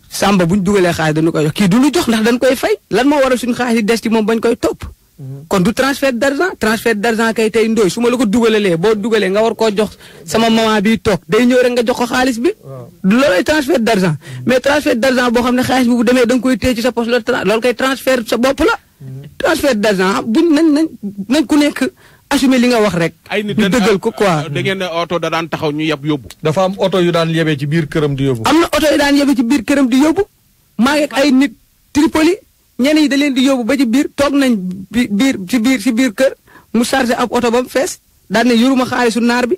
Samba buñ dugalee xaalis dañu koy jox kii du lu jox ndax dañ koy fay lan moo waral suñu xaalis yi des ci moom bañ koy topp. kon du transfert d'argent kay tey ndooy su ma la ko dugalee boo dugalee nga war koo jox sama maman bi toog day ñëw rek nga jox ko xaalis bi. du loolay transfert d'argent mais transfert d'argent boo xam ne xaalis bi bu demee da nga koy téye ci sa poche loolu koy transfert sa bopp la. transfert d'argent buñ nañ ku nekk. assumé li nga wax rek.
ay nit
ñu dëggal ko quoi.
da ngeen ne oto da daan taxaw ñu yóbbu.
dafa am oto yu daan yebee ci biir këram di yóbbu.
am na oto yu daan yebee ci biir këram di yóbbu maa ngi ay nit Tripoli ñenn yi da leen di yóbbu ba ci biir toog nañ ci biir kër mu chargé ab oto ba mu fees daan ne yoruma xaalisu naar bi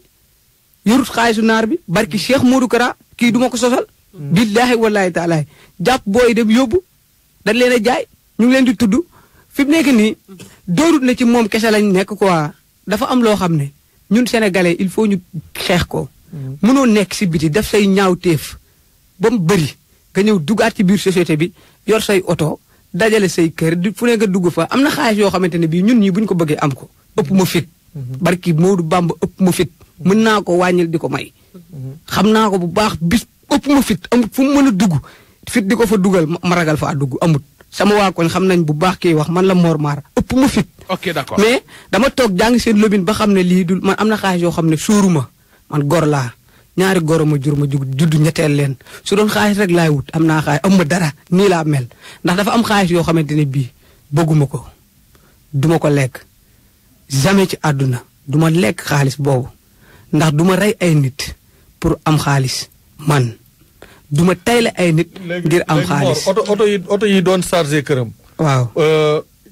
yorut xaalisu naar bi barki Cheikh Modou Kara kii duma ko sosal billaahi wallaahi taalaay jàpp booy dem yóbbu dañ leen a jaay ñu ngi leen di tudd fi mu nekk nii doorut na ci moom kese lañ nekk quoi dafa am loo xam ne ñun sénégalais il faut ñu xeex ko mënoo nekk si biti def say ñaawteef ba mu bëri nga ñëw dugaat ci biir société bi yor say oto dajale say kër fu ne nga dugg fa am na xaalis yoo xamante ne bii ñun ñii buñ ko bëggee am ko ëpp ma fit barki Moodu Bamba ëpp ma fit mën naa ko wàññil di ko may xam naa ko bu baax bis ëpp ma fit amut fu mu mën a dugg fit di ko fa dugal ma ragal fa dugg amut sama waa koñ xam nañ bu baax kii wax man la Mor Maar ëpp ma fit
ok d'accord
mais dama toog jàng seen lobin ba xam ne lii du man am na xaalis yoo xam ne sóoruma man gor laa ñaari goro ma jur ma judd ñetteel leen su doon xaalis rek laay wut am naa xaalis am ma dara nii laa mel ndax dafa am xaalis yoo xamante ne bii bëgguma ko duma ko lekk jamais ci àdduna duma lekk xaalis boobu ndax duma rey ay nit pour am xaalis man duma tayle ay nit ngir am xaalis
oto yi doon chargé këram
waaw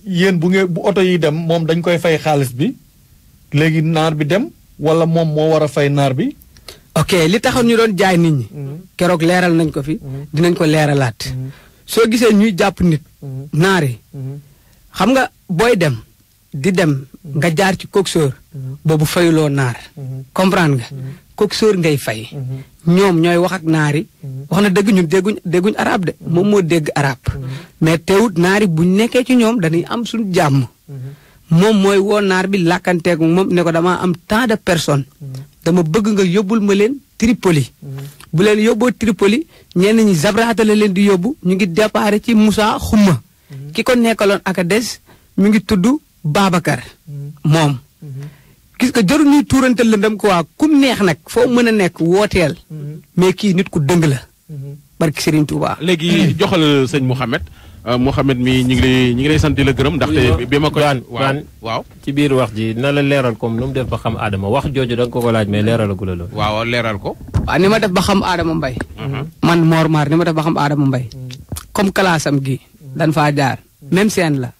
yéen bu oto yi dem moom dañ koy fay xaalis bi léegi naar bi dem wala moom moo war a fay naar bi
ok li taxoon ñu doon jaay nit ñi keroog leeral nañ ko fi dinañ ko leeralaat soo gisee ñuy jàpp nit naari xam nga booy dem di dem nga jaar ci coxeur boobu fayuloo naar comprendre nga coxeur ngay fay ñoom ñooy wax ak naari wax na dëgg ñun dégguñ arab de moom moo dégg arab mais teewut naari buñ nekkee ci ñoom dañuy am suñu jàmm moom mooy woo naar bi làkkanteegu moom ne ko damaa am tant de personnes dama bëgg nga yóbbul ma leen Tripoli bu leen yóbboo Tripoli ñenn ñi Zabrata la leen di yóbbu ñu ngi déparé ci Moussa Xuma ki ko nekkaloon Agadez mi ngi tudd Babacar moom gis nga jarul ñuy tuurante lëndëm ko waa kum neex nag foo mën a nekk wooteel mais kii nit ku dëng la barki Serigne Touba.
léegi joxal sëñ Mouhamed mi ñu ngi lay sant di la gërëm ndaxte bi ma ko waaw
ci biir wax ji na la leeral comme nu mu def ba xam Adama wax jooju da nga ko laaj mais leeralagu la loolu.
waaw leeral ko.
waaw ni ma def ba xam Adama Mbaye man Mor Maar ni ma def ba xam Adama Mbaye comme classe am gi dañ faa jaar même scène la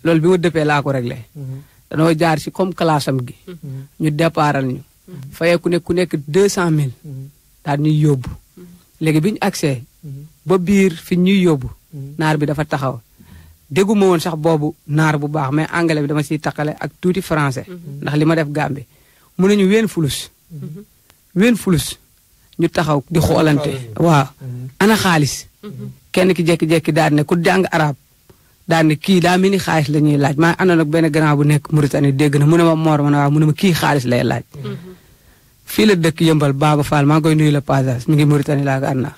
loolu bi ma dëppee laa ko réglé danoo jaar si comme classe am gi ñu départal ñu fayee ku nekk 200 000 daal ñuy yóbbu léegi bi ñu accès ba biir fi ñuy yóbbu naar bi dafa taxaw dégguma woon sax boobu naar bu baax mais anglais bi dama siy takkale ak tuuti français ndax li ma def Gambie mu ne ñu ween fulus ñu taxaw di xoolante waaw ana xaalis kenn ki jekki-jekki daal ne ku jàng arab daal ne kii daa mel ni xaalis la ñuy laaj maa àndoon ak benn grand bu nekk Mauritanie dégg na mu ne ma Mor ma ne waaw mu ne ma kii xaalis lay laaj fii la dëkk yëmbal Baba Fall maa ngi koy nuyu la passage mi ngi Mauritanie laa ko ànd naa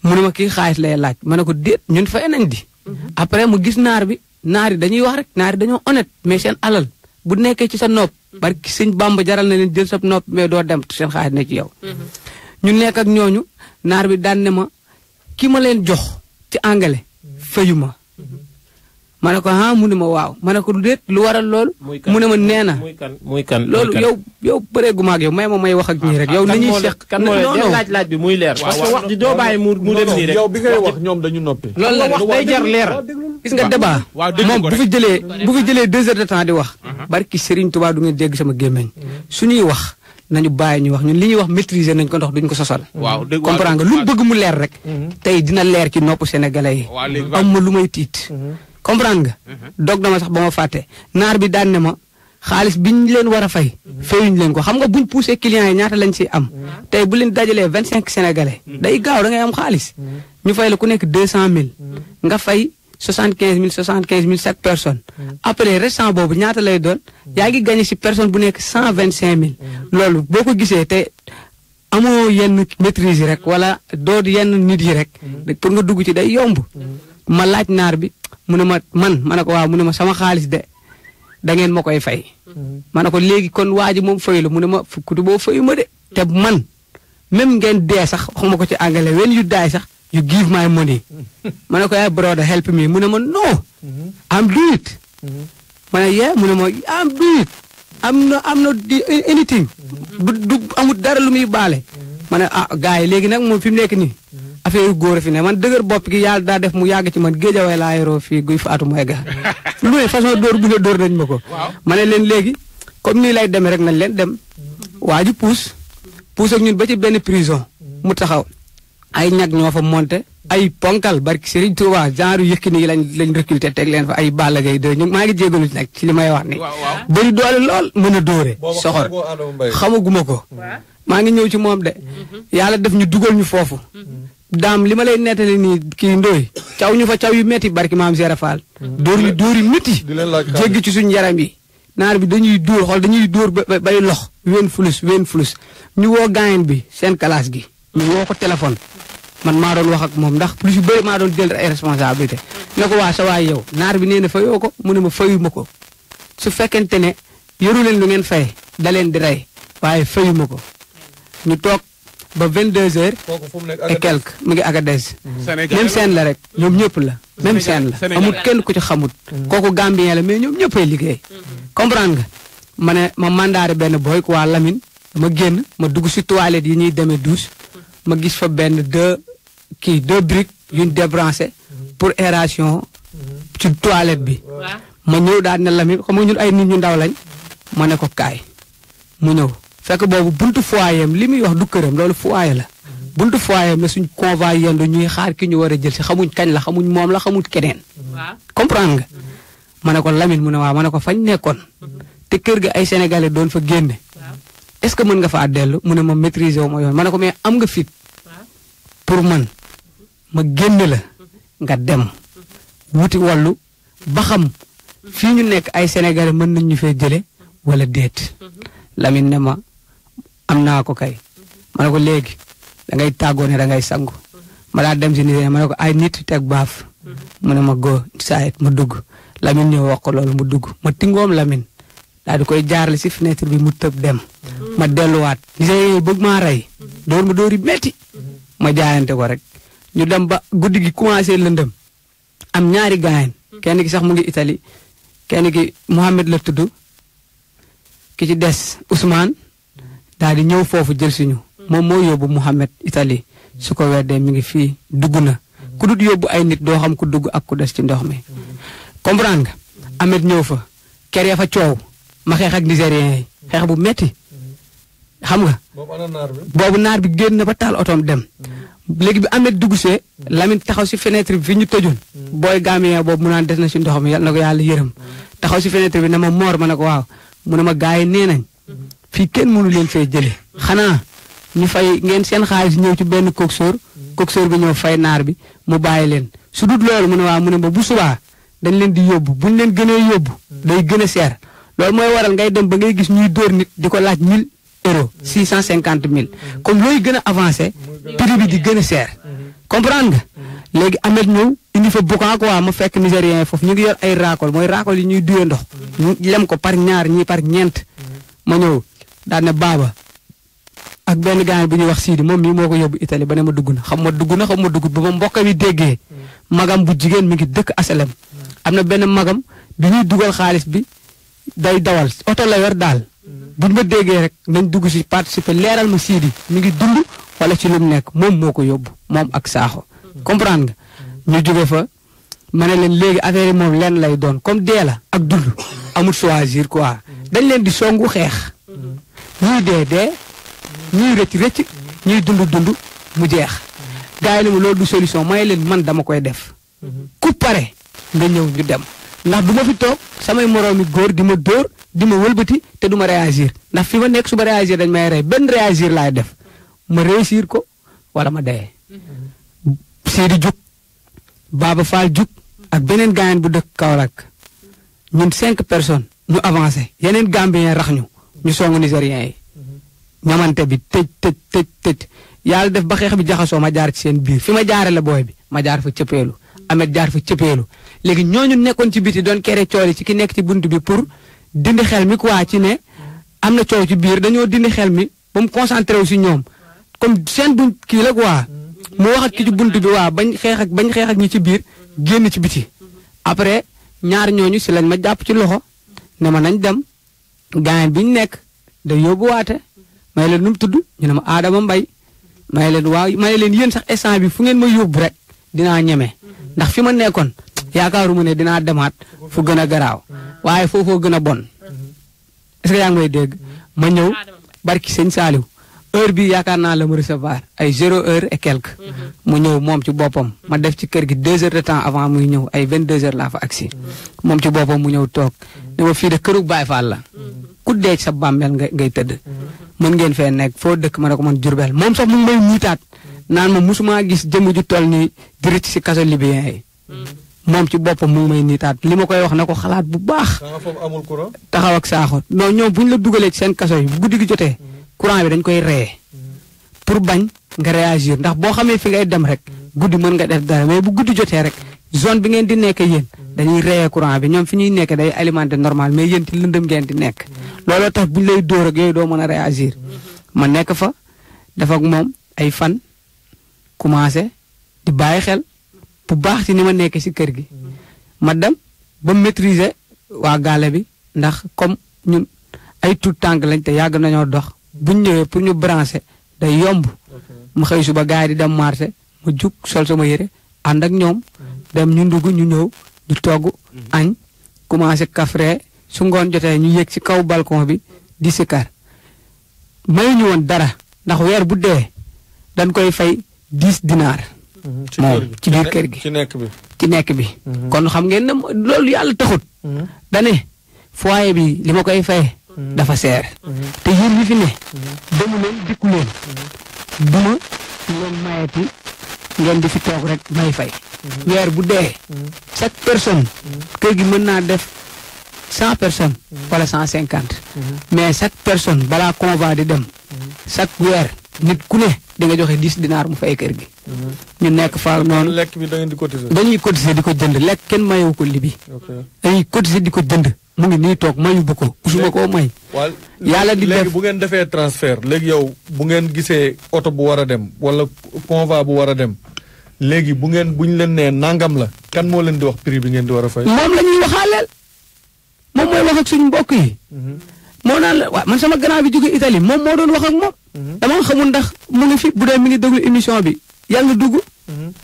mu ne ma kii xaalis lay laaj ma ne ko déet ñun fay nañ di après mu gis naar yi dañuy wax rek naar yi dañoo honnête mais seen alal bu nekkee ci sa nopp barki sëñ Bamba jaral na leen jël sa nopp mais doo dem seen xaalis ne ci yow ñu nekk ak ñooñu naar bi daan ne ma ki ma leen jox ci anglais fayu ma ne ko mu ne ma waaw ma ne ko déet lu waral loolu mu ne ma nee na
muy kan
loolu yow bëreegu maag yow may wax ak ñii rek yow nañuy seq
kan moo laaj bi muy leer parce que wax ji doo bàyyi mu dem nii rek
yow bi ngay wax ñoom dañu noppi
loolu la
wax day jar leer
gis nga débat moom bu fi jëlee 2 heures de temps di wax barki Serigne Touba du ngeen dégg sama gémmeñ suñuy wax nañu bàyyi ñu wax ñun li ñuy wax maîtriser nañ ko ndox duñ ko sosal comprendre nga lu bëgg mu leer rek tey dina leer ci nopp sénégalais yi am ma lu may tiit comprendre nga dog dama sax ba ma fàtte naar bi daan ne ma xaalis biñ leen war a fay fayuñ leen ko xam nga buñ poussé clients yi ñaata lañ ci am tey bu leen dajalee 25 sénégalais day gaaw da ngay am xaalis ñu fay la ku nekk 200 000 nga fay 75 000 chaque personne après restant boobu ñaata lay doon yaa ngi gagné si personne bu nekk 125 000 loolu boo ko gisee te amoo yenn maîtrise yi rek wala doo yenn nit yi rek pour nga dugg ci day yomb ma laaj naar bi mu ne ma ne ko waaw mu ne ma sama xaalis de da ngeen ma koy fay ma ne ko léegi kon waa ji moom fayu la mu ne ma fukkutu boo fayu ma de te man même ngeen dee sax waxuma ko ci anglais when you die sax you give my money ma ne ko yaay brother help me mu ne ma no I'm do it ma ne yeah mu ne ma I'm do it am na anything du amul dara lu muy baale ma ne gars yi léegi nag moom fi mu nekk nii affaire góor fi ne man dëgër bopp gi yàlla daa def mu yàgg ci man géejawaay laa yoroo fii guy faatu mooy ga lu ne façon dóor bu ne dóor nañ ma ko ma ne leen léegi comme nii lay demee rek nañ leen dem waa ji puus ak ñun ba ci benn prison mu taxaw ay ñag ñoo fa monté ay ponkal barki Serigne Touba genre Yékini yi lañ recruté teg leen fa ay Balla Gaye 2 ñu maa ngi jégalu nag ci li may wax ni bëri doole lool mën a dóore soxor xamaguma ko maa ngi ñëw ci moom de yàlla def ñu dugal ñu foofu daam li ma lay nettali nii kii ndooy caw ñu fa caw yu metti barki maam Zera Fall dóor ñu dóor yu metti jéggi ci suñu yaram yi naar bi dañuy dóor xool dañuy dóor bay lox ween fulus ñu woo gaayen bi seen classe gi ñu woo ko téléphone man maa doon wax ak moom ndax plus yu bëri maa doon jël ay responsabilité ne ko waa sa waay yow naar bi nee na fayoo ko mu ne ma fayu ma ko su fekkente ne yoru leen lu ngeen fay da leen di rey waaye fayu ma ko ñu toog ba 22h et quelque mu ngi Agadez même scène la rek ñoom ñëpp la même scène la amul kenn ku ci xamut kooku Gambien la mais ñoom ñëppay liggéey comprendre nga ma ne ma mandaare benn boy ku waa Lamine ma génn ma dugg si toilette yi ñuy demee douche ma gis fa benn deux briques yuñ débranché pour aération ci toilette bi ma ñëw daal ne Lamine xam nga ñun ay nit ñu ndaw lañ ma ne ko kaay mu ñëw fekk boobu buntu foyer li muy wax du këram loolu foyer la buntu foyer la suñ convoi yendu ñuy xaar ki ñu war a jël si xamuñ kañ la xamuñ moom la xamuñ keneen comprendre nga ma ne ko Lamine mu ne waaw ma ne ko fañ nekkoon te kër ga ay sénégalais doon fa génne est-ce que mën nga faa dellu mu ne ma maîtriser wu ma yoon ma ne ko mais am nga fit pour man ma génne la nga dem wuti wàllu ba xam fii ñu nekk ay sénégalais mën nañ ñu fee jële wala déet Lamine ne ma am naa ko kay ma ne ko léegi da ngay tàggoo ne da ngay sangu ma daa dem si nit ma ne ko ay nit teg baaf mu ne ma go saayit ma dugg Lamine ñëw wax ko loolu mu dugg ma tingoom Lamine daal di koy jaarale si fenêtre bi mu tëb dem ma delluwaat nigérien yi bëgg maa rey dóor ma dóor yi metti ma jaayante ko rek ñu dem ba guddi gi commencé lëndëm am ñaari gaayen kenn ki sax mu ngi Italie kenn ki Mohamed la tudd ki ci des Ousmane daal di ñëw foofu jël si ñu moom moo yóbbu Mohamed Italie su ko weddee mi ngi fii dugg na ku dut yóbbu ay nit doo xam ku dugg ak ku des ci ndox mi comprendre nga Ahmed ñëw fa kër ya fa coow ma xeex ak nigérien yi xeex bu metti xam nga boobu naar bi génn na ba taal otoom dem léegi bi Ahmed dugg see Lamine taxaw si fenêtre bi fi ñu tëjoon booy Gambien boobu mu naan des na si ndox mi yal na ko yàlla yërëm taxaw si fenêtre bi ne ma moor ma ne ko waaw mu ne ma gars yi nee nañ fii kenn mënu leen fay jële xanaa ñu fay ngeen seen xaalis ñëw ci benn coxeur bi ñëw fay naar bi mu bàyyi leen su dut loolu mu ne waaw mu ne ma bu subaa dañ leen di yóbbu buñ leen gënee yóbbu day gën a seer loolu mooy waral ngay dem ba ngay gis ñuy dóor nit di ko laaj 1000 euros 650 000 comme looy gën a avancé prix bi di gën a seer comprendre nga léegi Ahmed ñëw indi fa bokkan quoi ma fekk nigérien yi foofu ñu ngi yor ay raakol mooy raakol yi ñuy duyee ndox ñu lem ko par ñaar ñii par ñeent ma ñëw daal ne baaba ak benn gaañ bu ñuy wax Sidi moom mii moo ko yóbbu Italie ba ne ma dugg na xam ma dugg ba ma mbokk bi déggee magam bu jigéen mi ngi dëkk asalem am na benn magam bi ñuy dugal xaalis bi day dawal oto la yor daal buñ ma déggee rek nañ dugg si participer leeral ma Sidi mi ngi dund wala ci lu mu nekk moom moo ko yóbbu moom ak saaxo comprendre nga ñu jóge fa ma ne leen léegi affaire yi moom leen lay doon comme dee la ak dund amul choisir quoi dañ leen di songu xeex ñuy dee ñuy rëcc ñuy dund mu jeex gars yi ne ma loolu du solution may leen man dama koy def ku pare nga ñëw ñu dem ndax du ma fi toog samay moroomi góor di ma dóor di ma wëlbati te du ma réagir ndax fi ma nekk su ma réagir dañ may rey benn réagir laay def ma réussir ko wala ma dee. Sidi jug Baba Fall jug ak beneen gaayen bu dëkk Kaolack ñun 5 personnes ñu avancé yeneen Gambien rax ñu songu nigérien yi ñamante bi tëj yàlla def ba xeex bi jaxasoo ma jaar ci seen biir fi ma jaare la booy bi ma jaar fa cëppeelu Ahmed jaar fa cëppeelu léegi ñooñu nekkoon ci biti doon kere cooli ci ki nekk ci bunt bi pour dindi xel mi quoi ci ne am na coow ci biir dañoo dindi xel mi ba mu concentré wu si ñoom comme seen bunt kii la quoi mu wax ak ki ci bunt bi waa bañ xeex ak ñi ci biir génn ci biti après ñaar ñooñu si lañ ma jàpp ci loxo ne ma nañ dem gaayen bi ñu nekk da yóbbuwaate may la nu mu tudd ñu ne ma Adama Mbay may leen waaw may leen yéen sax instant bi fu ngeen ma yóbbu rek dinaa ñeme ndax fi ma nekkoon yaakaaruma ne dinaa demaat fu gën a garaaw waaye foofoo gën a bon est-ce que yaa ngi may dégg ma ñëw barki sëñ Saliou heure bi yaakaar naa la mu recevoir ay 0h et quelque mu ñëw moom ci boppam ma def ci kër gi 2 heures de temps avant muy ñëw ay 22 heures laa fa agsi moom ci boppam mu ñëw toog ne ma fii de kërug Baay Faal la ku dee ci sa bàmmeel ngay tëdd mën ngeen fee nekk foo dëkk ma ne ko man Jurbel moom sax mu ngi may niitaat naan ma musuma gis jëmm ju toll nii di rëcc si kaso libyen yi moom ci boppam mu ngi may niitaat li ma koy wax na ko xalaat bu baax taxaw ak saaxo non ñoom bu ñu la dugalee ci seen kaso yi bu guddi gi jotee courant bi dañ koy reye pour bañ nga réagir ndax boo xamee fi ngay dem rek guddi mën nga def dara mais bu guddi jotee rek zone bi ngeen di nekk yéen dañuy reye courant bi ñoom fi ñuy nekk day alimenter normal mais yéen ci lëndëm ngeen di nekk looloo tax buñ lay dóor ak yooyu doo mën a réagir ma nekk fa dafa ak moom ay fan commencé di bàyyi xel bu baax ci ni ma nekk ci kër gi ma dem ba maîtriser waa gaale bi ndax comme ñun ay tout tànk lañ te yàgg nañoo dox buñ ñëwee pour ñu brancher day yomb mu xëy suba gars yi di dem marché ma jug sol sama yére ànd ak ñoom dem ñu ndugg ñu ñëw ñu togg añ commencé kafre su ngoon jotee ñu yéeg ci kaw balcon bi di sikar mayuñu woon dara ndax weer bu dee dañ koy fay 10 dinaar moom ci biir kër gi ci nekk bi kon xam ngeen ne loolu yàlla taxut dane foyer bi li ma koy faye dafa seer te yéen ñi fi ne demu leen dikku leen duma leen mayeti ngeen di fi toog rek may fay weer bu dee chaque personne kër gi mën naa def 100 personnes wala 150 mais chaque personne balaa convoi di dem chaque weer nit ku ne di nga joxe 10 dinaar mu fay kër gi ñu nekk fa noonu
lekk bi da ngeen di cotiser
dañuy cotiser di ko jënd lekk kenn mayewu ko libi dañuy cotiser di ko jënd mu ngi nii toog mayu bu ko usuma koo may yàlla di def
léegi bu ngeen defee transfert léegi yow bu ngeen gisee oto bu war a dem wala convoi bu war a dem léegi bu ñu leen nee nangam la kan moo leen di wax prix bi ngeen di war a fay
moom la ñuy waxaaleel moom mooy wax ak suñu mbokk yi moo naan la waaw man sama grand bi jóge Italie moom moo doon wax ak moom dama xamul ndax mu ngi fi bu dee mi ngi déglu émission bi yàlla nga dugg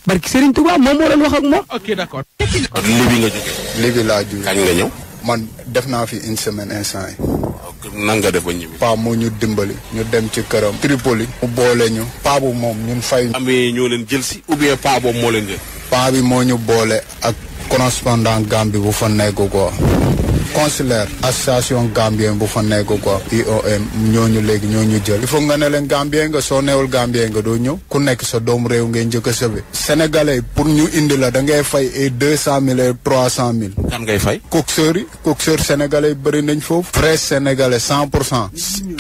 barki Serigne Touba moom moo doon wax ak moom
ok d'accord
Libi nga jóge Libi laa jóge kañ nga ñëw man def naa fi une semaine instant yi
nan nga def ba ñibbi
paa moo ñu dimbali ñu dem ci këram Tripoli mu boole ñu paa bu moom ñun fay
amee ñoo leen jël si ou bien paa boobu moo leen jël
paa bi moo ñu boole ak correspondant Gambie bu fa nekk quoi consulaire association gambien bu fa nekk quoi IOM ñooñu léegi ñooñu jël il faut nga ne leen gambien nga soo neewul gambien nga doo ñëw ku nekk sa doom réew ngay njëkk a sëbe sénégalais pour ñu indi la da ngay fay ay 200 000 et 300 000
kan ngay fay
coxeur sénégalais bëri nañ foofu vrai sénégalais 100%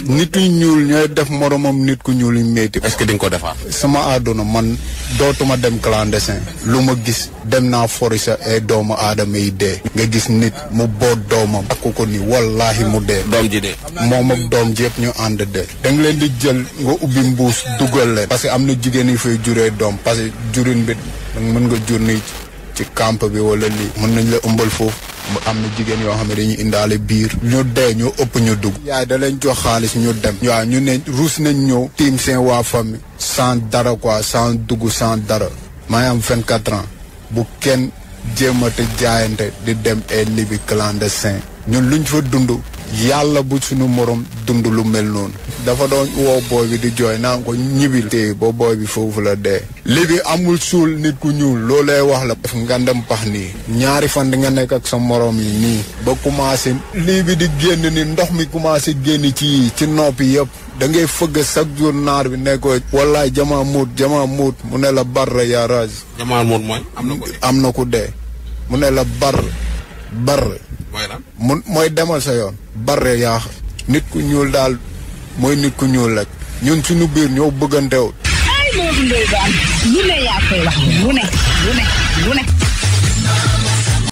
nit yu ñuul ñooy def moromam nit ku ñuul yu métti
est-ce que di nga ko defaat
sama àdduna man dootuma dem clandestin lu ma gis dem naa forisa ay doomu aadama yi dee nga gis nit mu boot doomam akku ko ni wallahi mu dee
doom ji dee
moom ak doom ji yëpp ñu ànd dee da nga leen di jël nga ubbi mbuus dugal leen parce que am na jigéen yi fay juree doom parce que jurin bi mën nga jur ni ci camp bi wala lii mën nañ la ëmbal foofu am na jigéen yoo xam ne dañuy indaale biir ñu dee ñu ëpp ñu dugg yaay da leen jox xaalis ñu dem waaw ñu ne ruus nañ ñëw tiim seen waa famille sans dara quoi sans dugg sans dara maa ngi am 24 ans bu kenn jéemate jaayante di dem ay Libi clandestin ñun luñ fa dund yàlla bu suñu morom dund lu mel noonu dafa doon woo booy bi di jooy naan ko ñibil te ba booy bi foofu la dee Libi amul suul nit ku ñuul loolee wax la def nga dem pax nii ñaari fan di nga nekk ak sa morom yi nii ba commencé lii bi di génn ni ndox mi commencé génn ci noppi yëpp da ngay fëgg chaque jour naar bi ne ko wallaay jamaa muut mu ne la bar yaa raj
jamaa muut mooy
am na ku dee mu ne la bar mooy demal sa yoon barre yaa nit ku ñuul daal mooy nit ku ñuul rek ñun suñu biir ñoo bëggantewut
ay Modou Ndoye Bane lu ne yaa koy wax lu ne